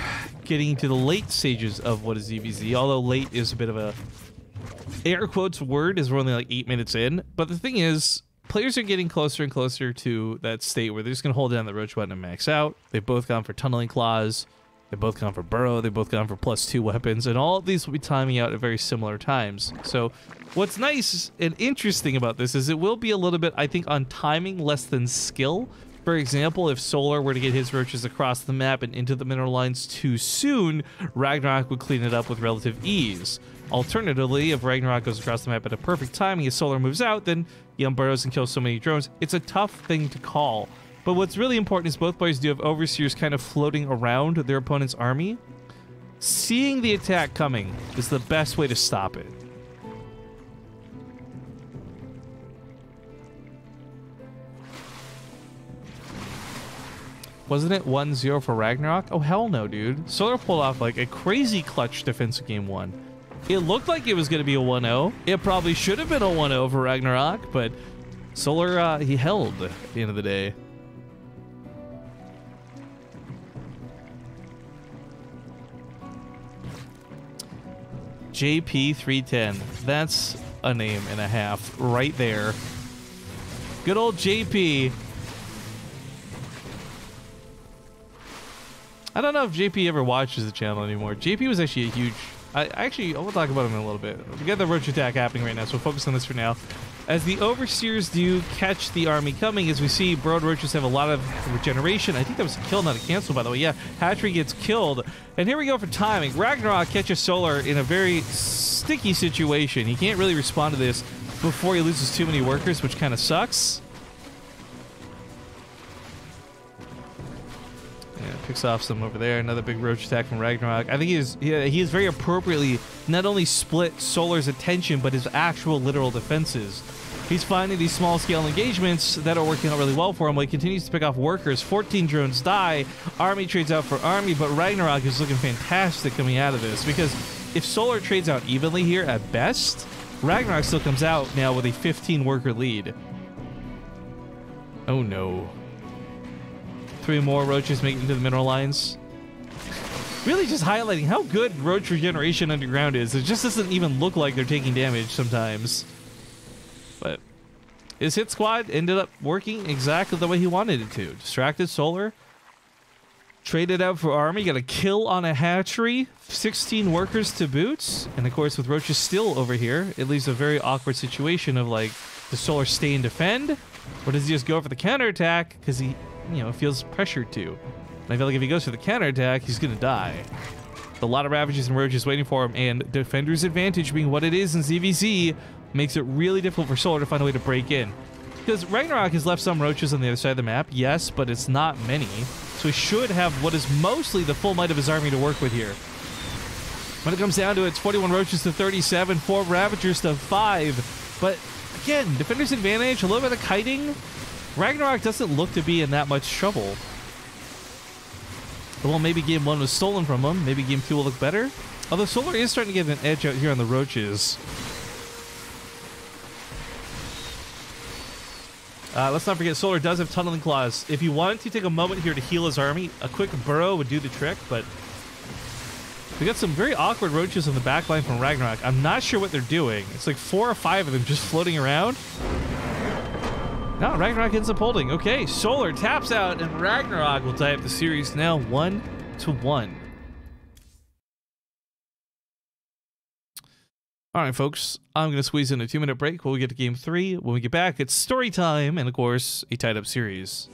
getting to the late stages of what is EVZ, although late is a bit of a air quotes word, as we're only like 8 minutes in. But the thing is, players are getting closer and closer to that state where they're just going to hold down the roach button and max out. They've both gone for tunneling claws. They've both gone for burrow. They've both gone for +2 weapons. And all of these will be timing out at very similar times. So what's nice and interesting about this is it will be a little bit, I think, on timing less than skill. For example, if Solar were to get his roaches across the map and into the mineral lines too soon, Ragnarok would clean it up with relative ease. Alternatively, if Ragnarok goes across the map at a perfect timing as Solar moves out, then he burrows and kills so many drones. It's a tough thing to call. But what's really important is both players do have overseers kind of floating around their opponent's army. Seeing the attack coming is the best way to stop it. Wasn't it 1-0 for Ragnarok? Oh, hell no, dude. Solar pulled off like a crazy clutch defense of game 1. It looked like it was going to be a 1-0. It probably should have been a 1-0 for Ragnarok, but Solar, he held at the end of the day. JP310. That's a name and a half right there. Good old JP. I don't know if JP ever watches the channel anymore. JP was actually a huge... I will talk about him in a little bit. We got the roach attack happening right now, so we'll focus on this for now. As the overseers do catch the army coming, as we see, burrowed roaches have a lot of regeneration. I think that was a kill, not a cancel, by the way. Yeah, Hatchery gets killed. And here we go for timing. Ragnarok catches Solar in a very sticky situation. He can't really respond to this before he loses too many workers, which kind of sucks. Picks off some over there. Another big roach attack from Ragnarok. I think he is very appropriately not only split Solar's attention, but his actual literal defenses. He's finding these small-scale engagements that are working out really well for him. While he continues to pick off workers. 14 drones die. Army trades out for army, but Ragnarok is looking fantastic coming out of this, because if Solar trades out evenly here at best, Ragnarok still comes out now with a 15-worker lead. Oh no. 3 more roaches make it into the mineral lines. Really just highlighting how good roach regeneration underground is. It just doesn't even look like they're taking damage sometimes. But his hit squad ended up working exactly the way he wanted it to. Distracted Solar. Traded out for army. Got a kill on a hatchery. 16 workers to boot. And of course, with roaches still over here, it leaves a very awkward situation of like, does Solar stay and defend? Or does he just go for the counterattack? Because he, feels pressured to. And I feel like if he goes for the counterattack, he's going to die. A lot of Ravages and Roaches waiting for him, and Defender's advantage being what it is in ZVZ makes it really difficult for Solar to find a way to break in. Because Ragnarok has left some Roaches on the other side of the map, yes, but it's not many. So he should have what is mostly the full might of his army to work with here. When it comes down to it, it's 41 Roaches to 37, 4 Ravagers to 5. But again, Defender's advantage, a little bit of kiting. Ragnarok doesn't look to be in that much trouble. Well, maybe game 1 was stolen from him. Maybe game 2 will look better. Although Solar is starting to get an edge out here on the roaches. Let's not forget, Solar does have tunneling claws. If you wanted to take a moment here to heal his army, a quick burrow would do the trick, but we got some very awkward roaches on the back line from Ragnarok. I'm not sure what they're doing. It's like 4 or 5 of them just floating around. No, Ragnarok ends up holding. Okay, Solar taps out, and Ragnarok will tie up the series now 1-1. All right, folks, I'm going to squeeze in a 2-minute break while we get to game 3. When we get back, it's story time and, of course, a tied-up series.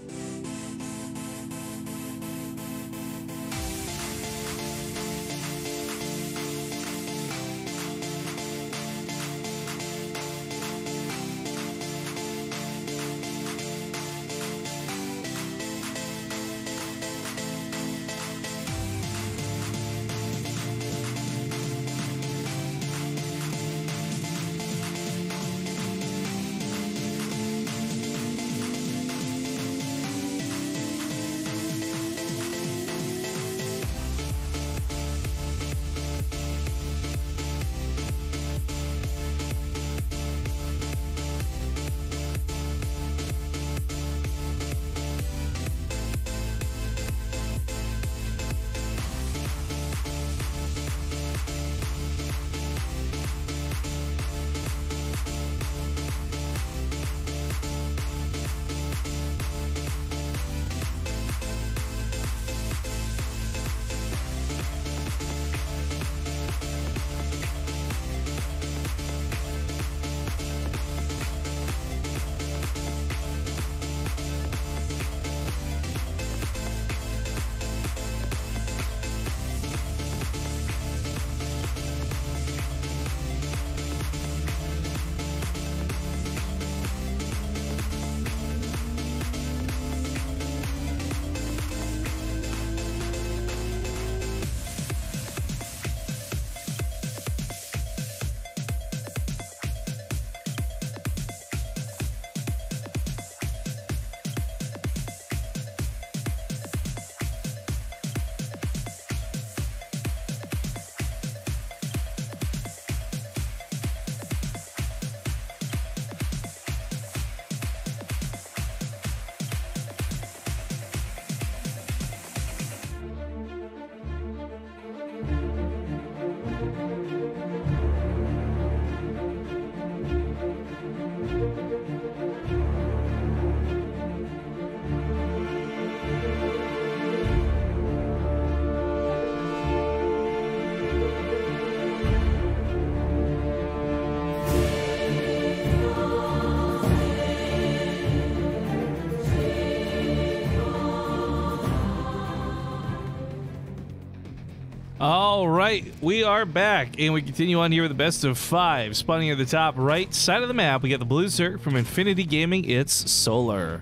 All right, we are back, and we continue on here with the best of 5. Spawning at the top right side of the map, we got the blue Zerg from Infinity Gaming. It's Solar.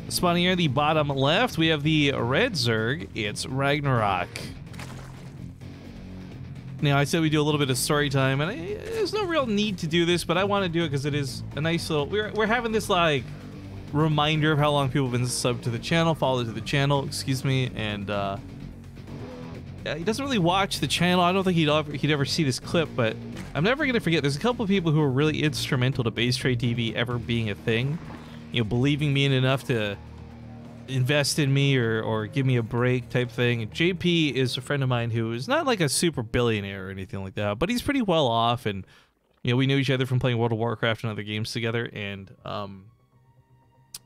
Spawning here at the bottom left, we have the red Zerg. It's Ragnarok. Now, I said we do a little bit of story time, and there's no real need to do this, but I want to do it because it is a nice little... We're having this, like, reminder of how long people have been subbed to the channel, followed to the channel, excuse me, and, he doesn't really watch the channel. I don't think he'd ever see this clip, but I'm never going to forget. There's a couple of people who are really instrumental to BaseTradeTV ever being a thing. You know, believing me in enough to invest in me or give me a break type thing. And JP is a friend of mine who is not like a super billionaire or anything like that, but he's pretty well off. And, you know, we knew each other from playing World of Warcraft and other games together. And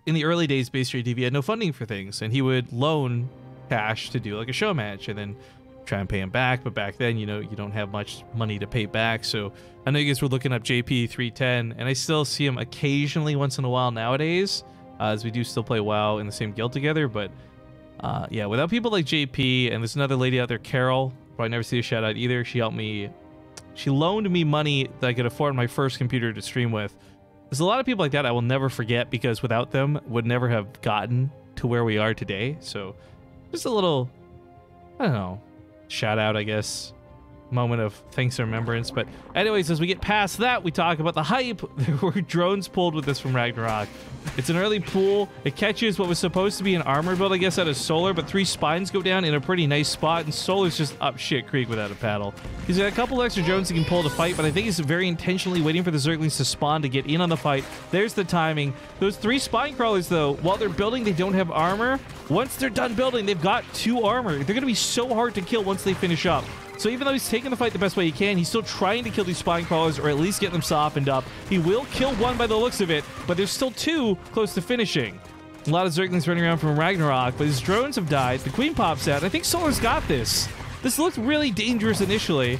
in the early days, BaseTradeTV had no funding for things, and he would loan cash to do like a show match and then try and pay him back. But back then, you know, you don't have much money to pay back. So I know you guys were looking up JP310, and I still see him occasionally once in a while nowadays, as we do still play WoW in the same guild together. But yeah, without people like JP, and there's another lady out there, Carol, probably never see a shout out either. She helped me, she loaned me money that I could afford my first computer to stream with. There's a lot of people like that I will never forget, because without them, would never have gotten to where we are today. So just a little, I don't know, shout out, I guess, moment of thanks and remembrance. But anyways, as we get past that, we talk about the hype. There were drones pulled with this from Ragnarok. It's an early pool. It catches what was supposed to be an armor build, I guess, out of Solar, but 3 spines go down in a pretty nice spot, and Solar's just up shit creek without a paddle. He's got a couple extra drones he can pull to fight, but I think he's very intentionally waiting for the Zerglings to spawn to get in on the fight. There's the timing. Those 3 spine crawlers, though, while they're building, they don't have armor. Once they're done building, they've got 2 armor. They're going to be so hard to kill once they finish up. So even though he's taking the fight the best way he can, he's still trying to kill these spine crawlers, or at least get them softened up. He will kill 1 by the looks of it, but there's still 2 close to finishing. A lot of Zerglings running around from Ragnarok, but his drones have died. The Queen pops out. I think Solar's got this. This looked really dangerous initially.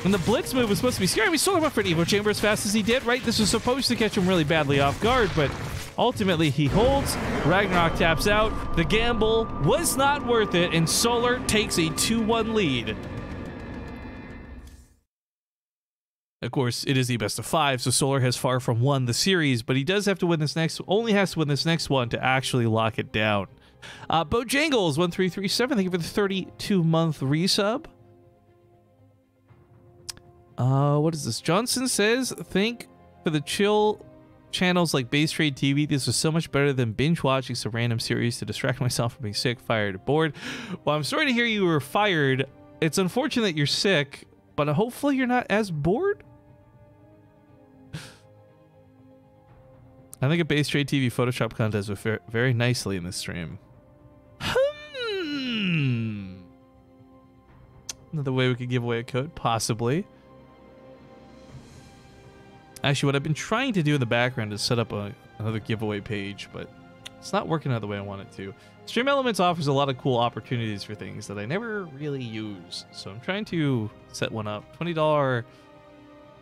And the Blitz move was supposed to be scary. We Solar went for an Evo Chamber as fast as he did, right? This was supposed to catch him really badly off guard, but ultimately he holds. Ragnarok taps out. The gamble was not worth it, and Solar takes a 2-1 lead. Of course, it is the best of 5, so Solar has far from won the series, but he does have to win this next, only has to win this next one to actually lock it down. Bojangles1337, thank you for the 32-month resub. What is this? Johnson says, think for the chill channels like BaseTradeTV, this was so much better than binge watching some random series to distract myself from being sick, fired, or bored. Well, I'm sorry to hear you were fired. It's unfortunate that you're sick, but hopefully you're not as bored. I think a BaseTradeTV Photoshop contest would fare very nicely in this stream. Another way we could give away a code, possibly. Actually, what I've been trying to do in the background is set up another giveaway page, but it's not working out the way I want it to. Stream Elements offers a lot of cool opportunities for things that I never really use, so I'm trying to set one up. $20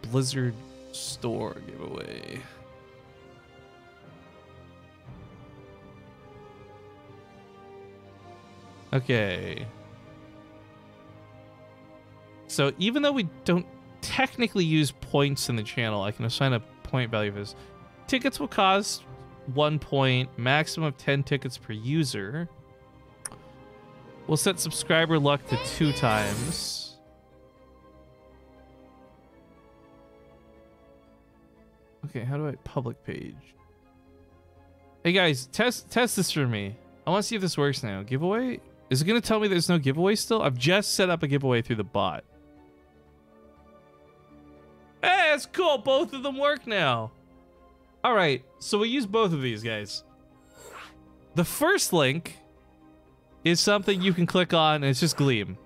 Blizzard Store giveaway. Okay. So even though we don't technically use points in the channel, I can assign a point value for this. Tickets will cost 1 point, maximum of 10 tickets per user. We'll set subscriber luck to 2 times. Okay, how do I public page? Hey guys, test this for me. I want to see if this works now. Giveaway? Is it going to tell me there's no giveaway still? I've just set up a giveaway through the bot. Hey, that's cool. Both of them work now. All right, so we use both of these, guys. The first link is something you can click on, and it's just Gleam.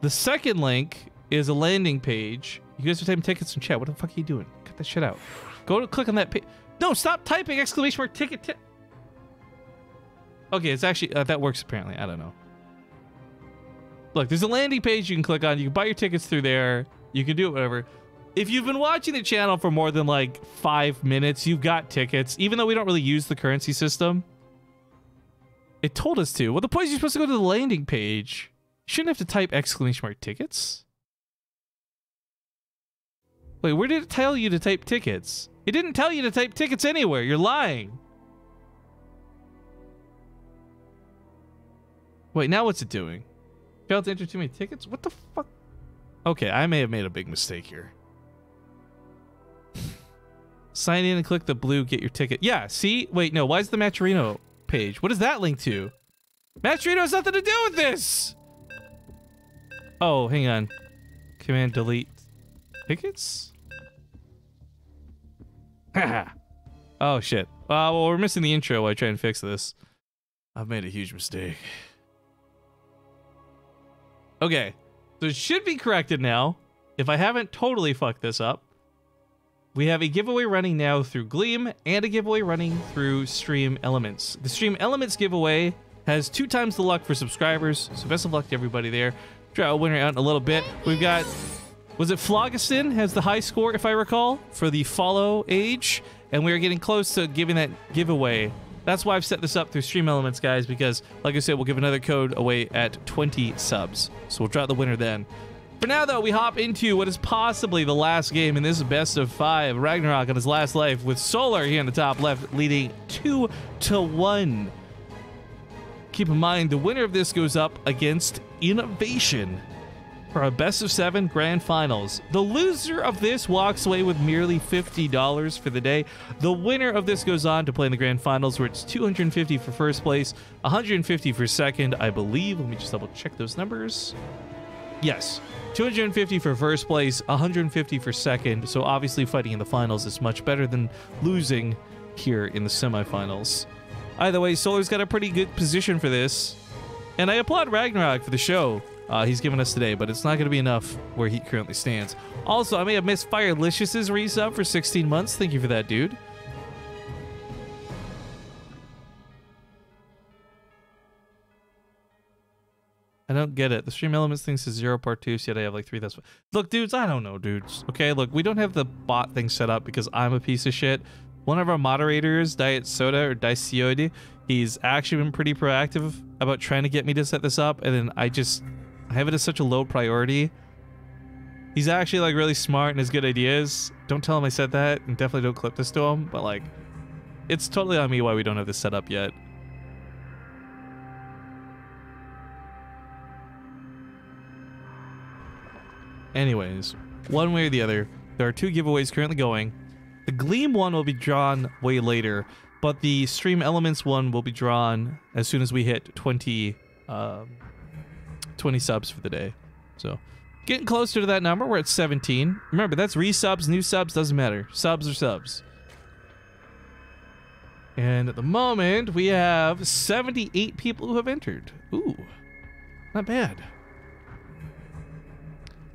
The second link is a landing page. You guys are typing tickets in chat. What the fuck are you doing? Cut that shit out. Go to click on that page. No, stop typing exclamation mark ticket. Okay, it's actually, that works apparently. I don't know. Look, there's a landing page you can click on. You can buy your tickets through there. You can do it, whatever. If you've been watching the channel for more than like 5 minutes, you've got tickets. Even though we don't really use the currency system, it told us to. Well, the point is you're supposed to go to the landing page. Shouldn't have to type exclamation mark tickets. Wait, where did it tell you to type tickets? It didn't tell you to type tickets anywhere. You're lying. Wait, now what's it doing? Failed to enter too many tickets? What the fuck? Okay, I may have made a big mistake here. Sign in and click the blue get your ticket. Yeah, see? Wait, no, why is the Matcherino page? What does that link to? Matcherino has nothing to do with this! Oh, hang on. Command delete tickets? Oh, shit. Well, we're missing the intro while I try and fix this. I've made a huge mistake. Okay, so it should be corrected now. If I haven't totally fucked this up, we have a giveaway running now through Gleam and a giveaway running through Stream Elements. The Stream Elements giveaway has 2 times the luck for subscribers, so best of luck to everybody there. Try a winner out in a little bit. We've got, was it Phlogiston has the high score, if I recall, for the follow age, and we are getting close to giving that giveaway. That's why I've set this up through Stream Elements, guys, because, like I said, we'll give another code away at 20 subs. So we'll draw the winner then. For now, though, we hop into what is possibly the last game in this best of 5. Ragnarok on his last life with Solar here in the top left, leading 2-1. Keep in mind, the winner of this goes up against Innovation for a best of 7 grand finals. The loser of this walks away with merely $50 for the day. The winner of this goes on to play in the grand finals, where it's $250 for first place, $150 for second, I believe. Let me just double check those numbers. Yes, $250 for first place, $150 for second. So obviously fighting in the finals is much better than losing here in the semifinals. Either way, Solar's got a pretty good position for this. And I applaud Ragnarok for the show he's given us today, but it's not going to be enough where he currently stands. Also, I may have missed Firelicious' resub for 16 months. Thank you for that, dude. I don't get it. The Stream Elements thinks it's 0 part 2, so yet I have like 3,000. Look, dudes, I don't know, dudes. Okay, look, we don't have the bot thing set up because I'm a piece of shit. One of our moderators, Diet Soda or Daisiode, he's actually been pretty proactive about trying to get me to set this up, and then I have it as such a low priority. He's actually like really smart and has good ideas. Don't tell him I said that, and definitely don't clip this to him, but like, it's totally on me why we don't have this set up yet. Anyways, one way or the other, there are 2 giveaways currently going. The Gleam one will be drawn way later, but the Stream Elements one will be drawn as soon as we hit 20 subs for the day. So, getting closer to that number. We're at 17. Remember, that's resubs, new subs, doesn't matter. Subs are subs. And at the moment, we have 78 people who have entered. Ooh, not bad.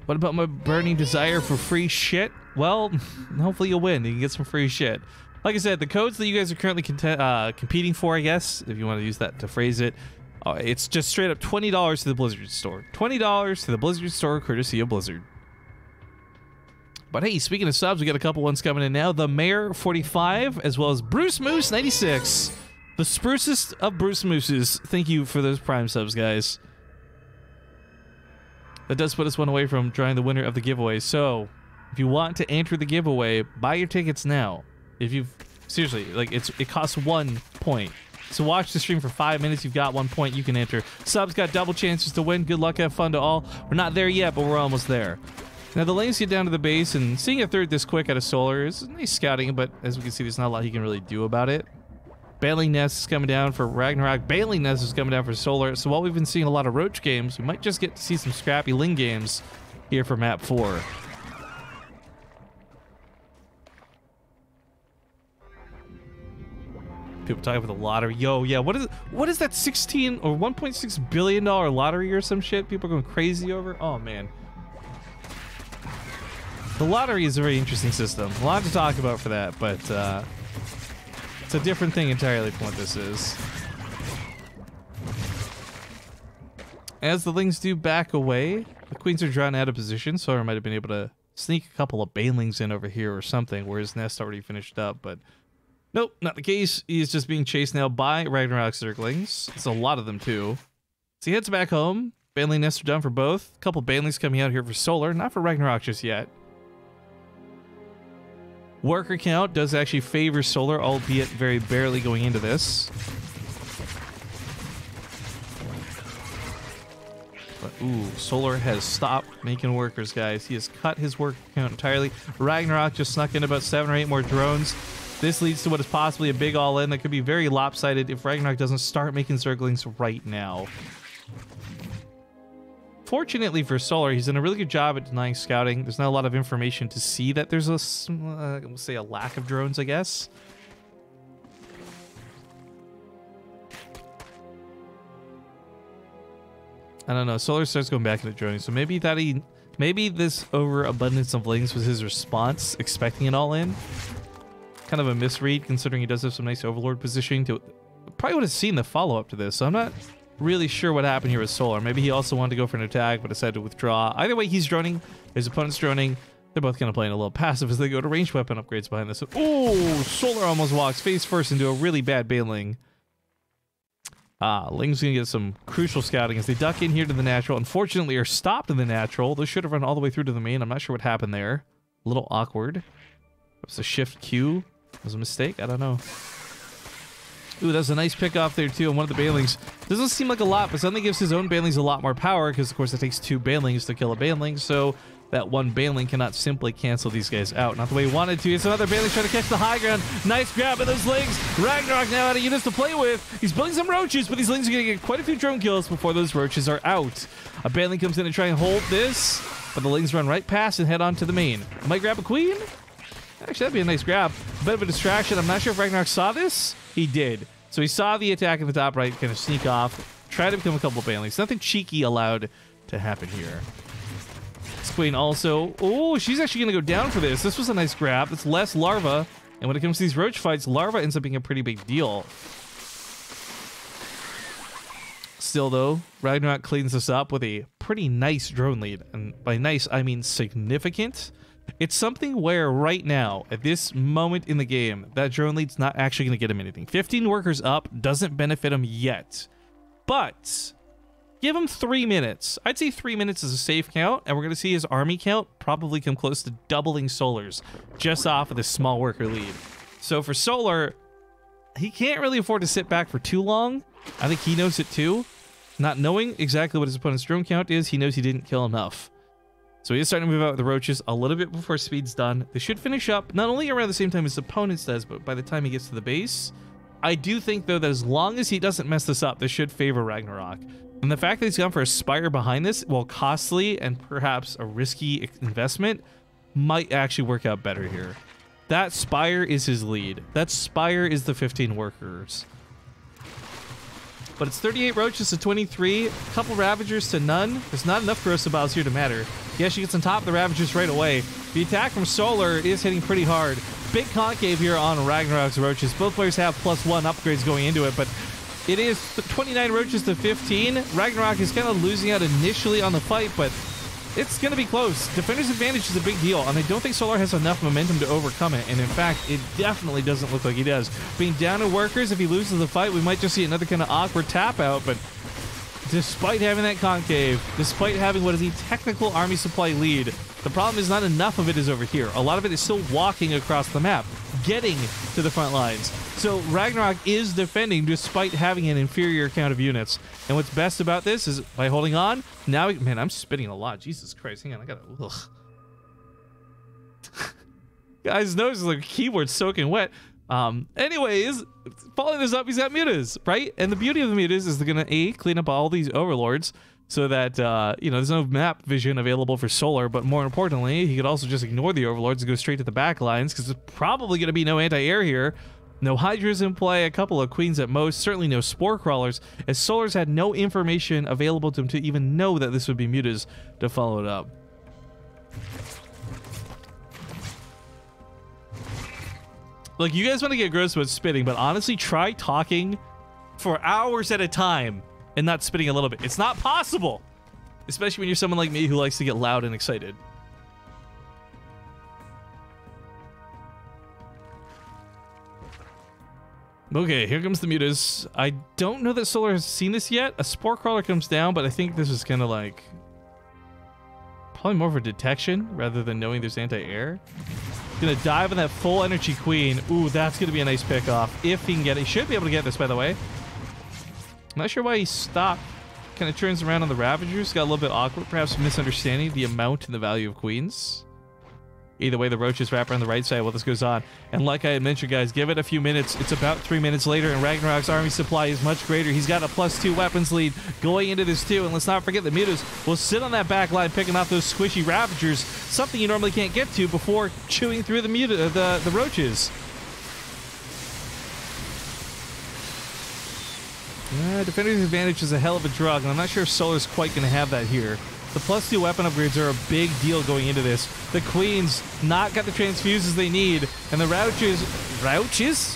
What about my burning desire for free shit? Well, hopefully you'll win. You can get some free shit. Like I said, the codes that you guys are currently competing for, I guess, if you want to use that to phrase it, it's just straight up $20 to the Blizzard store. $20 to the Blizzard store, courtesy of Blizzard. But hey, speaking of subs, we got a couple ones coming in now. The Mayor 45, as well as Bruce Moose 96. The sprucest of Bruce Mooses. Thank you for those Prime subs, guys. That does put us one away from drawing the winner of the giveaway. So, if you want to enter the giveaway, buy your tickets now. If you've seriously, like, it costs 1 point. So watch the stream for 5 minutes. You've got 1 point. You can enter. Subs got double chances to win. Good luck. Have fun to all. We're not there yet, but we're almost there. Now the lanes get down to the base, and seeing a third this quick out of Solar is nice scouting, but as we can see, there's not a lot he can really do about it. Bailing Nest is coming down for Ragnarok. Bailing Nest is coming down for Solar. So while we've been seeing a lot of Roach games, we might just get to see some scrappy Ling games here for map 4. People talking about the lottery. Yo, yeah, what is that 16 or $1.6 billion lottery or some shit people are going crazy over? Oh, man. The lottery is a very interesting system. A lot to talk about for that, but it's a different thing entirely from what this is. As the Lings do back away, the Queens are drawn out of position, so I might have been able to sneak a couple of Banelings in over here or something, where his nest already finished up, but nope, not the case. He's just being chased now by Ragnarok Zerglings. It's a lot of them, too. So he heads back home, Baneling nests are done for both. A couple Banelings coming out here for Solar, not for Ragnarok just yet. Worker count does actually favor Solar, albeit very barely going into this. But, ooh, Solar has stopped making workers, guys. He has cut his worker count entirely. Ragnarok just snuck in about 7 or 8 more drones. This leads to what is possibly a big all-in that could be very lopsided if Ragnarok doesn't start making circlings right now. Fortunately for Solar, he's done a really good job at denying scouting. There's not a lot of information to see that there's a, we'll say a lack of drones, I guess. I don't know. Solar starts going back into droning, so maybe this overabundance of lings was his response, expecting it all in. Kind of a misread, considering he does have some nice Overlord positioning. Probably would have seen the follow-up to this, so I'm not really sure what happened here with Solar. Maybe he also wanted to go for an attack, but decided to withdraw. Either way, he's droning. His opponent's droning. They're both kind of playing a little passive as they go to ranged weapon upgrades behind this. Oh, Solar almost walks face first into a really bad Baneling. Ling's gonna get some crucial scouting as they duck in here to the natural. Unfortunately, are stopped in the natural. They should have run all the way through to the main. I'm not sure what happened there. A little awkward. It was a shift Q. It was a mistake. I don't know. Ooh, that's a nice pick off there too on one of the Banelings. Doesn't seem like a lot, but suddenly gives his own Banelings a lot more power because, of course, it takes 2 Banelings to kill a Baneling, so that one Baneling cannot simply cancel these guys out. Not the way he wanted to. It's another Baneling trying to catch the high ground. Nice grab of those Lings. Ragnarok now out of units to play with. He's building some roaches, but these Lings are going to get quite a few drone kills before those roaches are out. A Baneling comes in to try and hold this, but the Lings run right past and head on to the main. Might grab a Queen? Actually, that'd be a nice grab. A bit of a distraction. I'm not sure if Ragnarok saw this. He did. So he saw the attack in the top right, kind of sneak off, try to become a couple of Banelings. Nothing cheeky allowed to happen here. This Queen also... Oh, she's actually going to go down for this. This was a nice grab. It's less Larva. And when it comes to these Roach fights, Larva ends up being a pretty big deal. Still, though, Ragnarok cleans this up with a pretty nice drone lead. And by nice, I mean significant. It's something where right now, at this moment in the game, that drone lead's not actually going to get him anything. 15 workers up doesn't benefit him yet. But give him 3 minutes. I'd say 3 minutes is a safe count, and we're going to see his army count probably come close to doubling Solar's just off of this small worker lead. So for Solar, he can't really afford to sit back for too long. I think he knows it too. Not knowing exactly what his opponent's drone count is, he knows he didn't kill enough. So he is starting to move out with the roaches a little bit before speed's done. They should finish up not only around the same time his opponent does, but by the time he gets to the base. I do think, though, that as long as he doesn't mess this up, this should favor Ragnarok. And the fact that he's gone for a Spire behind this, while costly and perhaps a risky investment, might actually work out better here. That Spire is his lead. That Spire is the 15 workers. But it's 38 roaches to 23, a couple Ravagers to none. There's not enough Corrosive Biles here to matter. Yeah, she gets on top of the Ravagers right away. The attack from Solar is hitting pretty hard. Big concave here on Ragnarok's roaches. Both players have +1 upgrades going into it, but it is 29 roaches to 15. Ragnarok is kind of losing out initially on the fight, but it's going to be close. Defender's advantage is a big deal, and I don't think Solar has enough momentum to overcome it, and in fact, it definitely doesn't look like he does. Being down in workers, if he loses the fight, we might just see another kind of awkward tap out, but despite having that concave, despite having what is a technical army supply lead, the problem is not enough of it is over here. A lot of it is still walking across the map, getting to the front lines. So Ragnarok is defending despite having an inferior count of units. And what's best about this is by holding on, now, man, I'm spitting a lot. Jesus Christ, hang on, I gotta, ugh. Guy's nose is like a keyboard soaking wet. Anyways, following this up, he's got mutas, right? And the beauty of the mutas is they're gonna clean up all these overlords so that you know, there's no map vision available for Solar, but more importantly, he could also just ignore the overlords and go straight to the back lines because there's probably gonna be no anti-air here. No Hydras in play, a couple of Queens at most, certainly no Spore Crawlers, as Solar's had no information available to him to even know that this would be mutas to follow it up. Look, you guys want to get gross about spitting, but honestly, try talking for hours at a time and not spitting a little bit. It's not possible, especially when you're someone like me who likes to get loud and excited. Okay, here comes the mutas. I don't know that Solar has seen this yet. A Spore Crawler comes down, but I think this is kind of like... probably more of a detection rather than knowing there's anti-air. Gonna dive on that full energy queen. Ooh, that's gonna be a nice pick off. If he can get it. He should be able to get this, by the way. I'm not sure why he stopped. Kind of turns around on the Ravagers. Got a little bit awkward, perhaps misunderstanding the amount and the value of queens. Either way, the Roaches wrap around the right side while this goes on. And like I had mentioned, guys, give it a few minutes. It's about 3 minutes later, and Ragnarok's army supply is much greater. He's got a +2 weapons lead going into this too. And let's not forget the mutas will sit on that back line picking off those squishy Ravagers, something you normally can't get to before chewing through the Roaches. Defender's Advantage is a hell of a drug, and I'm not sure if Solar's quite going to have that here. The +2 weapon upgrades are a big deal going into this. The Queens not got the transfuses they need, and the Roaches?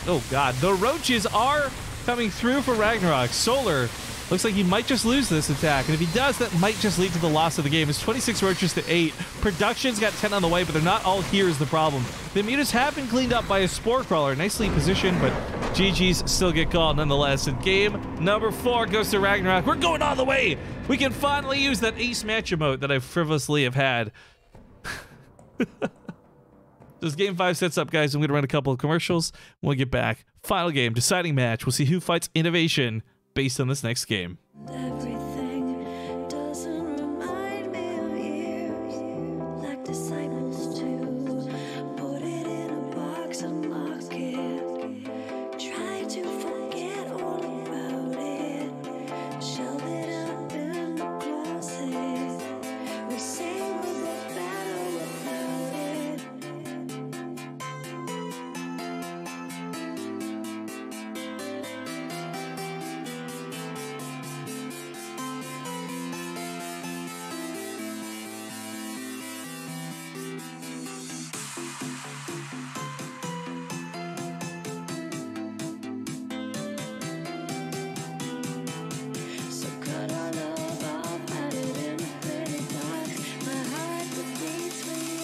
Oh god, the Roaches are coming through for Ragnarok. Solar looks like he might just lose this attack, and if he does, that might just lead to the loss of the game. It's 26 Roaches to 8. Production's got 10 on the way, but they're not all here is the problem. The mutas have been cleaned up by a Spore Crawler. Nicely positioned, but GG's still get called nonetheless. And game number 4 goes to Ragnarok. We're going all the way! We can finally use that ace match emote that I frivolously have had. This game 5 sets up, guys. I'm going to run a couple of commercials. When we get back, final game, deciding match. We'll see who fights innovation based on this next game. Everything doesn't remind me of years, like disciples do. Put it in a box and lock it. Try to forget all about it. Shelve it up in the closet. We say we'll get better without it. So cut our love off, hide it in a pretty box. My heart that beats for you.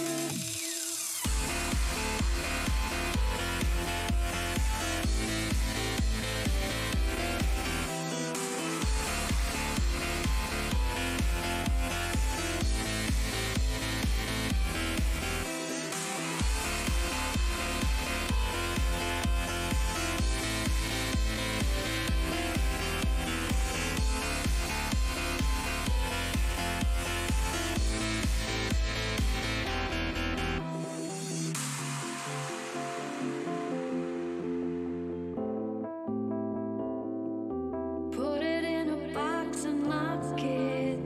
Put it in a box and lock it.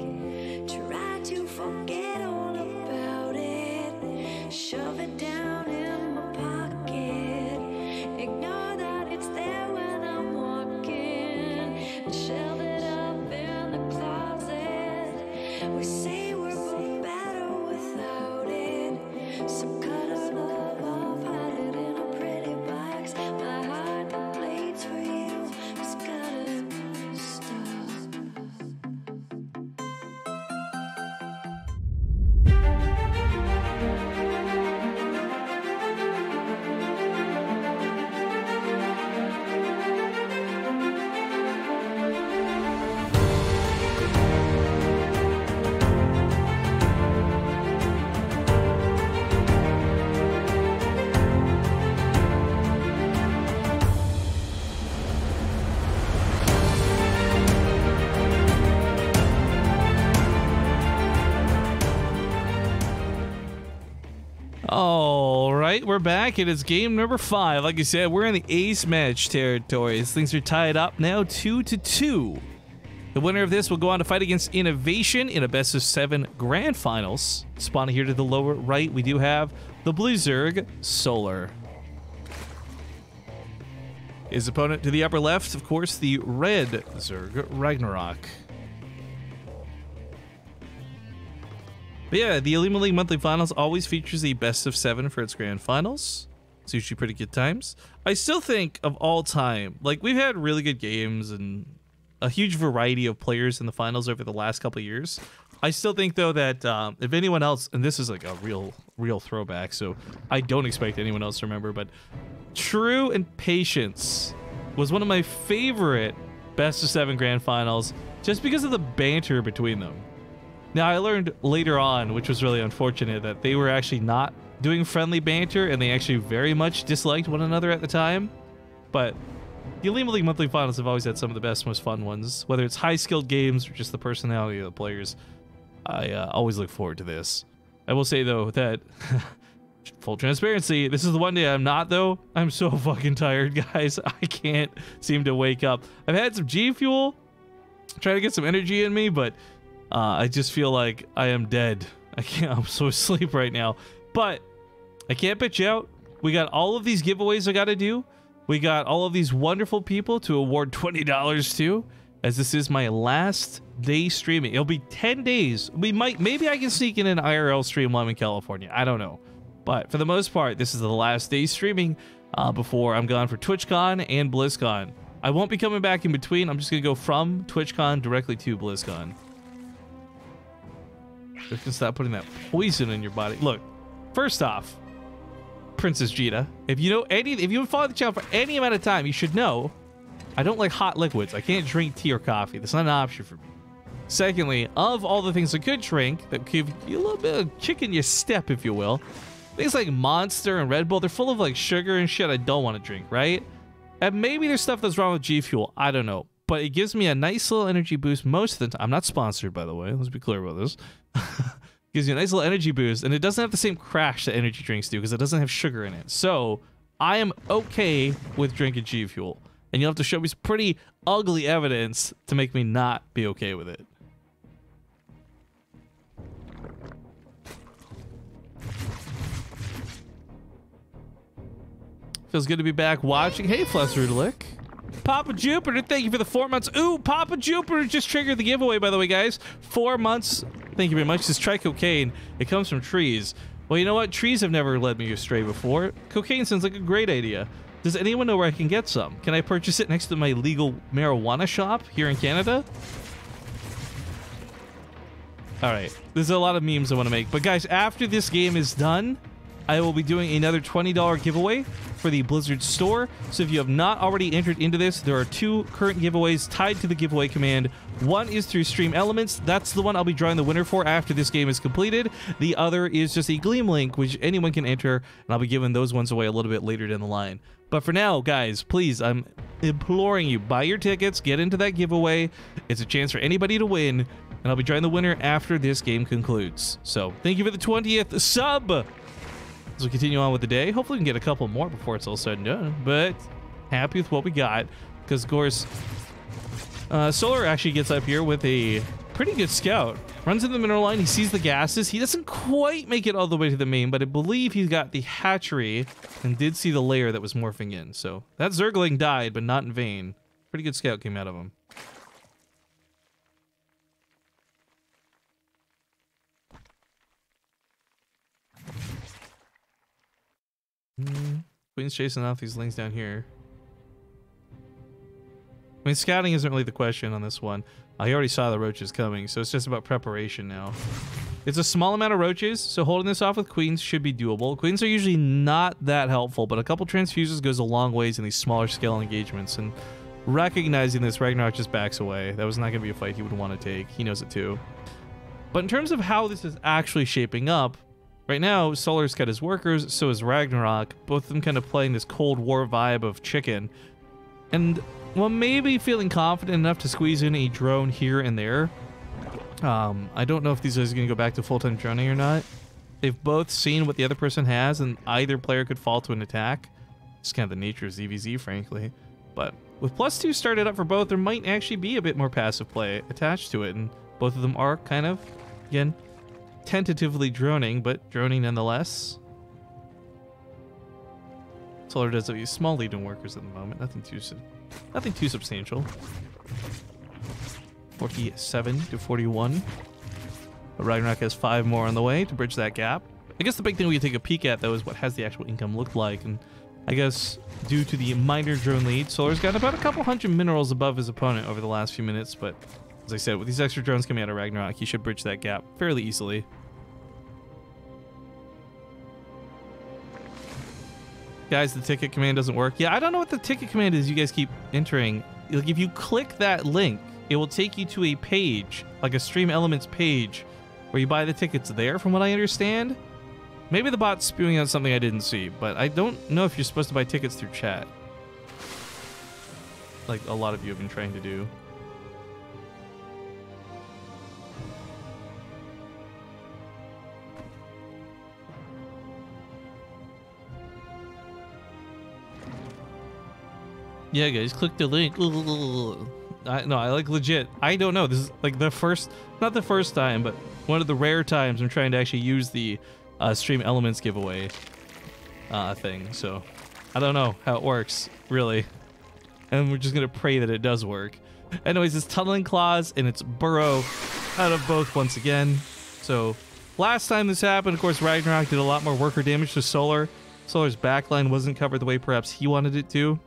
Try to forget all about it. Shove it down in my pocket. Ignore that it's there when I'm walking. And shelve it up in the closet. We say we're both better without it. So cut our love off, hide it in a pretty box. My heart that bleeds for you has gotta stop. All right, we're back. It is game number 5. Like I said, we're in the ace match territories. Things are tied up now 2-2. The winner of this will go on to fight against Innovation in a best-of-7 grand finals. Spawning here to the lower right, we do have the blue Zerg, Solar. His opponent to the upper left, of course, the red Zerg, Ragnarok. But yeah, the Olimoleague monthly finals always features the best of 7 for its grand finals. It's usually pretty good times. I still think of all time, like we've had really good games and a huge variety of players in the finals over the last couple of years. I still think though that if anyone else, and this is like a real throwback, so I don't expect anyone else to remember, but True and Patience was one of my favorite best of 7 grand finals just because of the banter between them. Now, I learned later on, which was really unfortunate, that they were actually not doing friendly banter and they actually very much disliked one another at the time. But the Olimoleague monthly finals have always had some of the best, most fun ones, whether it's high-skilled games or just the personality of the players. I always look forward to this. I will say, though, that full transparency, this is the one day I'm not, though. I'm so fucking tired, guys. I can't seem to wake up. I've had some G Fuel, trying to get some energy in me, but I just feel like I am dead. I'm so asleep right now. But I can't bitch out. We got all of these giveaways I got to do. We got all of these wonderful people to award $20 to, as this is my last day streaming. It'll be 10 days. Maybe I can sneak in an IRL stream while I'm in California. I don't know. But for the most part, this is the last day streaming before I'm gone for TwitchCon and BlizzCon. I won't be coming back in between. I'm just going to go from TwitchCon directly to BlizzCon. Just gonna stop putting that poison in your body. Look, first off, Princess Jita, if you've followed the channel for any amount of time, you should know I don't like hot liquids. I can't drink tea or coffee. That's not an option for me. Secondly, of all the things I could drink that give you a little bit of kick in your step, if you will, things like Monster and Red Bull, they're full of like sugar and shit I don't want to drink, right? And maybe there's stuff that's wrong with G Fuel. I don't know. But it gives me a nice little energy boost most of the time. I'm not sponsored, by the way. Let's be clear about this. Gives you a nice little energy boost, and it doesn't have the same crash that energy drinks do because it doesn't have sugar in it. So I am okay with drinking G Fuel, and you'll have to show me some pretty ugly evidence to make me not be okay with it. Feels good to be back watching. Hey, Flesserudelick. Papa Jupiter, thank you for the 4 months. Ooh, Papa Jupiter just triggered the giveaway, by the way, guys. 4 months. Thank you very much. This tricocaine, it comes from trees. Well, you know what? Trees have never led me astray before. Cocaine sounds like a great idea. Does anyone know where I can get some? Can I purchase it next to my legal marijuana shop here in Canada? All right. There's a lot of memes I want to make. But, guys, after this game is done, I will be doing another $20 giveaway for the Blizzard store. So if you have not already entered into this, there are 2 current giveaways tied to the giveaway command. One is through Stream Elements. That's the one I'll be drawing the winner for after this game is completed. The other is just a Gleam link, which anyone can enter, and I'll be giving those ones away a little bit later down the line. But for now, guys, please, I'm imploring you, buy your tickets, get into that giveaway. It's a chance for anybody to win, and I'll be drawing the winner after this game concludes. So thank you for the 20th sub. As we continue on with the day, hopefully we can get a couple more before it's all said and done, but happy with what we got, because of course Solar actually gets up here with a pretty good scout, runs in the mineral line, he sees the gases, he doesn't quite make it all the way to the main, but I believe he's got the hatchery and did see the layer that was morphing in. So that Zergling died, but not in vain. Pretty good scout came out of him. Queen's chasing off these lings down here. I mean, scouting isn't really the question on this one. I already saw the roaches coming, so it's just about preparation now. It's a small amount of roaches, so holding this off with queens should be doable. Queens are usually not that helpful, but a couple transfuses goes a long ways in these smaller scale engagements, and recognizing this, Ragnarok just backs away. That was not going to be a fight he would want to take. He knows it too. But in terms of how this is actually shaping up, right now, Solar's got his workers, so is Ragnarok, both of them kind of playing this Cold War vibe of chicken. And while maybe feeling confident enough to squeeze in a drone here and there, I don't know if these guys are going to go back to full-time droning or not. They've both seen what the other person has, and either player could fall to an attack. It's kind of the nature of ZVZ, frankly. But with +2 started up for both, there might actually be a bit more passive play attached to it, and both of them are kind of, again, tentatively droning, but droning nonetheless. Solar does have these small lead-in workers at the moment, nothing too substantial. 47 to 41. But Ragnarok has 5 more on the way to bridge that gap. I guess the big thing we can take a peek at, though, is what has the actual income looked like. And I guess due to the minor drone lead, Solar's got about a couple hundred minerals above his opponent over the last few minutes. But as I said, with these extra drones coming out of Ragnarok, he should bridge that gap fairly easily. Guys, the ticket command doesn't work. Yeah, I don't know what the ticket command is you guys keep entering. Like, if you click that link, it will take you to a page, like a Stream Elements page, where you buy the tickets there, from what I understand. Maybe the bot's spewing out something I didn't see, but I don't know if you're supposed to buy tickets through chat. Like a lot of you have been trying to do. Yeah, guys, click the link. No, I like legit. I don't know. This is like the first, not the first time, but one of the rare times I'm trying to actually use the Stream Elements giveaway thing. So I don't know how it works, really. And we're just going to pray that it does work. Anyways, it's Tunneling Claws and it's Burrow out of both once again. So last time this happened, of course, Ragnarok did a lot more worker damage to Solar. Solar's backline wasn't covered the way perhaps he wanted it to.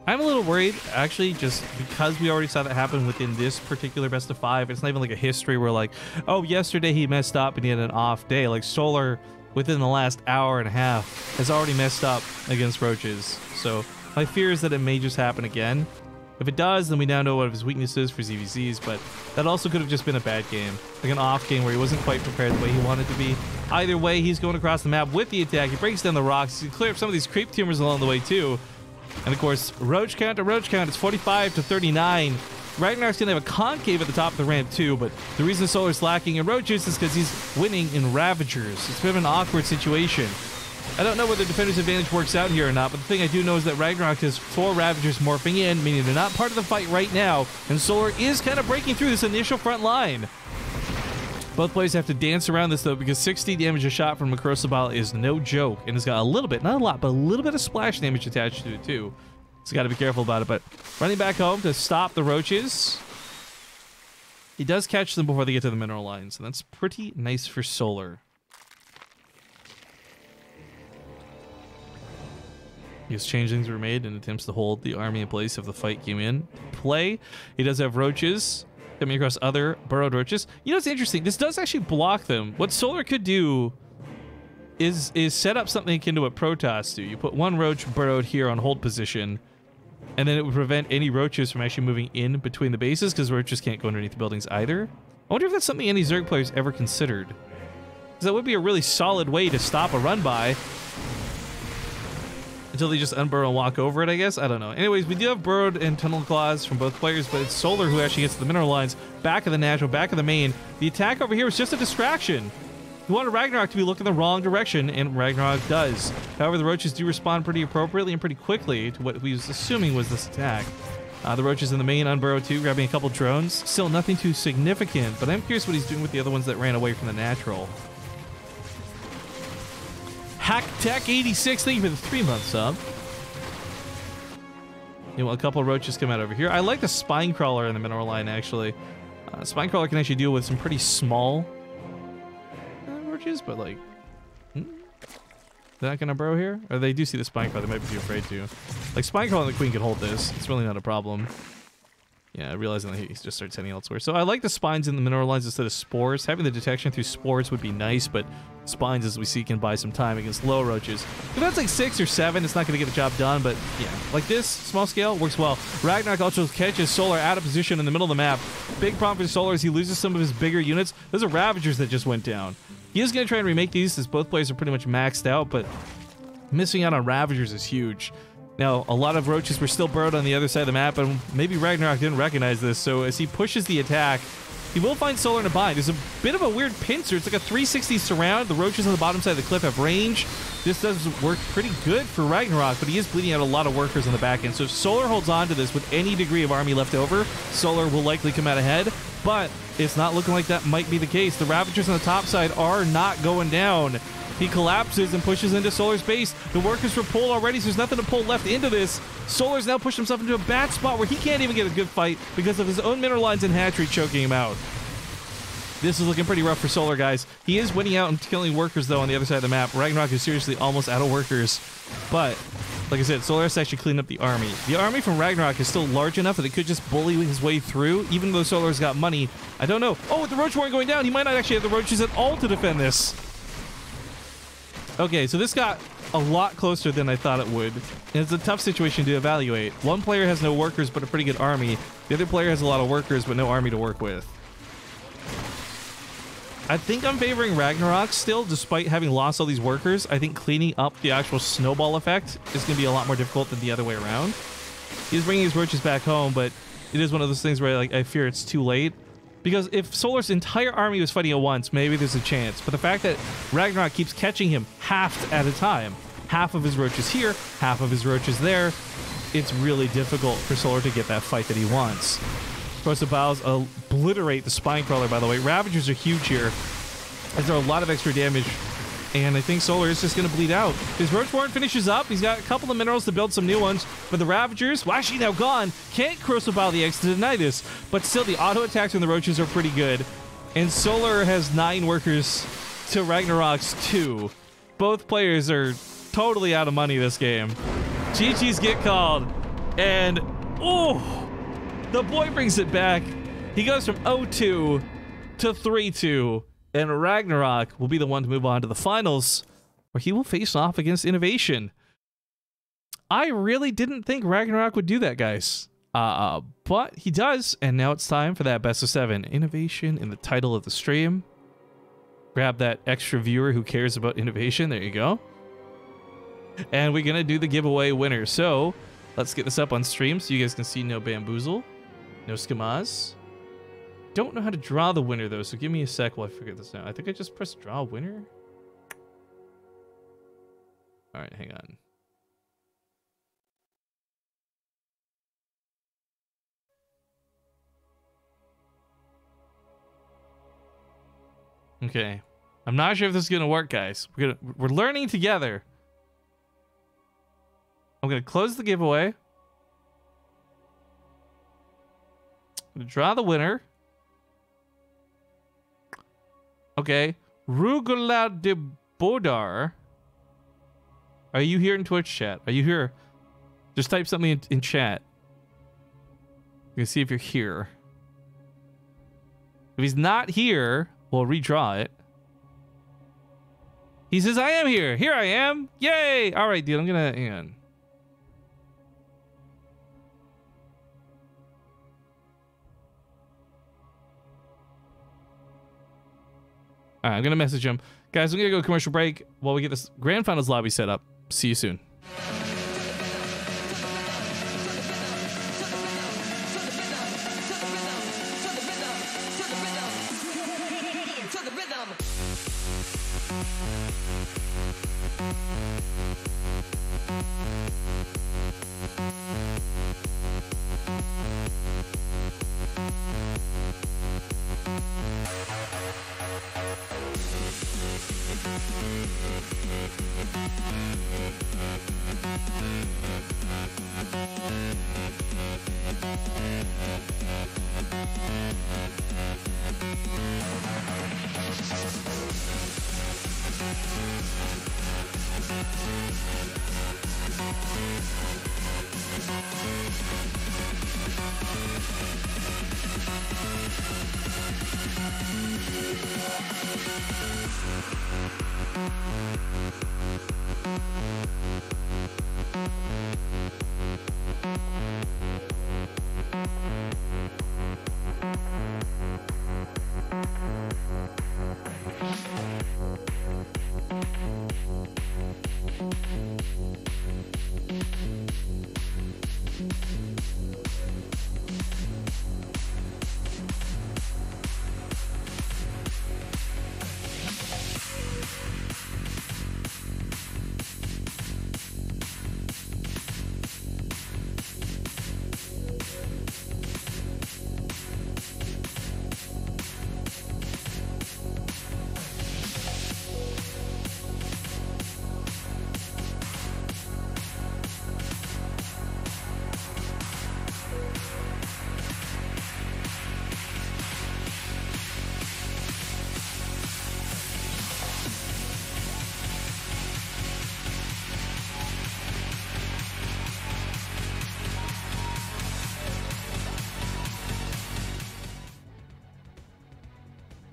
I'm a little worried, actually, just because we already saw that happen within this particular best of 5. It's not even like a history where like, oh, yesterday he messed up and he had an off day. Like Solar, within the last hour and a half, has already messed up against roaches. So my fear is that it may just happen again. If it does, then we now know what his weakness is for ZVZs, but that also could have just been a bad game. Like an off game where he wasn't quite prepared the way he wanted to be. Either way, he's going across the map with the attack. He breaks down the rocks. He clears up some of these creep tumors along the way too. And of course, roach count to roach count, it's 45 to 39. Ragnarok's gonna have a concave at the top of the ramp too, but the reason Solar's lacking in roaches is because he's winning in Ravagers. It's a bit of an awkward situation. I don't know whether Defender's Advantage works out here or not, but the thing I do know is that Ragnarok has 4 Ravagers morphing in, meaning they're not part of the fight right now, and Solar is kind of breaking through this initial front line. Both players have to dance around this though, because 60 damage a shot from Macrosabal is no joke, and it's got a little bit, not a lot, but a little bit of splash damage attached to it too. So got to be careful about it. But running back home to stop the roaches, he does catch them before they get to the mineral lines, and that's pretty nice for Solar. His changelings were made in attempts to hold the army in place if the fight came in play. He does have roaches coming across other burrowed roaches. You know what's interesting? This does actually block them. What Solar could do is set up something akin to what Protoss do. You put one roach burrowed here on hold position, and then it would prevent any roaches from actually moving in between the bases, because roaches can't go underneath the buildings either. I wonder if that's something any Zerg players ever considered. Because that would be a really solid way to stop a run by. Until they just unburrow and walk over it, I guess. I don't know. Anyways, we do have burrowed and tunnel claws from both players, but it's Solar who actually gets to the mineral lines, back of the natural, back of the main. The attack over here was just a distraction. We wanted Ragnarok to be looking the wrong direction, and Ragnarok does. However, the roaches do respond pretty appropriately and pretty quickly to what we was assuming was this attack. The roaches in the main unburrow too, grabbing a couple drones. Still nothing too significant, but I'm curious what he's doing with the other ones that ran away from the natural. Hack Tech 86, thank you for the 3-month sub. You know, a couple of roaches come out over here. I like the spine crawler in the mineral line, actually. Spine crawler can actually deal with some pretty small roaches, but like, they're not gonna burrow here? Or they do see the spine crawler, they might be too afraid to. Like, spine crawler and the queen can hold this. It's really not a problem. Yeah, realizing that he just starts heading elsewhere. So I like the spines in the mineral lines instead of spores. Having the detection through spores would be nice, but spines, as we see, can buy some time against low roaches. If that's like 6 or 7, it's not going to get the job done, but yeah, like this, small scale, works well. Ragnarok also catches Solar out of position in the middle of the map. Big problem for Solar is he loses some of his bigger units. Those are Ravagers that just went down. He is going to try and remake these, as both players are pretty much maxed out, but missing out on Ravagers is huge. Now, a lot of roaches were still burrowed on the other side of the map, and maybe Ragnarok didn't recognize this, so as he pushes the attack, he will find Solar in a bind. There's a bit of a weird pincer. It's like a 360 surround. The roaches on the bottom side of the cliff have range. This does work pretty good for Ragnarok, but he is bleeding out a lot of workers on the back end. So if Solar holds on to this with any degree of army left over, Solar will likely come out ahead, but it's not looking like that might be the case. The Ravagers on the top side are not going down. He collapses and pushes into Solar's base. The workers were pulled already, so there's nothing to pull left into this. Solar's now pushed himself into a bad spot where he can't even get a good fight because of his own mineral lines and hatchery choking him out. This is looking pretty rough for Solar, guys. He is winning out and killing workers, though, on the other side of the map. Ragnarok is seriously almost out of workers, but Like I said, Solar has to actually clean up the army. The army from Ragnarok is still large enough that it could just bully his way through, even though Solar's got money. I don't know. Oh, with the Roach Warren going down, he might not actually have the Roaches at all to defend this. Okay, so this got a lot closer than I thought it would. And it's a tough situation to evaluate. One player has no workers, but a pretty good army. The other player has a lot of workers, but no army to work with. I think I'm favoring Ragnarok still, despite having lost all these workers. I think cleaning up the actual snowball effect is going to be a lot more difficult than the other way around. He's bringing his Roaches back home, but it is one of those things where I fear it's too late. Because if Solar's entire army was fighting at once, maybe there's a chance. But the fact that Ragnarok keeps catching him half at a time, half of his Roaches here, half of his Roaches there, it's really difficult for Solar to get that fight that he wants. Explosive Bows obliterate the Spine Crawler, by the way. Ravagers are huge here, as there are a lot of extra damage, and I think Solar is just going to bleed out. His Roach Warren finishes up. He's got a couple of minerals to build some new ones, but the Ravagers, well, actually now gone, can't Corrosive Bow the Eggs to deny this, but still the auto attacks on the Roaches are pretty good, and Solar has 9 workers to Ragnarok's 2. Both players are totally out of money this game. GG's get called, and oh, the boy brings it back. He goes from 0-2 to 3-2, and Ragnarok will be the one to move on to the finals, where he will face off against Innovation. I really didn't think Ragnarok would do that, guys. But he does, and now it's time for that best of 7. Innovation in the title of the stream. Grab that extra viewer who cares about Innovation. There you go. And we're going to do the giveaway winner. So let's get this up on stream so you guys can see no bamboozle. No scamas. Don't know how to draw the winner though, so give me a sec while I figure this out. I think I just pressed draw winner. All right, hang on. Okay, I'm not sure if this is gonna work, guys. We're learning together. I'm gonna close the giveaway. I'm gonna draw the winner. Okay, Rugula de Bodar. Are you here in Twitch chat? Are you here? Just type something in chat. You can see if you're here. If he's not here, we'll redraw it. He says, I am here. Here I am. Yay. All right, dude. I'm gonna, hang on. All right, I'm going to message him. Guys, I'm going to go commercial break while we get this Grand Finals lobby set up. See you soon.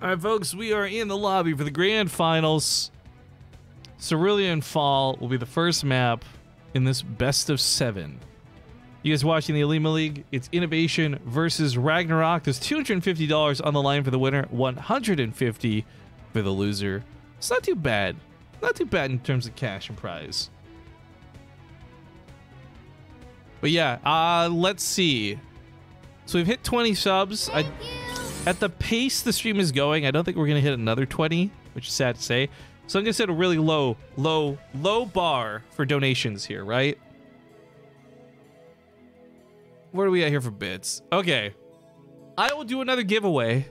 All right, folks, we are in the lobby for the grand finals. Cerulean Fall will be the first map in this best of 7. You guys watching the Olimoleague? It's Innovation versus Ragnarok. There's $250 on the line for the winner, $150 for the loser. It's not too bad. Not too bad in terms of cash and prize. But yeah, let's see. So we've hit 20 subs. At the pace the stream is going, I don't think we're going to hit another 20, which is sad to say. So I'm going to set a really low bar for donations here, right? Where are we at here for bits? Okay. I will do another giveaway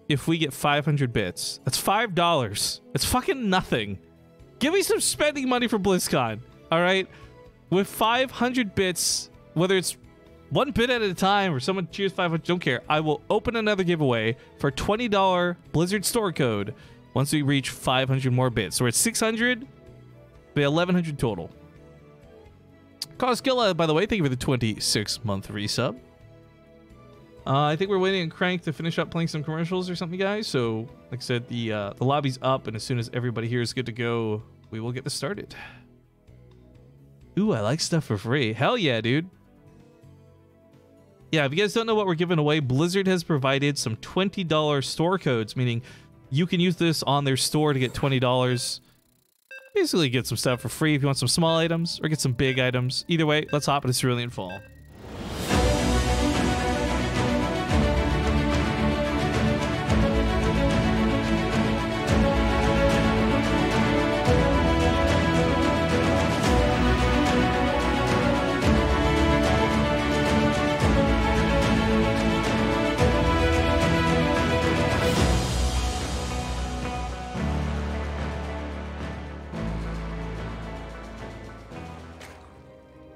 if we get 500 bits. That's $5. It's fucking nothing. Give me some spending money for BlizzCon, all right? With 500 bits, whether it's 1 bit at a time or someone cheers 500, don't care. I will open another giveaway for $20 Blizzard store code once we reach 500 more bits. So we're at 600, we have 1,100 total. Cosgilla, by the way, thank you for the 26-month resub. I think we're waiting on Crank to finish up playing some commercials or something, guys. So, like I said, the lobby's up, and as soon as everybody here is good to go, we will get this started. Ooh, I like stuff for free. Hell yeah, dude. Yeah, if you guys don't know what we're giving away, Blizzard has provided some $20 store codes, meaning you can use this on their store to get $20. Basically get some stuff for free if you want some small items or get some big items. Either way, let's hop into Cerulean Fall.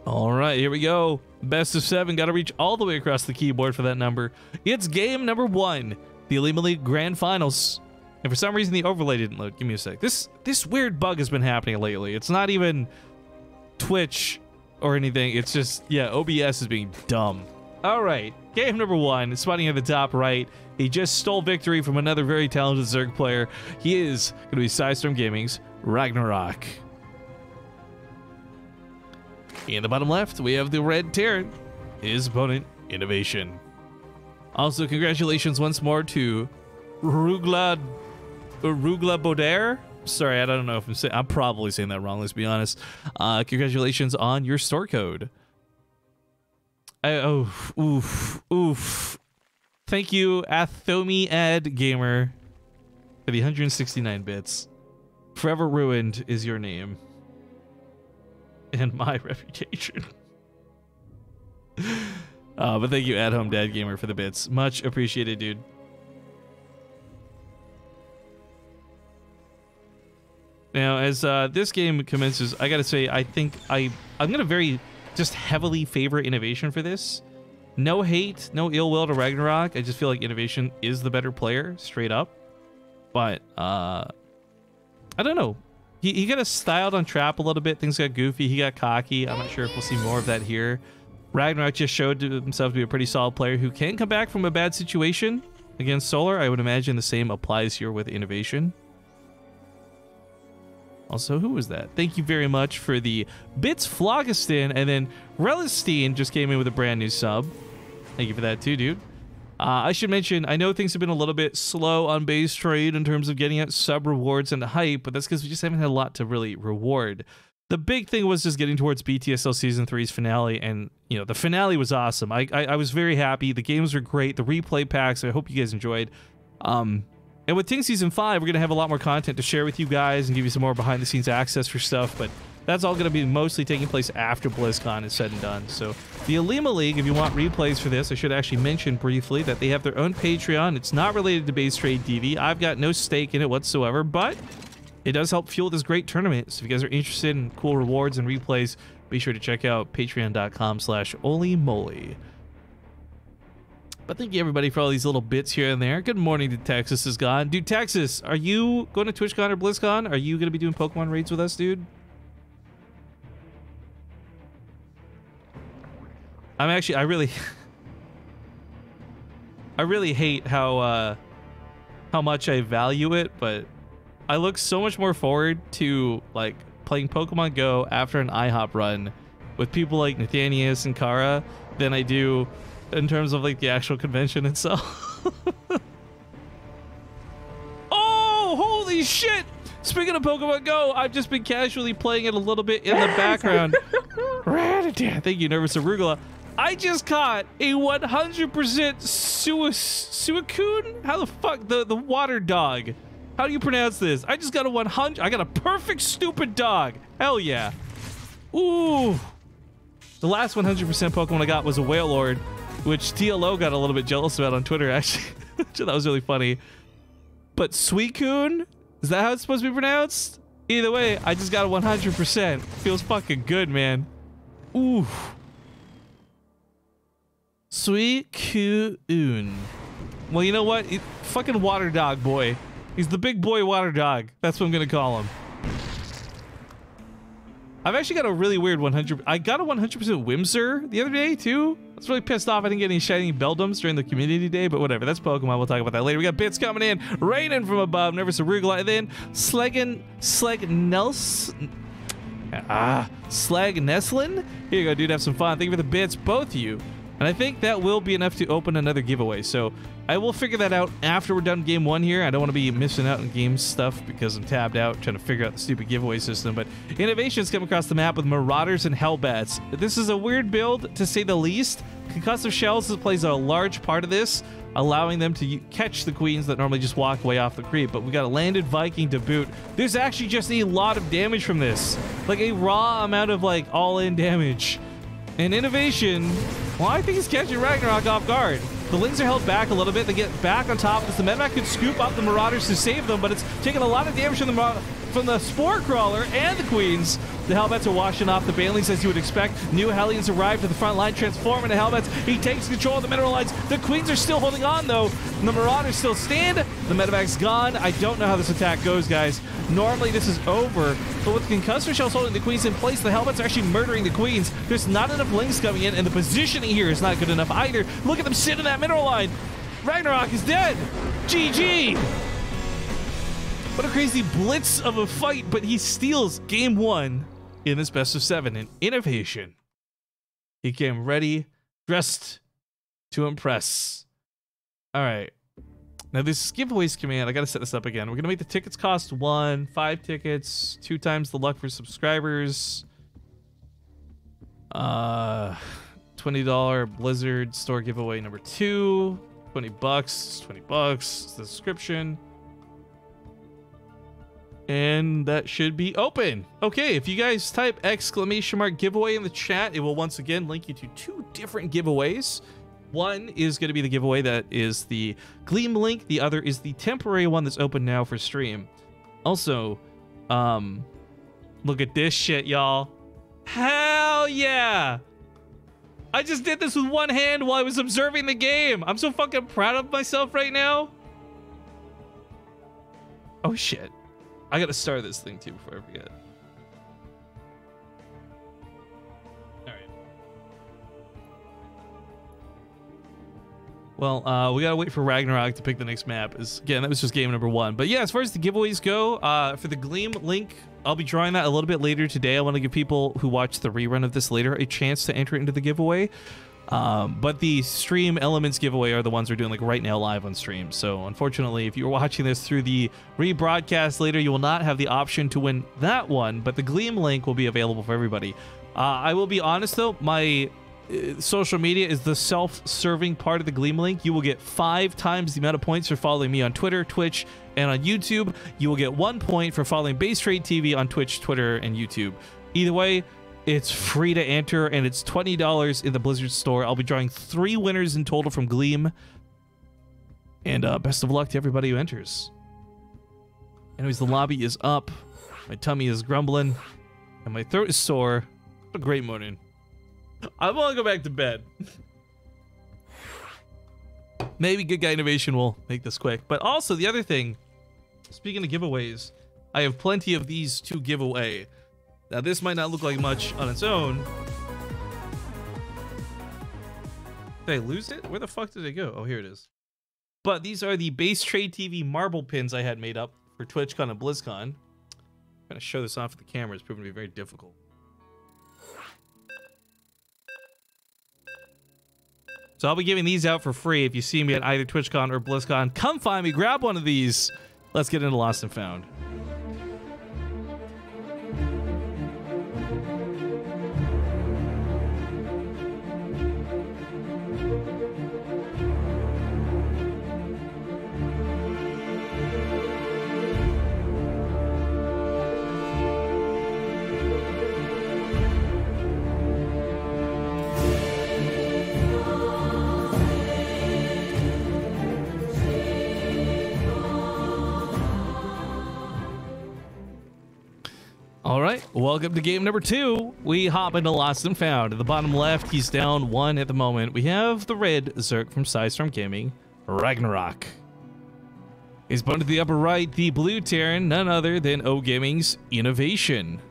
All right, here we go. Best of 7. Got to reach all the way across the keyboard for that number. It's game number 1, the Olimoleague Grand Finals. And for some reason, the overlay didn't load. Give me a sec. This weird bug has been happening lately. It's not even Twitch or anything. It's just, yeah, OBS is being dumb. All right, game number 1. Spotting at the top right. He just stole victory from another very talented Zerg player. He is going to be Sidestorm Gaming's Ragnarok. In the bottom left, we have the red Terran, his opponent, Innovation. Also, congratulations once more to Rugla Bodair. Sorry, I don't know if I'm probably saying that wrong, let's be honest. Congratulations on your store code. Oof. Thank you, Athomi Ad Gamer, for the 169 bits. Forever Ruined is your name. And my reputation. But thank you, At Home Dad Gamer, for the bits. Much appreciated, dude. Now, as this game commences, I gotta say, I think I'm gonna very just heavily favor Innovation for this. No hate, no ill will to Ragnarok. I just feel like Innovation is the better player, straight up. But I don't know. He got us styled on trap a little bit. Things got goofy. He got cocky. I'm not sure if we'll see more of that here. Ragnarok just showed himself to be a pretty solid player who can come back from a bad situation against Solar. I would imagine the same applies here with Innovation. Also, who was that? Thank you very much for the bits, Phlogiston, and then Relistine just came in with a brand new sub. Thank you for that too, dude. I should mention, I know things have been a little bit slow on base trade in terms of getting out sub rewards and hype, but that's because we just haven't had a lot to really reward. The big thing was just getting towards BTSL Season 3's finale, and, you know, the finale was awesome. I was very happy. The games were great. The replay packs, I hope you guys enjoyed. And with Ting Season 5, we're going to have a lot more content to share with you guys and give you some more behind-the-scenes access for stuff, but that's all going to be mostly taking place after BlizzCon is said and done. So the Olimoleague, if you want replays for this, I should actually mention briefly that they have their own Patreon. It's not related to BaseTradeTV. I've got no stake in it whatsoever, but it does help fuel this great tournament. So if you guys are interested in cool rewards and replays, be sure to check out patreon.com/Olimoleague. But thank you everybody for all these little bits here and there. Good morning to Texas is gone. Dude, Texas, are you going to TwitchCon or BlizzCon? Are you going to be doing Pokemon raids with us, dude? I'm actually, I really hate how how much I value it, but I look so much more forward to like playing Pokemon Go after an IHOP run with people like Nathanias and Kara than I do in terms of like the actual convention itself. Oh, holy shit! Speaking of Pokemon Go, I've just been casually playing it a little bit in the background. Thank you, Nervous Arugula. I just caught a 100% Suicune? How the fuck? The water dog. How do you pronounce this? I just got a 100. I got a perfect stupid dog. Hell yeah. Ooh. The last 100% Pokemon I got was a Wailord, which TLO got a little bit jealous about on Twitter, actually. That was really funny. But Suicune? Is that how it's supposed to be pronounced? Either way, I just got a 100%. Feels fucking good, man. Ooh. Suicune. Well, you know what? Fucking water dog boy. He's the big boy water dog. That's what I'm gonna call him. I've actually got a really weird 100. I got a 100% Whimsir the other day too. I was really pissed off I didn't get any shiny Beldums during the community day, but whatever. That's Pokemon. We'll talk about that later. We got bits coming in, raining from above. Nervous Arugula, and then Slagneslin. Here you go, dude. Have some fun. Thank you for the bits, both of you. And I think that will be enough to open another giveaway. So I will figure that out after we're done game 1 here. I don't want to be missing out on game stuff because I'm tabbed out trying to figure out the stupid giveaway system. But innovations come across the map with Marauders and Hellbats. This is a weird build, to say the least. Concussive Shells plays a large part of this, allowing them to catch the queens that normally just walk way off the creep. But we got a Landed Viking to boot. There's actually just a lot of damage from this. Like a raw amount of like all-in damage. And innovation, well, I think he's catching Ragnarok off guard. The Lings are held back a little bit. They get back on top because the Medivac could scoop up the Marauders to save them, but it's taking a lot of damage from the Spore Crawler and the Queens. The Hellbats are washing off the Banelings as you would expect. New Hellions arrive to the front line, transform into Hellbats. He takes control of the mineral lines. The Queens are still holding on, though. And the Marauders still stand. The Medivac's gone. I don't know how this attack goes, guys. Normally, this is over. But with Concussor Shells holding the Queens in place, the Hellbats are actually murdering the Queens. There's not enough Lings coming in, and the positioning here is not good enough either. Look at them sit in that mineral line. Ragnarok is dead. GG. What a crazy blitz of a fight, but he steals game 1 in this best of 7 in innovation. He came ready, dressed to impress. All right. Now this giveaways command, I got to set this up again. We're going to make the tickets cost 1, 5 tickets, 2 times the luck for subscribers. $20 Blizzard store giveaway number 2. $20, $20, the subscription. And that should be open. Okay, if you guys type !! giveaway in the chat, it will once again link you to 2 different giveaways. One is going to be the giveaway that is the Gleam link. The other is the temporary one that's open now for stream. Also, look at this shit, y'all. Hell yeah! I just did this with one hand while I was observing the game. I'm so fucking proud of myself right now. Oh shit. I gotta start this thing too before I forget. Alright. Well, we gotta wait for Ragnarok to pick the next map. Again, that was just game number 1. But yeah, as far as the giveaways go, for the Gleam link, I'll be drawing that a little bit later today. I want to give people who watch the rerun of this later a chance to enter into the giveaway. But the stream elements giveaway are the ones we're doing like right now live on stream. So unfortunately, if you're watching this through the rebroadcast later, you will not have the option to win that one, but the Gleam link will be available for everybody. I will be honest though, my social media is the self-serving part of the Gleam link. You will get 5 times the amount of points for following me on Twitter, Twitch, and on YouTube. You will get 1 point for following BaseTradeTV on Twitch, Twitter, and YouTube. Either way, it's free to enter, and it's $20 in the Blizzard store. I'll be drawing 3 winners in total from Gleam. And best of luck to everybody who enters. Anyways, the lobby is up. My tummy is grumbling. And my throat is sore. What a great morning. I want to go back to bed. Maybe Good Guy Innovation will make this quick. But also, the other thing, speaking of giveaways, I have plenty of these to give away. Now, this might not look like much on its own. Did I lose it? Where the fuck did it go? Oh, here it is. But these are the BaseTradeTV marble pins I had made up for TwitchCon and BlizzCon. I'm going to show this off at the camera. It's proven to be very difficult. So I'll be giving these out for free. If you see me at either TwitchCon or BlizzCon, come find me, grab one of these. Let's get into Lost and Found. All right, welcome to game number 2. We hop into Lost and Found. At the bottom left, he's down 1 at the moment. We have the red Zerk from Sidestorm Gaming, Ragnarok. He's bumped to the upper right, the blue Terran, none other than O Gaming's Innovation.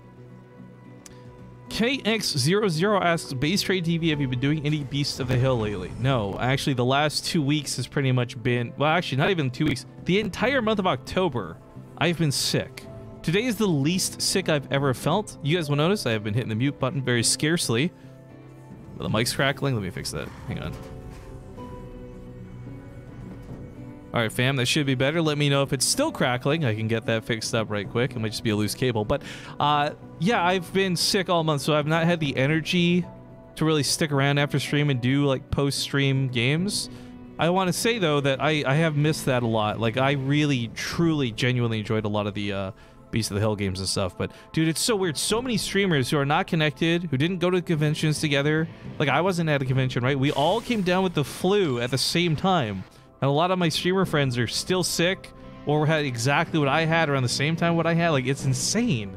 KX00 asks, BaseTradeTV, have you been doing any Beasts of the Hill lately? No, actually the last 2 weeks has pretty much been, well actually not even 2 weeks, the entire month of October, I've been sick. Today is the least sick I've ever felt. You guys will notice I have been hitting the mute button very scarcely. The mic's crackling. Let me fix that. Hang on. All right, fam, that should be better. Let me know if it's still crackling. I can get that fixed up right quick. It might just be a loose cable. But yeah, I've been sick all month, so I've not had the energy to really stick around after stream and do like post-stream games. I want to say, though, that I have missed that a lot. Like, I really, truly, genuinely enjoyed a lot of the Beast of the Hill games and stuff. But dude, it's so weird. So many streamers who are not connected, who didn't go to conventions together. Like, I wasn't at a convention, right? We all came down with the flu at the same time, and a lot of my streamer friends are still sick or had exactly what I had around the same time what I had. Like, it's insane.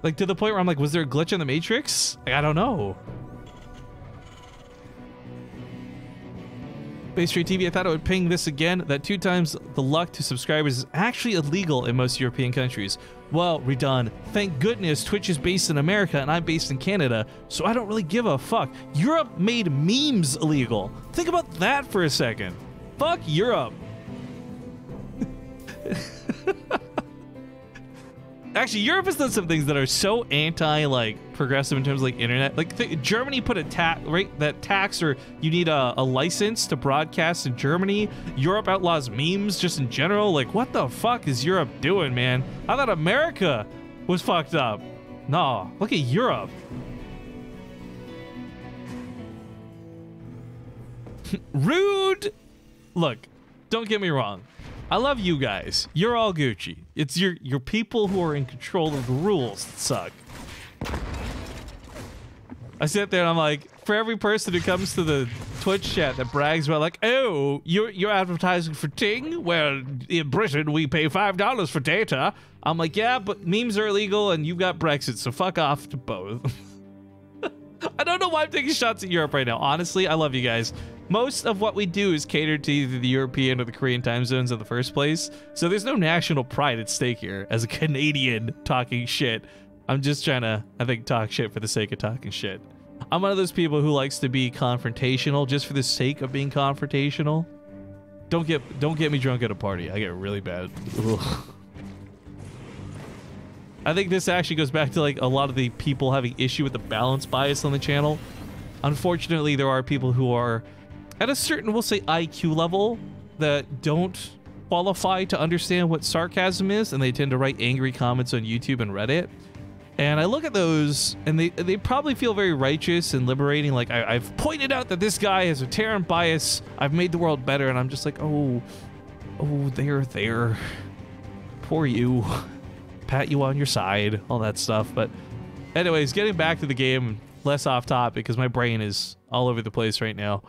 Like, to the point where I'm like, was there a glitch in the Matrix? Like, I don't know. BaseTradeTV, I thought I would ping this again, that 2 times the luck to subscribers is actually illegal in most European countries. Well, redone. Thank goodness Twitch is based in America and I'm based in Canada, so I don't really give a fuck. Europe made memes illegal. Think about that for a second. Fuck Europe. Actually, Europe has done some things that are so progressive in terms of like internet. Like Germany put a tax, right? That tax, or you need a license to broadcast in Germany. Europe outlaws memes just in general. Like, what the fuck is Europe doing, man? I thought America was fucked up. No, look at Europe. Rude. Look, don't get me wrong. I love you guys. You're all Gucci. It's your people who are in control of the rules that suck. I sit there and I'm like, for every person who comes to the Twitch chat that brags about like, oh, you're advertising for Ting? Well, in Britain we pay $5 for data. I'm like, yeah, but memes are illegal and you've got Brexit, so fuck off to both. I don't know why I'm taking shots at Europe right now. Honestly, I love you guys. Most of what we do is catered to either the European or the Korean time zones in the first place, so there's no national pride at stake here. As a Canadian talking shit, I'm just trying to, I think, talk shit for the sake of talking shit. I'm one of those people who likes to be confrontational just for the sake of being confrontational. Don't get me drunk at a party. I get really bad. Ugh. I think this actually goes back to like a lot of the people having issue with the balance bias on the channel. Unfortunately, there are people who are at a certain, we'll say, IQ level that don't qualify to understand what sarcasm is, and they tend to write angry comments on YouTube and Reddit. And I look at those, and they probably feel very righteous and liberating. Like, I've pointed out that this guy has a Terran bias. I've made the world better, and I'm just like, oh, there. Poor you. Pat you on your side, all that stuff. But anyways, getting back to the game, less off topic because my brain is all over the place right now.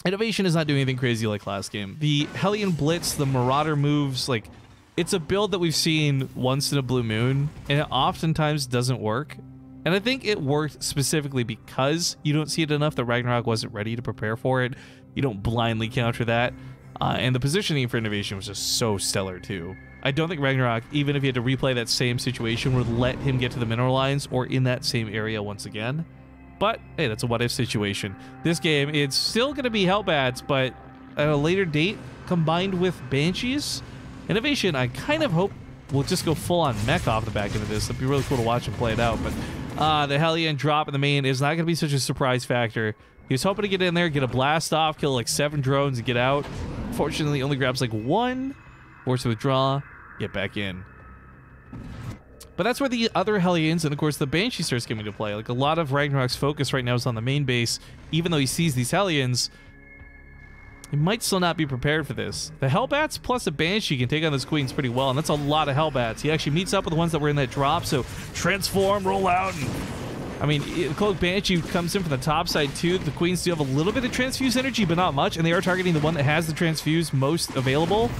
Innovation is not doing anything crazy like last game. The Hellion Blitz, the Marauder moves, like, it's a build that we've seen once in a blue moon, and it oftentimes doesn't work. And I think it worked specifically because you don't see it enough that Ragnarok wasn't ready to prepare for it. You don't blindly counter that. And the positioning for Innovation was just so stellar too. I don't think Ragnarok, even if he had to replay that same situation, would let him get to the mineral lines or in that same area once again. But hey, that's a what-if situation. This game, it's still going to be Hellbats, but at a later date combined with Banshees. Innovation, I kind of hope will just go full on mech off the back end of this. It'd be really cool to watch him play it out. But the Hellion drop in the main is not going to be such a surprise factor. He was hoping to get in there, get a blast off, kill like 7 drones, and get out. Fortunately, only grabs like 1. Forced to withdraw, get back in. But that's where the other Hellions and, of course, the Banshee starts coming to play. Like, a lot of Ragnarok's focus right now is on the main base. Even though he sees these Hellions, he might still not be prepared for this. The Hellbats plus a Banshee can take on those Queens pretty well, and that's a lot of Hellbats. He actually meets up with the ones that were in that drop, so transform, roll out, and... I mean, the Cloak Banshee comes in from the top side, too. The Queens do have a little bit of Transfuse energy, but not much, and they are targeting the one that has the Transfuse most available.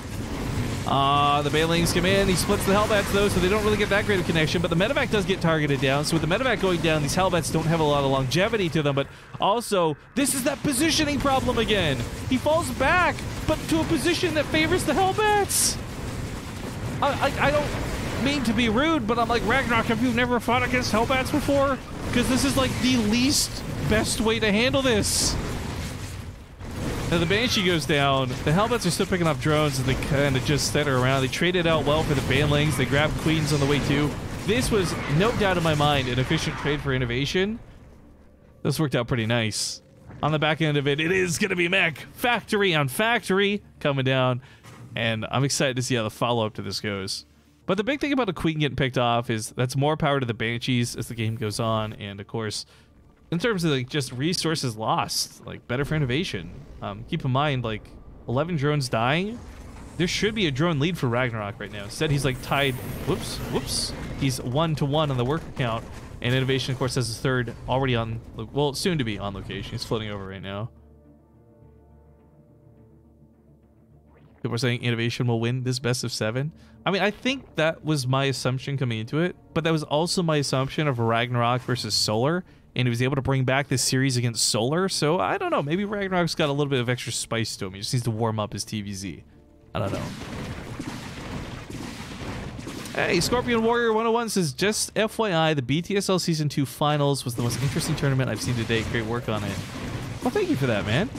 The Banelings come in. He splits the Hellbats, though, so they don't really get that great of connection, but the Medevac does get targeted down, so with the Medevac going down, these Hellbats don't have a lot of longevity to them, but also, this is that positioning problem again. He falls back, but to a position that favors the Hellbats. I don't mean to be rude, but I'm like, Ragnarok, have you never fought against Hellbats before? Because this is like the least best way to handle this. Now the Banshee goes down. The Hellbats are still picking up drones and they kind of just stutter around. They traded out well for the Banelings. They grabbed Queens on the way too. This was, no doubt in my mind, an efficient trade for innovation. This worked out pretty nice. On the back end of it, it is going to be mech. Factory on factory coming down. And I'm excited to see how the follow-up to this goes. But the big thing about a Queen getting picked off is that's more power to the Banshees as the game goes on. And of course, in terms of like just resources lost, like better for innovation. Keep in mind, like 11 drones dying. There should be a drone lead for Ragnarok right now. Instead, he's like tied. Whoops. He's 1-to-1 on the worker count. And innovation, of course, has his third already on, well, soon to be on location. He's floating over right now. People are saying innovation will win this best of 7. I mean, I think that was my assumption coming into it, but that was also my assumption of Ragnarok versus Solar, and he was able to bring back this series against Solar, so I don't know, maybe Ragnarok's got a little bit of extra spice to him. He just needs to warm up his TVZ. I don't know. Hey, Scorpion Warrior 101 says, just FYI, the BTSL Season 2 Finals was the most interesting tournament I've seen to date. Great work on it. Well, thank you for that, man.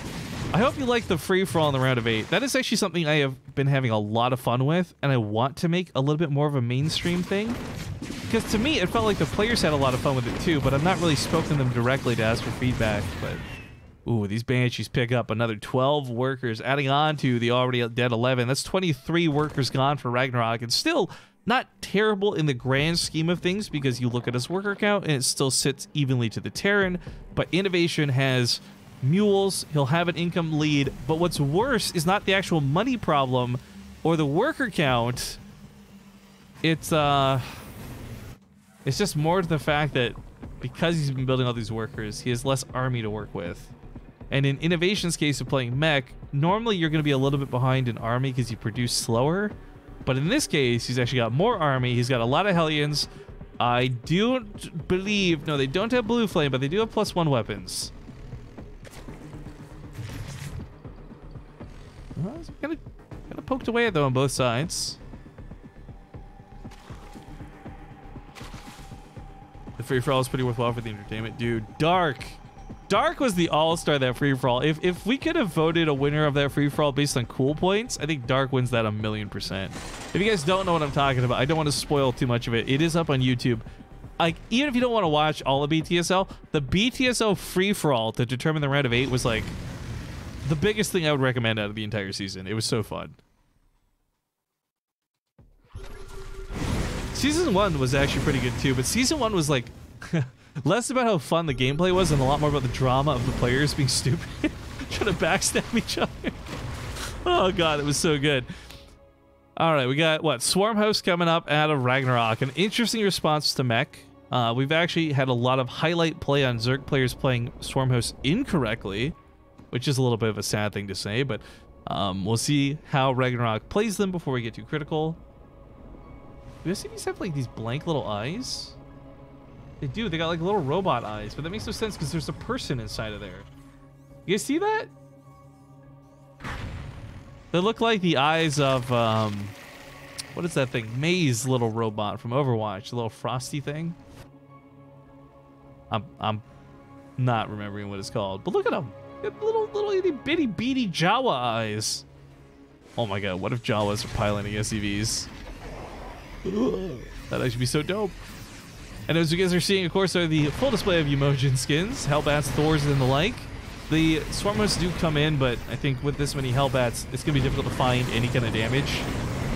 I hope you like the free-for-all in the round of 8. That is actually something I have been having a lot of fun with, and I want to make a little bit more of a mainstream thing. Because to me, it felt like the players had a lot of fun with it too, but I've not really spoken to them directly to ask for feedback. But, ooh, these Banshees pick up another 12 workers, adding on to the already dead 11. That's 23 workers gone for Ragnarok. It's still not terrible in the grand scheme of things, because you look at his worker count, and it still sits evenly to the Terran, but Innovation has... mules, he'll have an income lead, but what's worse is not the actual money problem or the worker count. It's just more to the fact that because he's been building all these workers, he has less army to work with. And in Innovation's case of playing mech, normally you're going to be a little bit behind in army because you produce slower, but in this case, he's actually got more army. He's got a lot of Hellions. I don't believe, no, they don't have Blue Flame, but they do have +1 weapons. Kind of poked away though on both sides. The free-for-all is pretty worthwhile for the entertainment, dude. Dark was the all-star that free-for-all. If we could have voted a winner of that free-for-all based on cool points, I think Dark wins that 1,000,000%. If you guys don't know what I'm talking about, I don't want to spoil too much of it. It is up on YouTube. Like, even if you don't want to watch all of BTSL, the BTSL free-for-all to determine the round of 8 was like the biggest thing I would recommend out of the entire season. It was so fun. Season 1 was actually pretty good too, but Season 1 was like less about how fun the gameplay was and a lot more about the drama of the players being stupid, trying to backstab each other. Oh god, it was so good. Alright, we got, what, Swarm Host coming up out of Ragnarok. An interesting response to mech. We've actually had a lot of highlight play on Zerg players playing Swarm Host incorrectly, which is a little bit of a sad thing to say, but we'll see how Ragnarok plays them before we get too critical. Do SCVs have like these blank little eyes? They do, they got like little robot eyes, but that makes no sense because there's a person inside of there. You guys see that? They look like the eyes of, what is that thing? Maze little robot from Overwatch, the little frosty thing. I'm not remembering what it's called, but look at them. Little itty bitty beady Jawa eyes. Oh my god, what if Jawas are piloting SCVs? That'd actually be so dope. And as you guys are seeing, of course, are the full display of Emojin skins, Hellbats, Thors, and the like. The Swarm hosts do come in, but I think with this many Hellbats, it's going to be difficult to find any kind of damage.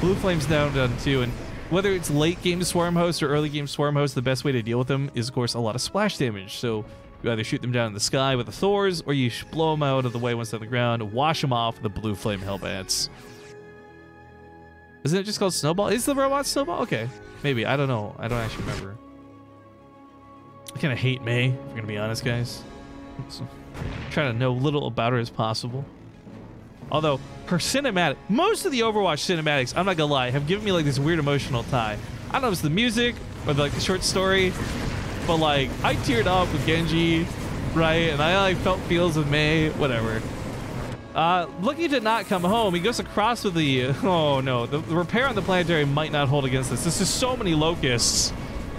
Blue Flame's down too, and whether it's late game Swarm host or early game Swarm host, the best way to deal with them is, of course, a lot of splash damage. So you either shoot them down in the sky with the Thors, or you blow them out of the way once they're on the ground, wash them off with the Blue Flame Hellbats. Isn't it just called Snowball? Is the robot Snowball? Okay, maybe. I don't know. I don't actually remember. I kind of hate Mei, if we're going to be honest, guys. So, trying to know little about her as possible. Although, her cinematic, most of the Overwatch cinematics, I'm not going to lie, have given me like this weird emotional tie. I don't know if it's the music or the short story, but like, I teared up with Genji, right? And I like felt feels with Mei, whatever. Looking to not come home, he goes across with the, oh no, the repair on the planetary might not hold against this. This is so many locusts.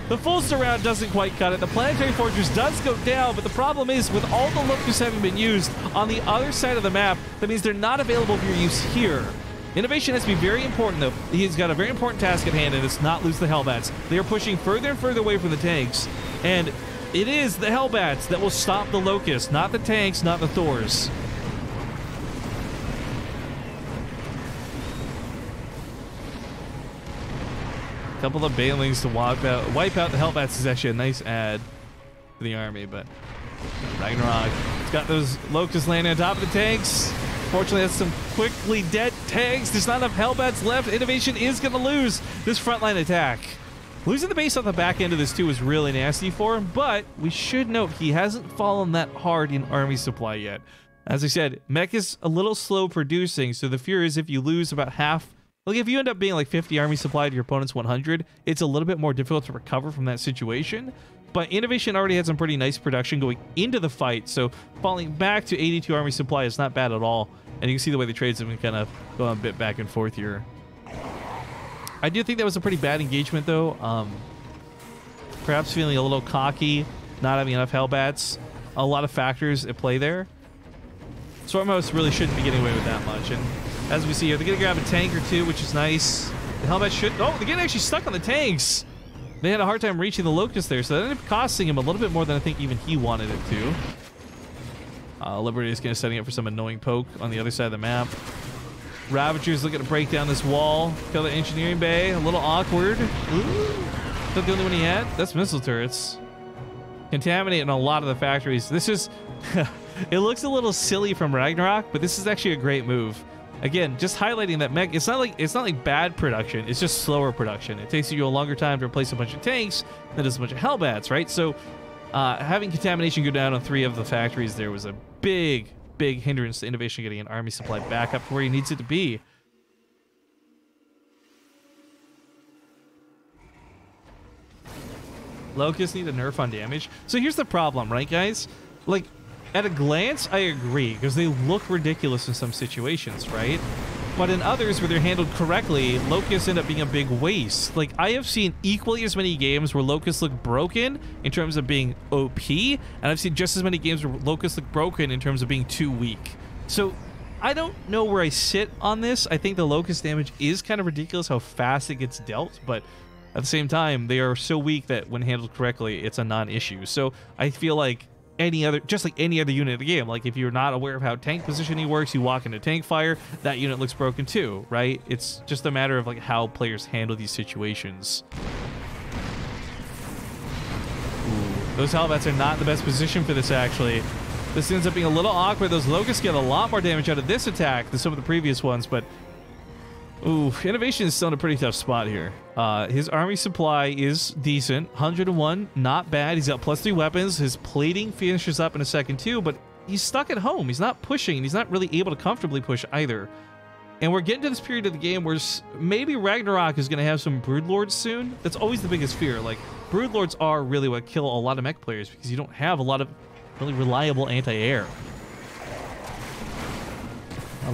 The full surround doesn't quite cut it. The planetary fortress does go down, but the problem is with all the locusts having been used on the other side of the map, that means they're not available for your use here. Innovation has to be very important, though. He's got a very important task at hand, and it's not lose the Hellbats. They are pushing further and further away from the tanks, and it is the Hellbats that will stop the locusts, not the tanks, not the Thors. A couple of Banelings to wipe out the Hellbats is actually a nice add to the army, but Ragnarok, it's got those locusts landing on top of the tanks. Fortunately, that's some quickly dead tanks. There's not enough Hellbats left. Innovation is going to lose this frontline attack. Losing the base on the back end of this too is really nasty for him, but we should note he hasn't fallen that hard in army supply yet. As I said, mech is a little slow producing, so the fear is if you lose about half, like if you end up being like 50 army supply to your opponent's 100, it's a little bit more difficult to recover from that situation. But Innovation already had some pretty nice production going into the fight, so falling back to 82 army supply is not bad at all. And you can see the way the trades have been kind of going a bit back and forth here. I do think that was a pretty bad engagement, though. Perhaps feeling a little cocky, not having enough Hellbats. A lot of factors at play there. Stormhost really shouldn't be getting away with that much. And as we see here, they're going to grab a tank or two, which is nice. The Hellbats should... Oh, they're getting actually stuck on the tanks. They had a hard time reaching the Locust there, so that ended up costing him a little bit more than I think even he wanted it to. Liberty is going to setting up for some annoying poke on the other side of the map. Ravager's looking to break down this wall, kill the engineering bay. A little awkward. Ooh. Is that the only one he had? That's missile turrets. Contaminating a lot of the factories. This is... It looks a little silly from Ragnarok, but this is actually a great move. Again, just highlighting that mech, it's not like bad production, it's just slower production. It takes you a longer time to replace a bunch of tanks than it does a bunch of Hellbats, right? So having contamination go down on 3 of the factories there was a big hindrance to Innovation getting an army supply back up to where he needs it to be. Locusts need a nerf on damage. So here's the problem, right, guys? Like, at a glance, I agree, because they look ridiculous in some situations, right? But in others, where they're handled correctly, Locusts end up being a big waste. Like, I have seen equally as many games where Locusts look broken in terms of being OP, and I've seen just as many games where Locusts look broken in terms of being too weak. So, I don't know where I sit on this. I think the Locust damage is kind of ridiculous how fast it gets dealt, but at the same time, they are so weak that when handled correctly, it's a non-issue. So, I feel like just like any other unit of the game, like if you're not aware of how tank positioning works, you walk into tank fire, that unit looks broken too, right? It's just a matter of like how players handle these situations. Ooh, those Hellbats are not in the best position for this, actually. This ends up being a little awkward. Those Locusts get a lot more damage out of this attack than some of the previous ones, but ooh, Innovation is still in a pretty tough spot here. His army supply is decent. 101, not bad. He's got +3 weapons. His plating finishes up in a second too, but he's stuck at home. He's not pushing, and he's not really able to comfortably push either. And we're getting to this period of the game where maybe Ragnarok is going to have some Broodlords soon. That's always the biggest fear. Like, Broodlords are really what kill a lot of mech players because you don't have a lot of really reliable anti-air.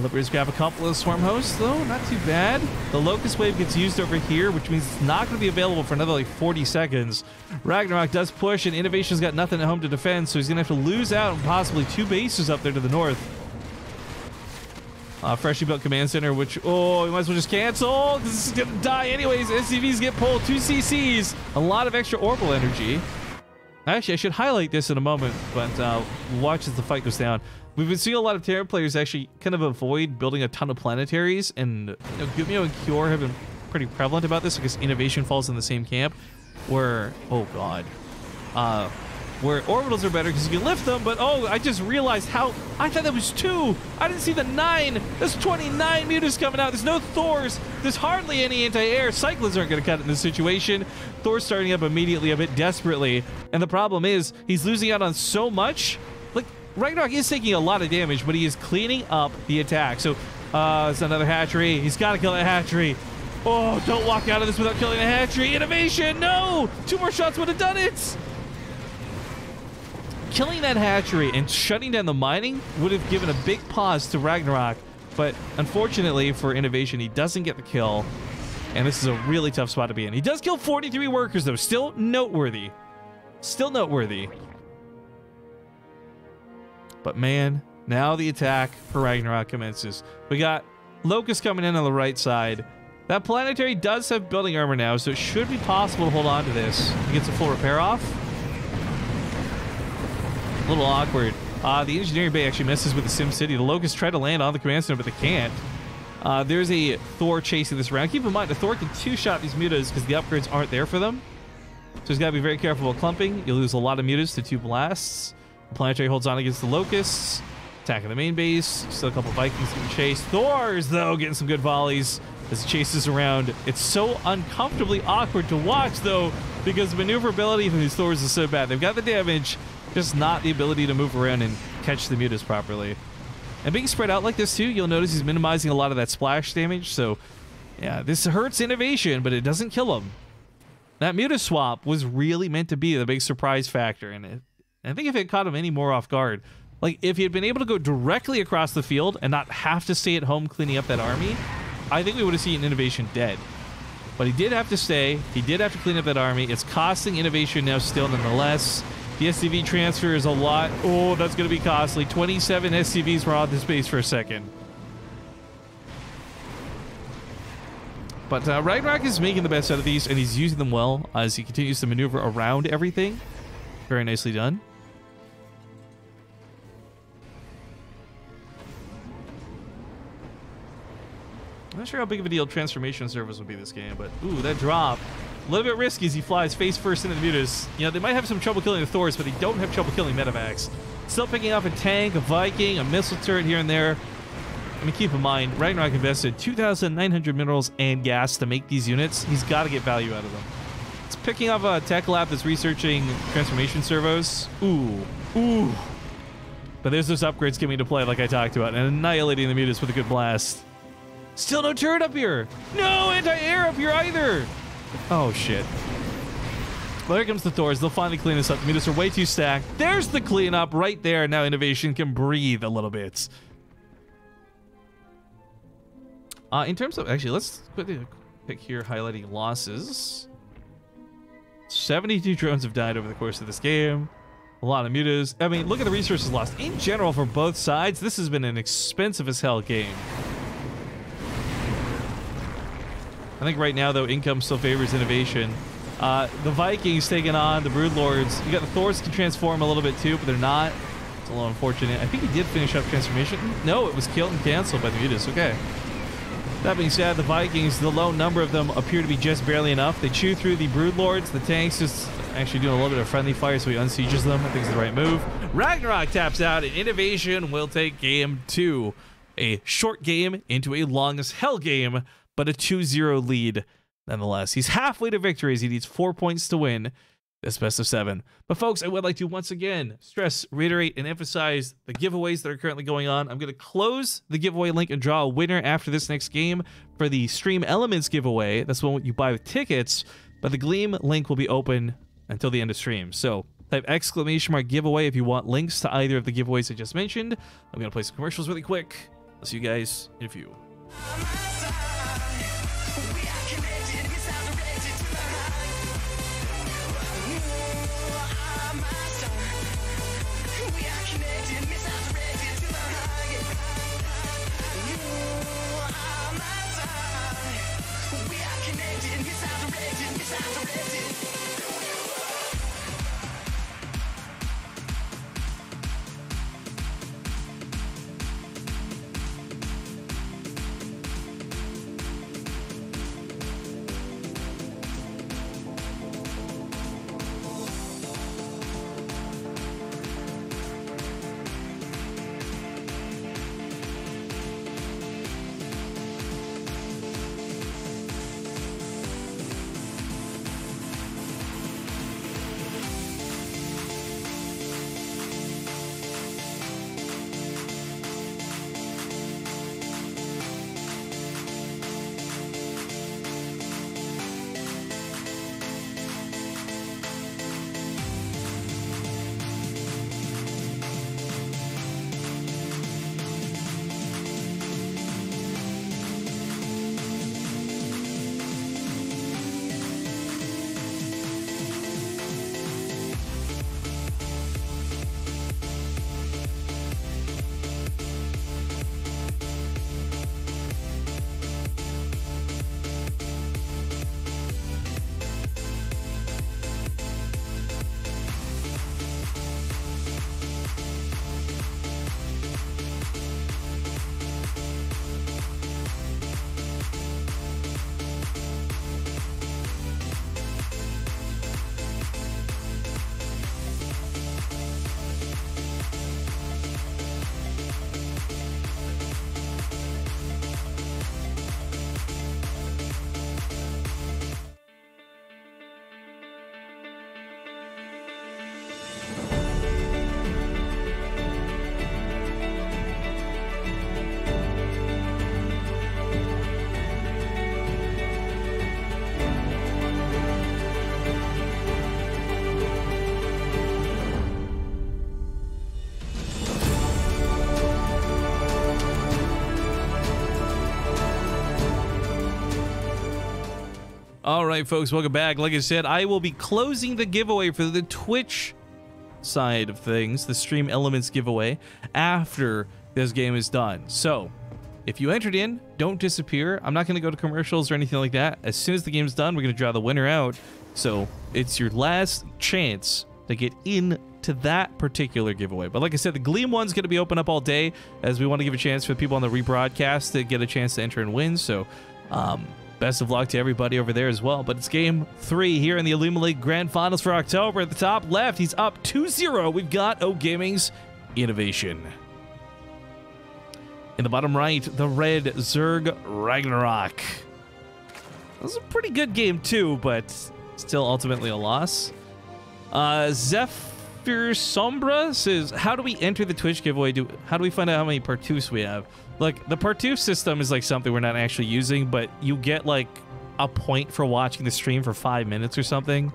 Liberators grab a couple of Swarm Hosts, though. Not too bad. The Locust Wave gets used over here, which means it's not going to be available for another, like, 40 seconds. Ragnarok does push, and Innovation's got nothing at home to defend, so he's going to have to lose out on possibly 2 bases up there to the north. Freshly built Command Center, which, oh, we might as well just cancel. This is going to die anyways. SCVs get pulled. 2 CCs. A lot of extra orbital energy. Actually, I should highlight this in a moment, but watch as the fight goes down. We've been seeing a lot of Terran players actually kind of avoid building a ton of planetaries, and Gumio and Cure have been pretty prevalent about this because Innovation falls in the same camp where, oh god, where orbitals are better because you can lift them, but oh, I just realized how, I thought that was 2. I didn't see the 9. There's 29 mutas coming out. There's no Thors. There's hardly any anti-air. Cyclones aren't going to cut in this situation. Thor's starting up immediately a bit desperately, and the problem is he's losing out on so much. Like, Ragnarok is taking a lot of damage, but he is cleaning up the attack. So, it's another hatchery. He's got to kill that hatchery. Oh, don't walk out of this without killing a hatchery. Innovation, no! 2 more shots would have done it! Killing that hatchery and shutting down the mining would have given a big pause to Ragnarok, but unfortunately for Innovation, he doesn't get the kill, and this is a really tough spot to be in. He does kill 43 workers, though. Still noteworthy. Still noteworthy. But man, now the attack for Ragnarok commences. We got Locust coming in on the right side. That planetary does have building armor now, so it should be possible to hold on to this. He gets a full repair off. A little awkward. The engineering bay actually messes with the Sim City. The Locusts try to land on the command center, but they can't. There's a Thor chasing this around. Keep in mind, the Thor can 2-shot these mutas because the upgrades aren't there for them. So he's got to be very careful about clumping. You'll lose a lot of mutas to 2 blasts. The planetary holds on against the Locusts. Attacking the main base. Still a couple Vikings getting chased. Thors, though, getting some good volleys as he chases around. It's so uncomfortably awkward to watch, though, because maneuverability from these Thors is so bad. They've got the damage, just not the ability to move around and catch the mutas properly. And being spread out like this, too, you'll notice he's minimizing a lot of that splash damage. So, yeah, this hurts Innovation, but it doesn't kill him. That muta swap was really meant to be the big surprise factor in it. I think if it caught him any more off guard, like if he had been able to go directly across the field and not have to stay at home cleaning up that army, I think we would have seen Innovation dead. But he did have to stay. He did have to clean up that army. It's costing Innovation now still nonetheless. The SCV transfer is a lot. Oh, that's going to be costly. 27 SCVs were on this base for a second. But Ragnarok is making the best out of these, and he's using them well as he continues to maneuver around everything. Very nicely done. I'm not sure how big of a deal transformation service would be this game, but ooh, that drop. A little bit risky as he flies face first into the mutas. You know, they might have some trouble killing the Thors, but they don't have trouble killing medevacs. Still picking off a tank, a Viking, a missile turret here and there. I mean, keep in mind, Ragnarok invested 2,900 minerals and gas to make these units. He's got to get value out of them. It's picking off a tech lab that's researching transformation servos. Ooh, ooh. But there's those upgrades coming into play like I talked about, and annihilating the mutas with a good blast. Still no turret up here. No anti-air up here either. Oh, shit. Well, here comes the Thors. They'll finally clean this up. The mutas are way too stacked. There's the cleanup right there. Now Innovation can breathe a little bit. In terms of... Actually, let's put a pick here highlighting losses. 72 drones have died over the course of this game. A lot of mutas. I mean, look at the resources lost. In general, for both sides, this has been an expensive as hell game. I think right now, though, income still favors Innovation. The Vikings taking on the Broodlords. You got the Thors can transform a little bit too, but they're not. It's a little unfortunate. I think he did finish up transformation. No, it was killed and canceled by the mutas. Okay. That being said, the Vikings, the low number of them appear to be just barely enough. They chew through the Broodlords. The tanks just actually doing a little bit of friendly fire, so he unsieges them. I think it's the right move. Ragnarok taps out, and Innovation will take game 2. A short game into a long as hell game, but a 2-0 lead nonetheless. He's halfway to victories. He needs 4 points to win this best of 7. But folks, I would like to once again stress, reiterate, and emphasize the giveaways that are currently going on. I'm going to close the giveaway link and draw a winner after this next game for the Stream Elements giveaway. That's one you buy with tickets, but the Gleam link will be open until the end of stream. So type !giveaway if you want links to either of the giveaways I just mentioned. I'm going to play some commercials really quick. I'll see you guys in a few. All right, folks, welcome back. Like I said, I will be closing the giveaway for the Twitch side of things, the Stream Elements giveaway, after this game is done. So, if you entered in, don't disappear. I'm not going to go to commercials or anything like that. As soon as the game's done, we're going to draw the winner out. So, it's your last chance to get into that particular giveaway. But like I said, the Gleam one's going to be open up all day, as we want to give a chance for people on the rebroadcast to get a chance to enter and win. So, best of luck to everybody over there as well. But it's game 3 here in the Olimoleague Grand Finals for October. At the top left, he's up 2-0. We've got O Gaming's Innovation. In the bottom right, the red Zerg Ragnarok. That was a pretty good game too, but still ultimately a loss. Zephyr Sombra says, how do we enter the Twitch giveaway? How do we find out how many Partoufs we have? Like, the Partouf system is like something we're not actually using, but you get like a point for watching the stream for 5 minutes or something.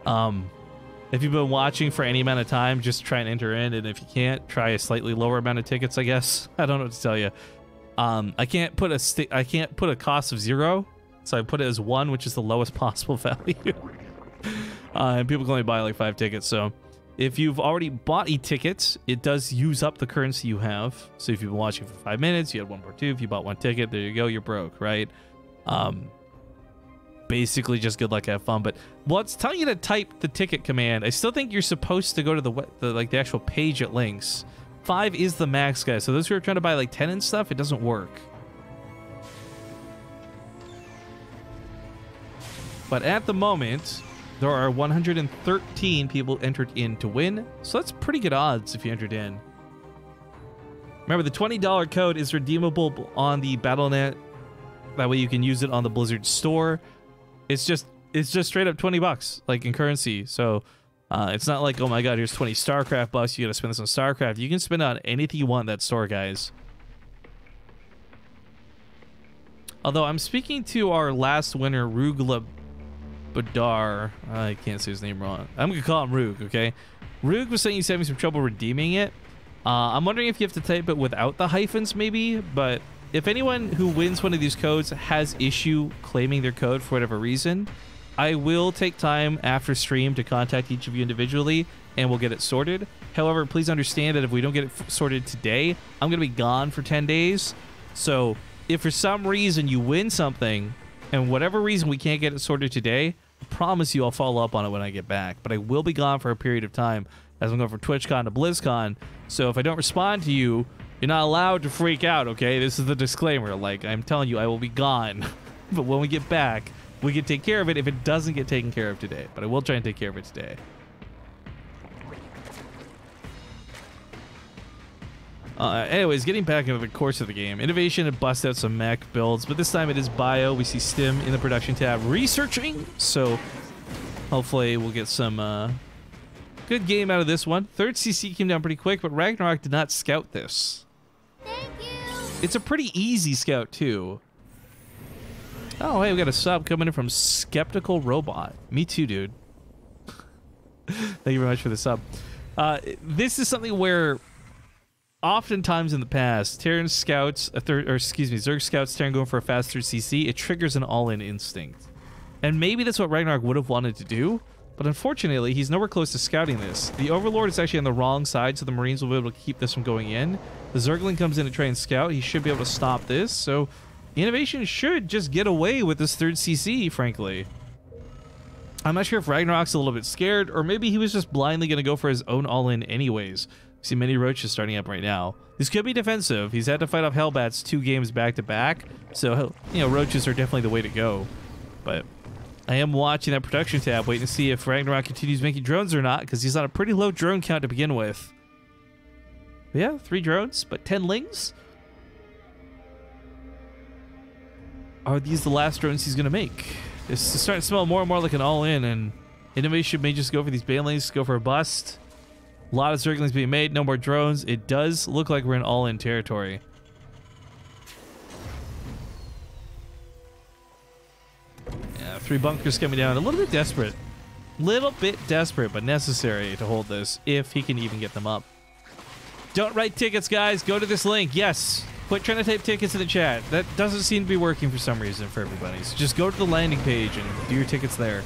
If you've been watching for any amount of time, just try and enter in, and if you can't, try a slightly lower amount of tickets, I guess. I don't know what to tell you. I can't put a cost of 0, so I put it as 1, which is the lowest possible value. And people can only buy like 5 tickets, so if you've already bought a ticket, it does use up the currency you have. So if you've been watching for 5 minutes, you had 1 Partouf, if you bought 1 ticket, there you go, you're broke, right? Basically just good luck, have fun. But well, it's telling you to type the ticket command. I still think you're supposed to go to the actual page it links. 5 is the max, guys. So those who are trying to buy like 10 and stuff, it doesn't work. But at the moment, there are 113 people entered in to win, so that's pretty good odds if you entered in. Remember, the $20 code is redeemable on the Battle.net. That way you can use it on the Blizzard store. It's just straight up $20, like in currency. So it's not like, oh my god, here's 20 StarCraft bucks, you gotta spend this on StarCraft. You can spend on anything you want in that store, guys. Although I'm speaking to our last winner, Rugla Badar. I can't say his name wrong. I'm gonna call him Rug, okay? Rug was saying he's having some trouble redeeming it. I'm wondering if you have to type it without the hyphens maybe, but if anyone who wins one of these codes has issue claiming their code for whatever reason, I will take time after stream to contact each of you individually and we'll get it sorted. However, please understand that if we don't get it sorted today, I'm going to be gone for 10 days. So if for some reason you win something and whatever reason we can't get it sorted today, I promise you I'll follow up on it when I get back. But I will be gone for a period of time as I'm going from TwitchCon to BlizzCon. So if I don't respond to you, you're not allowed to freak out, okay? This is the disclaimer. Like, I'm telling you, I will be gone. But when we get back, we can take care of it if it doesn't get taken care of today. But I will try and take care of it today. Anyways, getting back into the course of the game. Innovation had bust out some mech builds, but this time it is bio. We see Stim in the production tab researching. So hopefully we'll get some good game out of this one. Third CC came down pretty quick, but Ragnarok did not scout this. Thank you. It's a pretty easy scout, too. Oh, hey, we got a sub coming in from Skeptical Robot. Me too, dude. Thank you very much for the sub. This is something where oftentimes in the past, Terran scouts, Zerg scouts Terran going for a fast through CC, it triggers an all-in instinct. And maybe that's what Ragnarok would have wanted to do, but unfortunately, he's nowhere close to scouting this. The Overlord is actually on the wrong side, so the Marines will be able to keep this from going in. The Zergling comes in to try and scout. He should be able to stop this, so Innovation should just get away with this third CC, frankly. I'm not sure if Ragnarok's a little bit scared, or maybe he was just blindly going to go for his own all-in anyways. We see many roaches starting up right now. This could be defensive. He's had to fight off Hellbats 2 games back-to-back, so, you know, roaches are definitely the way to go. But I am watching that production tab, waiting to see if Ragnarok continues making drones or not, because he's on a pretty low drone count to begin with. But yeah, 3 drones, but 10 lings? Are these the last drones he's going to make? It's starting to smell more and more like an all-in, and Innovation may just go for these banelings, go for a bust. A lot of Zerglings being made, no more drones. It does look like we're in all-in territory. Yeah, 3 bunkers coming down. A little bit desperate. Little bit desperate, but necessary to hold this, if he can even get them up. Don't write tickets, guys. Go to this link. Yes. Quit trying to type tickets in the chat. That doesn't seem to be working for some reason for everybody. So just go to the landing page and do your tickets there.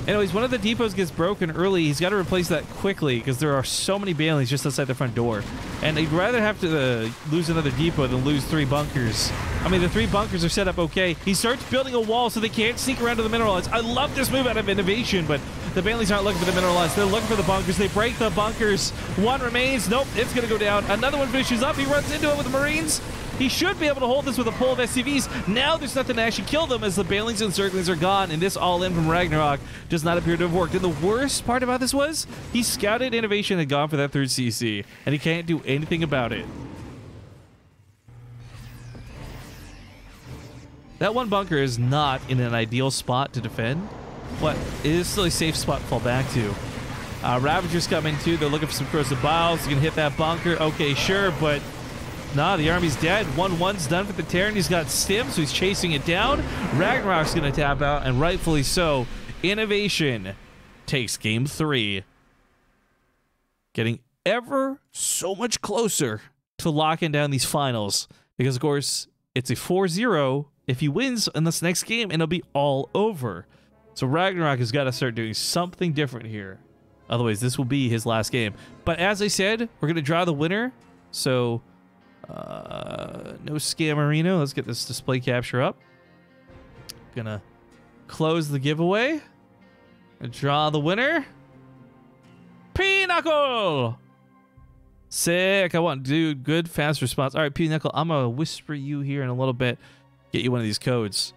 Anyways, one of the depots gets broken early. He's got to replace that quickly because there are so many banelings just outside the front door. And he'd rather have to lose another depot than lose 3 bunkers. I mean, the 3 bunkers are set up okay. He starts building a wall so they can't sneak around to the mineralize. I love this move out of Innovation, but the banelings aren't looking for the mineralize. They're looking for the bunkers. They break the bunkers. 1 remains. Nope, it's going to go down. Another one finishes up. He runs into it with the Marines. He should be able to hold this with a pull of SCVs. Now there's nothing to actually kill them as the banelings and Zerglings are gone, and this all-in from Ragnarok does not appear to have worked. And the worst part about this was he scouted Innovation and had gone for that 3rd CC, and he can't do anything about it. That 1 bunker is not in an ideal spot to defend, but it is still a safe spot to fall back to. Ravagers come in too. They're looking for some corrosive biles. You can hit that bunker. Okay, sure, but nah, the army's dead. 1-1's done for the Terran. He's got Stim, so he's chasing it down. Ragnarok's going to tap out, and rightfully so. Innovation takes game 3. Getting ever so much closer to locking down these finals. Because, of course, it's a 4-0 if he wins in this next game, and it'll be all over. So Ragnarok has got to start doing something different here. Otherwise, this will be his last game. But as I said, we're going to draw the winner. So no Scammerino. Let's get this display capture up. Gonna close the giveaway. Draw the winner. Pinnacle! Sick. I want to do good, fast response. All right, Pinnacle, I'm going to whisper you here in a little bit. Get you one of these codes.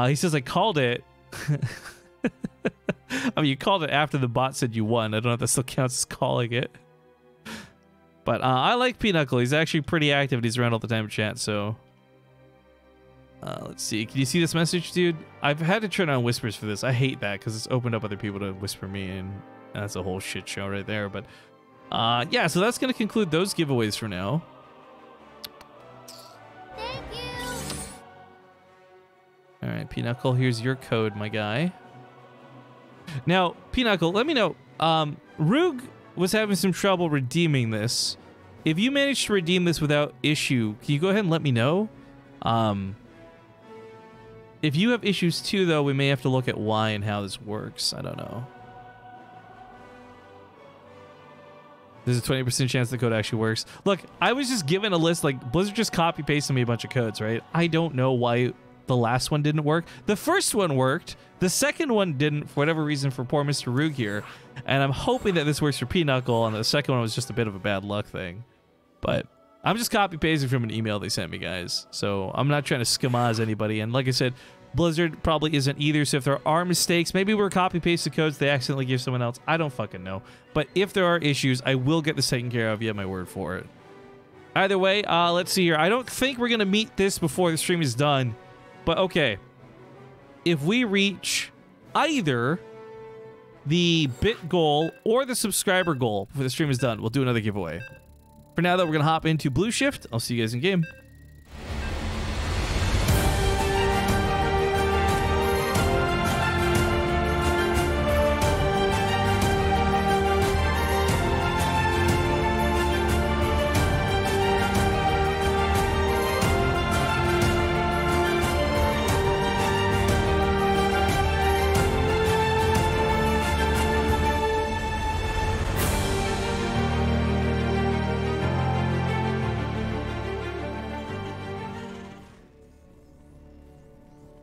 He says I called it. I mean, you called it after the bot said you won. I don't know if that still counts as calling it. But I like Pinnacle. He's actually pretty active and he's around all the time in chat, so... let's see. Can you see this message, dude? I've had to turn on whispers for this. I hate that because it's opened up other people to whisper me, and that's a whole shit show right there. But yeah, so that's going to conclude those giveaways for now. Thank you. All right, Pinnacle, here's your code, my guy. Now, Pinnacle, let me know. Rug was having some trouble redeeming this. if you manage to redeem this without issue, can you go ahead and let me know? If you have issues too, though, we may have to look at why and how this works. I don't know. There's a 20% chance the code actually works. Look, I was just given a list, like Blizzard just copy pasted me a bunch of codes, right? I don't know why the last one didn't work. The first one worked. The second one didn't, for whatever reason, for poor Mr. Roog here. And I'm hoping that this works for Pinochle, and the second one was just a bit of a bad luck thing. But I'm just copy pasting from an email they sent me, guys. So I'm not trying to schmaz anybody. And like I said, Blizzard probably isn't either. So if there are mistakes, maybe we're copy pasting codes they accidentally give someone else. I don't fucking know. But if there are issues, I will get this taken care of. You have my word for it. Either way, let's see here. I don't think we're going to meet this before the stream is done. But okay. If we reach either the bit goal or the subscriber goal before the stream is done, we'll do another giveaway. For now, though, we're going to hop into Blue Shift. I'll see you guys in game.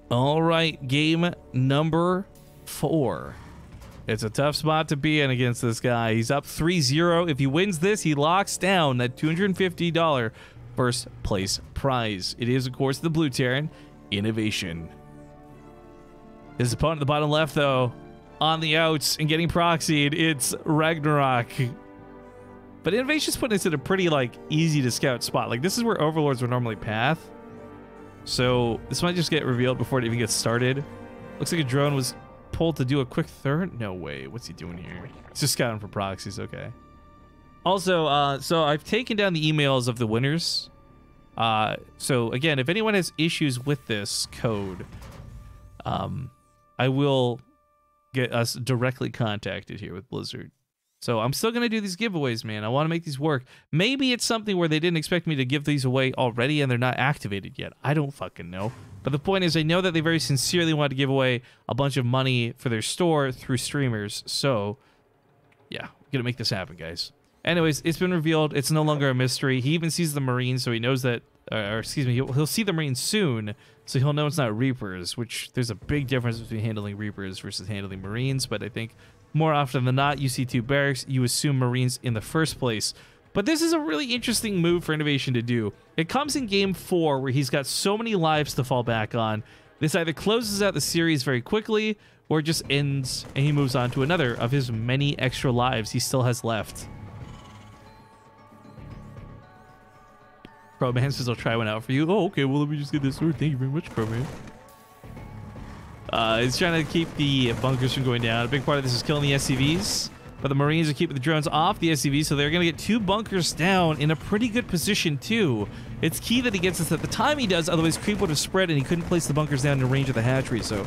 All right, game number 4. It's a tough spot to be in against this guy. He's up 3-0. If he wins this, he locks down that $250 first place prize. It is, of course, the Blue Terran Innovation. His opponent at the bottom left, though, on the outs and getting proxied, it's Ragnarok. But Innovation's putting us in a pretty, like, easy to scout spot. Like, this is where Overlords would normally path. So this might just get revealed before it even gets started. Looks like a drone was pulled to do a quick third. No way. What's he doing here? He's just scouting for proxies. Okay. Also, so I've taken down the emails of the winners. So again, if anyone has issues with this code, I will get us directly contacted here with Blizzard. So I'm still going to do these giveaways, man. I want to make these work. Maybe it's something where they didn't expect me to give these away already and they're not activated yet. I don't fucking know. But the point is, I know that they very sincerely wanted to give away a bunch of money for their store through streamers. So, yeah, I'm going to make this happen, guys. Anyways, it's been revealed. It's no longer a mystery. He even sees the Marines, so he knows that, or excuse me, he'll see the Marines soon, so he'll know it's not Reapers, which there's a big difference between handling Reapers versus handling Marines, but I think more often than not, you see 2 barracks, you assume Marines in the first place. But this is a really interesting move for Innovation to do. It comes in game 4 where he's got so many lives to fall back on. This either closes out the series very quickly or just ends and he moves on to another of his many extra lives he still has left. Pro-Man says I'll try one out for you. Oh, okay, well, let me just get this sword. Thank you very much, Pro-Man. It's trying to keep the bunkers from going down. A big part of this is killing the SCVs, but the Marines are keeping the drones off the SCVs, so they're going to get 2 bunkers down in a pretty good position, too. It's key that he gets this at the time he does, otherwise creep would have spread and he couldn't place the bunkers down in range of the hatchery, so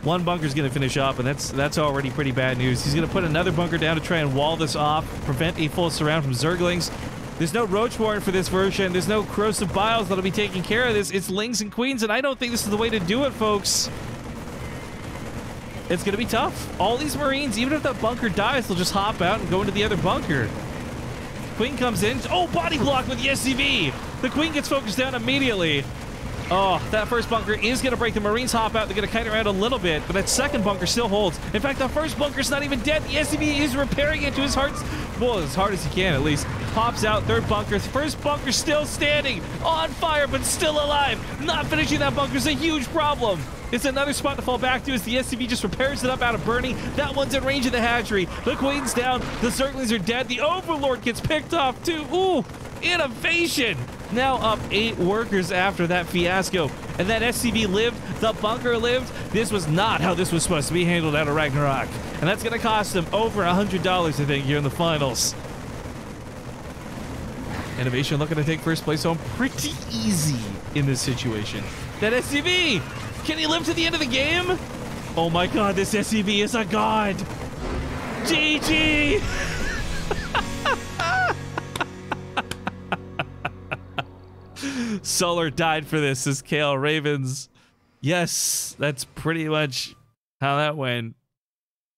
1 bunker's going to finish up, and that's already pretty bad news. He's going to put another bunker down to try and wall this off, prevent a full surround from Zerglings. There's no Roachborn for this version. There's no Corrosive Biles that'll be taking care of this. It's Lings and Queens, and I don't think this is the way to do it, folks. It's going to be tough. All these Marines, even if that bunker dies, they'll just hop out and go into the other bunker. Queen comes in. Oh, body block with the SCV. The Queen gets focused down immediately. Oh, that first bunker is going to break. The Marines hop out. They're going to kite around a little bit, but that second bunker still holds. In fact, the first bunker's not even dead. The SCV is repairing it to his heart's, well, as hard as he can, at least. Pops out, third bunker. First bunker still standing, on fire, but still alive. Not finishing that bunker is a huge problem. It's another spot to fall back to as the SCV just repairs it up out of burning. That one's in range of the hatchery. The Queen's down. The Zerglings are dead. The Overlord gets picked off too. Ooh, Innovation. Now up 8 workers after that fiasco. And that SCV lived. The bunker lived. This was not how this was supposed to be handled out of Ragnarok. And that's going to cost him over $100, I think, here in the finals. Innovation looking to take first place home pretty easy in this situation. That SCV! Can he live to the end of the game? Oh my god, this SCV is a god! GG! Solar died for this, says Kale Ravens. Yes, that's pretty much how that went.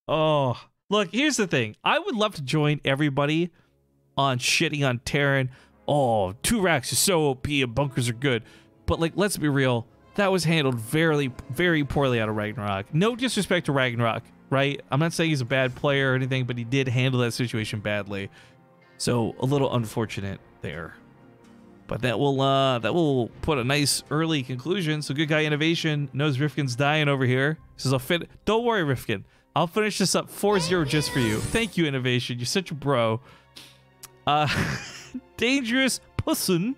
Oh, look, here's the thing. I would love to join everybody on shitting on Terran. Oh, 2 racks is so OP and bunkers are good. But, like, let's be real. That was handled very, very poorly out of Ragnarok. No disrespect to Ragnarok, right? I'm not saying he's a bad player or anything, but he did handle that situation badly. So, a little unfortunate there. But that will put a nice early conclusion. So Good Guy Innovation knows Rifkin's dying over here. Says, don't worry, Rifkin. I'll finish this up 4-0 just for you. Thank you, Innovation. You're such a bro. Dangerous Pussin.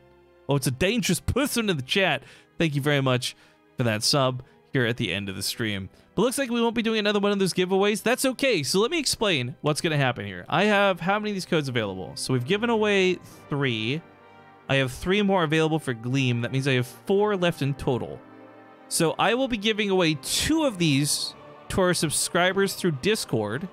Oh, it's a dangerous person in the chat. Thank you very much for that sub here at the end of the stream. But looks like we won't be doing another one of those giveaways. That's okay. So let me explain what's going to happen here. I have how many of these codes available? So we've given away 3. I have 3 more available for Gleam. That means I have 4 left in total. So I will be giving away 2 of these to our subscribers through Discord.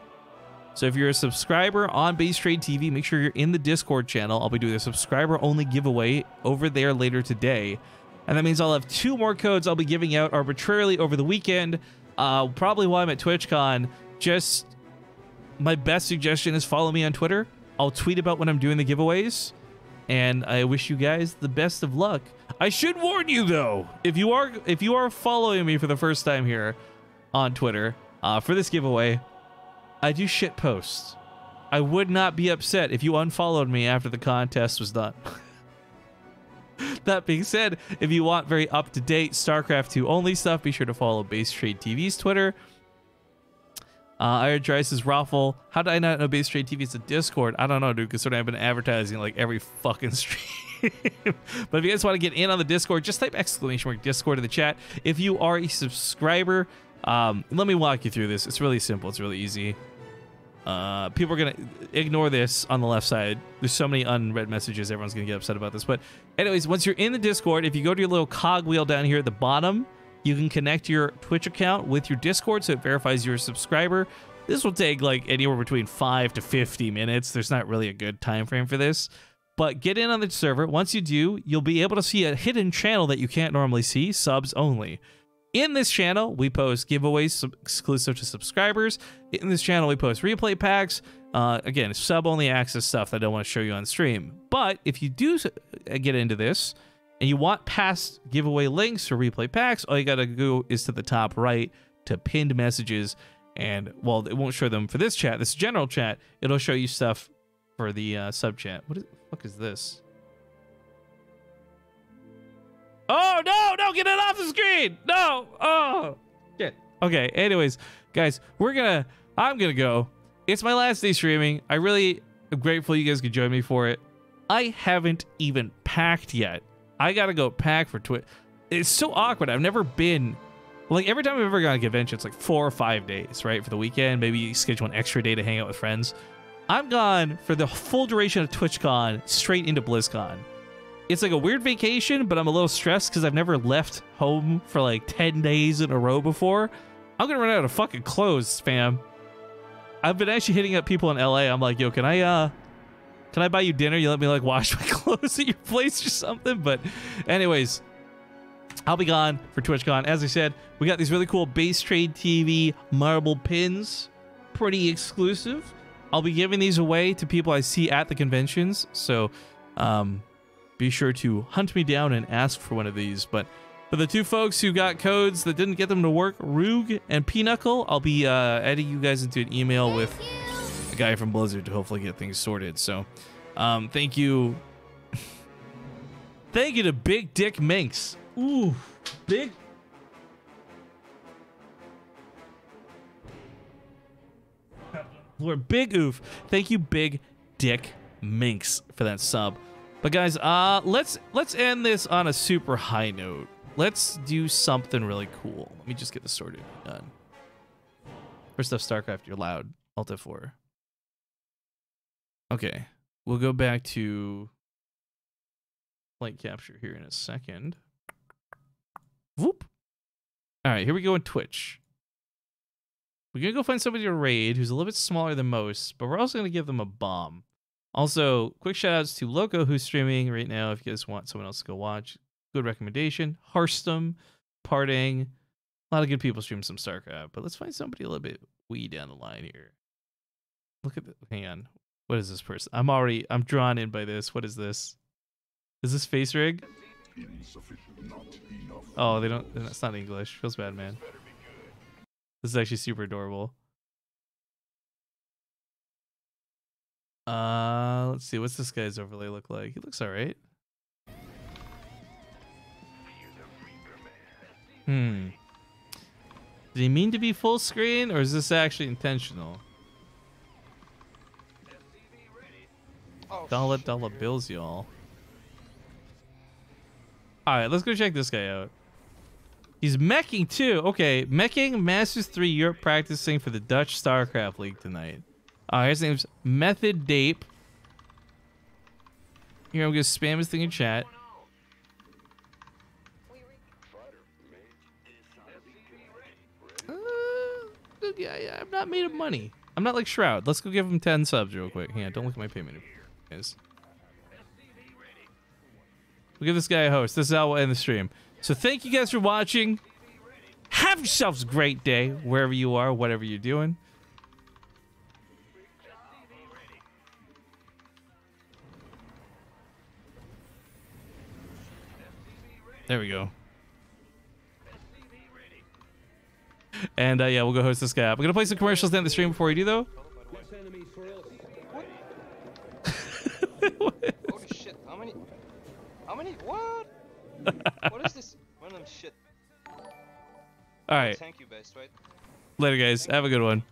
So if you're a subscriber on BaseTradeTV, make sure you're in the Discord channel. I'll be doing a subscriber-only giveaway over there later today. And that means I'll have 2 more codes I'll be giving out arbitrarily over the weekend. Probably while I'm at TwitchCon. Just my best suggestion is follow me on Twitter. I'll tweet about when I'm doing the giveaways. And I wish you guys the best of luck. I should warn you though, if you are following me for the first time here on Twitter for this giveaway, I do shit posts. I would not be upset if you unfollowed me after the contest was done. That being said, if you want very up-to-date StarCraft 2 only stuff, be sure to follow BaseTradeTV's Twitter. Iron Dry says, Raffle, how did I not know BaseTradeTV is a Discord? I don't know, dude, because I've been advertising like every fucking stream. But if you guys want to get in on the Discord, just type !Discord in the chat. If you are a subscriber, let me walk you through this. It's really simple. It's really easy. People are going to ignore this on the left side. There's so many unread messages. Everyone's going to get upset about this. But anyways, once you're in the Discord, if you go to your little cogwheel down here at the bottom, you can connect your Twitch account with your Discord so it verifies you're a subscriber. This will take like anywhere between 5 to 50 minutes. There's not really a good time frame for this. But get in on the server. Once you do, you'll be able to see a hidden channel that you can't normally see, subs only. In this channel, we post giveaways exclusive to subscribers. In this channel, we post replay packs. Again, sub-only access stuff that I don't want to show you on stream. But if you do get into this, and you want past giveaway links or replay packs, all you gotta go is to the top right to pinned messages. And, well, it won't show them for this chat, this general chat. It'll show you stuff for the sub chat. What the fuck is this? Oh, no, get it off the screen. No, oh, shit. Okay, anyways, guys, I'm gonna go. It's my last day streaming. I really am grateful you guys could join me for it. I haven't even packed yet. I gotta go pack for Twitch. It's so awkward. I've never been, like, every time I've ever gone to a convention, it's like 4 or 5 days, right? For the weekend, maybe you schedule an extra day to hang out with friends. I'm gone for the full duration of TwitchCon, straight into BlizzCon. It's like a weird vacation, but I'm a little stressed because I've never left home for like 10 days in a row before. I'm gonna run out of fucking clothes, fam. I've been actually hitting up people in LA. I'm like, yo, can I buy you dinner? You let me like wash my clothes at your place or something? But anyways, I'll be gone for TwitchCon. As I said, we got these really cool BaseTradeTV marble pins. Pretty exclusive. I'll be giving these away to people I see at the conventions. So be sure to hunt me down and ask for one of these. But for the 2 folks who got codes that didn't get them to work, Roog and Pinochle, I'll be adding you guys into an email with a guy from Blizzard to hopefully get things sorted. So thank you. Thank you to Big Dick Minx. Ooh, big. Lord, big oof. Thank you, Big Dick Minx, for that sub. But guys, let's end this on a super high note. Let's do something really cool. Let me just get this sorted. Done. First off, StarCraft, you're loud. Alt F4. Okay, we'll go back to flight capture here in a second. Whoop. All right, here we go in Twitch. We're gonna go find somebody to raid who's a little bit smaller than most, but we're also gonna give them a bomb. Also, quick shout outs to Loco, who's streaming right now. If you guys want someone else to go watch, good recommendation. Hearthstone, Parting. A lot of good people stream some StarCraft, but let's find somebody a little bit way down the line here. Look at the, hang on. What is this person? I'm drawn in by this. What is this? Is this face rig? Oh, it's not English. Feels bad, man. This is actually super adorable. Let's see. What's this guy's overlay look like? He looks all right. Did he mean to be full screen, or is this actually intentional? Dollar bills, y'all. Alright, let's go check this guy out. He's meching too. Okay, meching Masters 3 Europe practicing for the Dutch StarCraft League tonight. His name's Method Dape. Here, I'm gonna spam his thing in chat. Yeah, I'm not made of money. I'm not like Shroud. Let's go give him 10 subs real quick. Yeah, don't look at my payment, guys. We'll give this guy a host. This is how we'll end the stream. So thank you guys for watching. Have yourselves a great day wherever you are, whatever you're doing. There we go. And yeah, we'll go host this guy up. We're gonna play some commercials down the stream before we do, though. Holy shit! How many? What? What is this? Random shit. All right. Thank you, Base, right? Later, guys. Have a good one.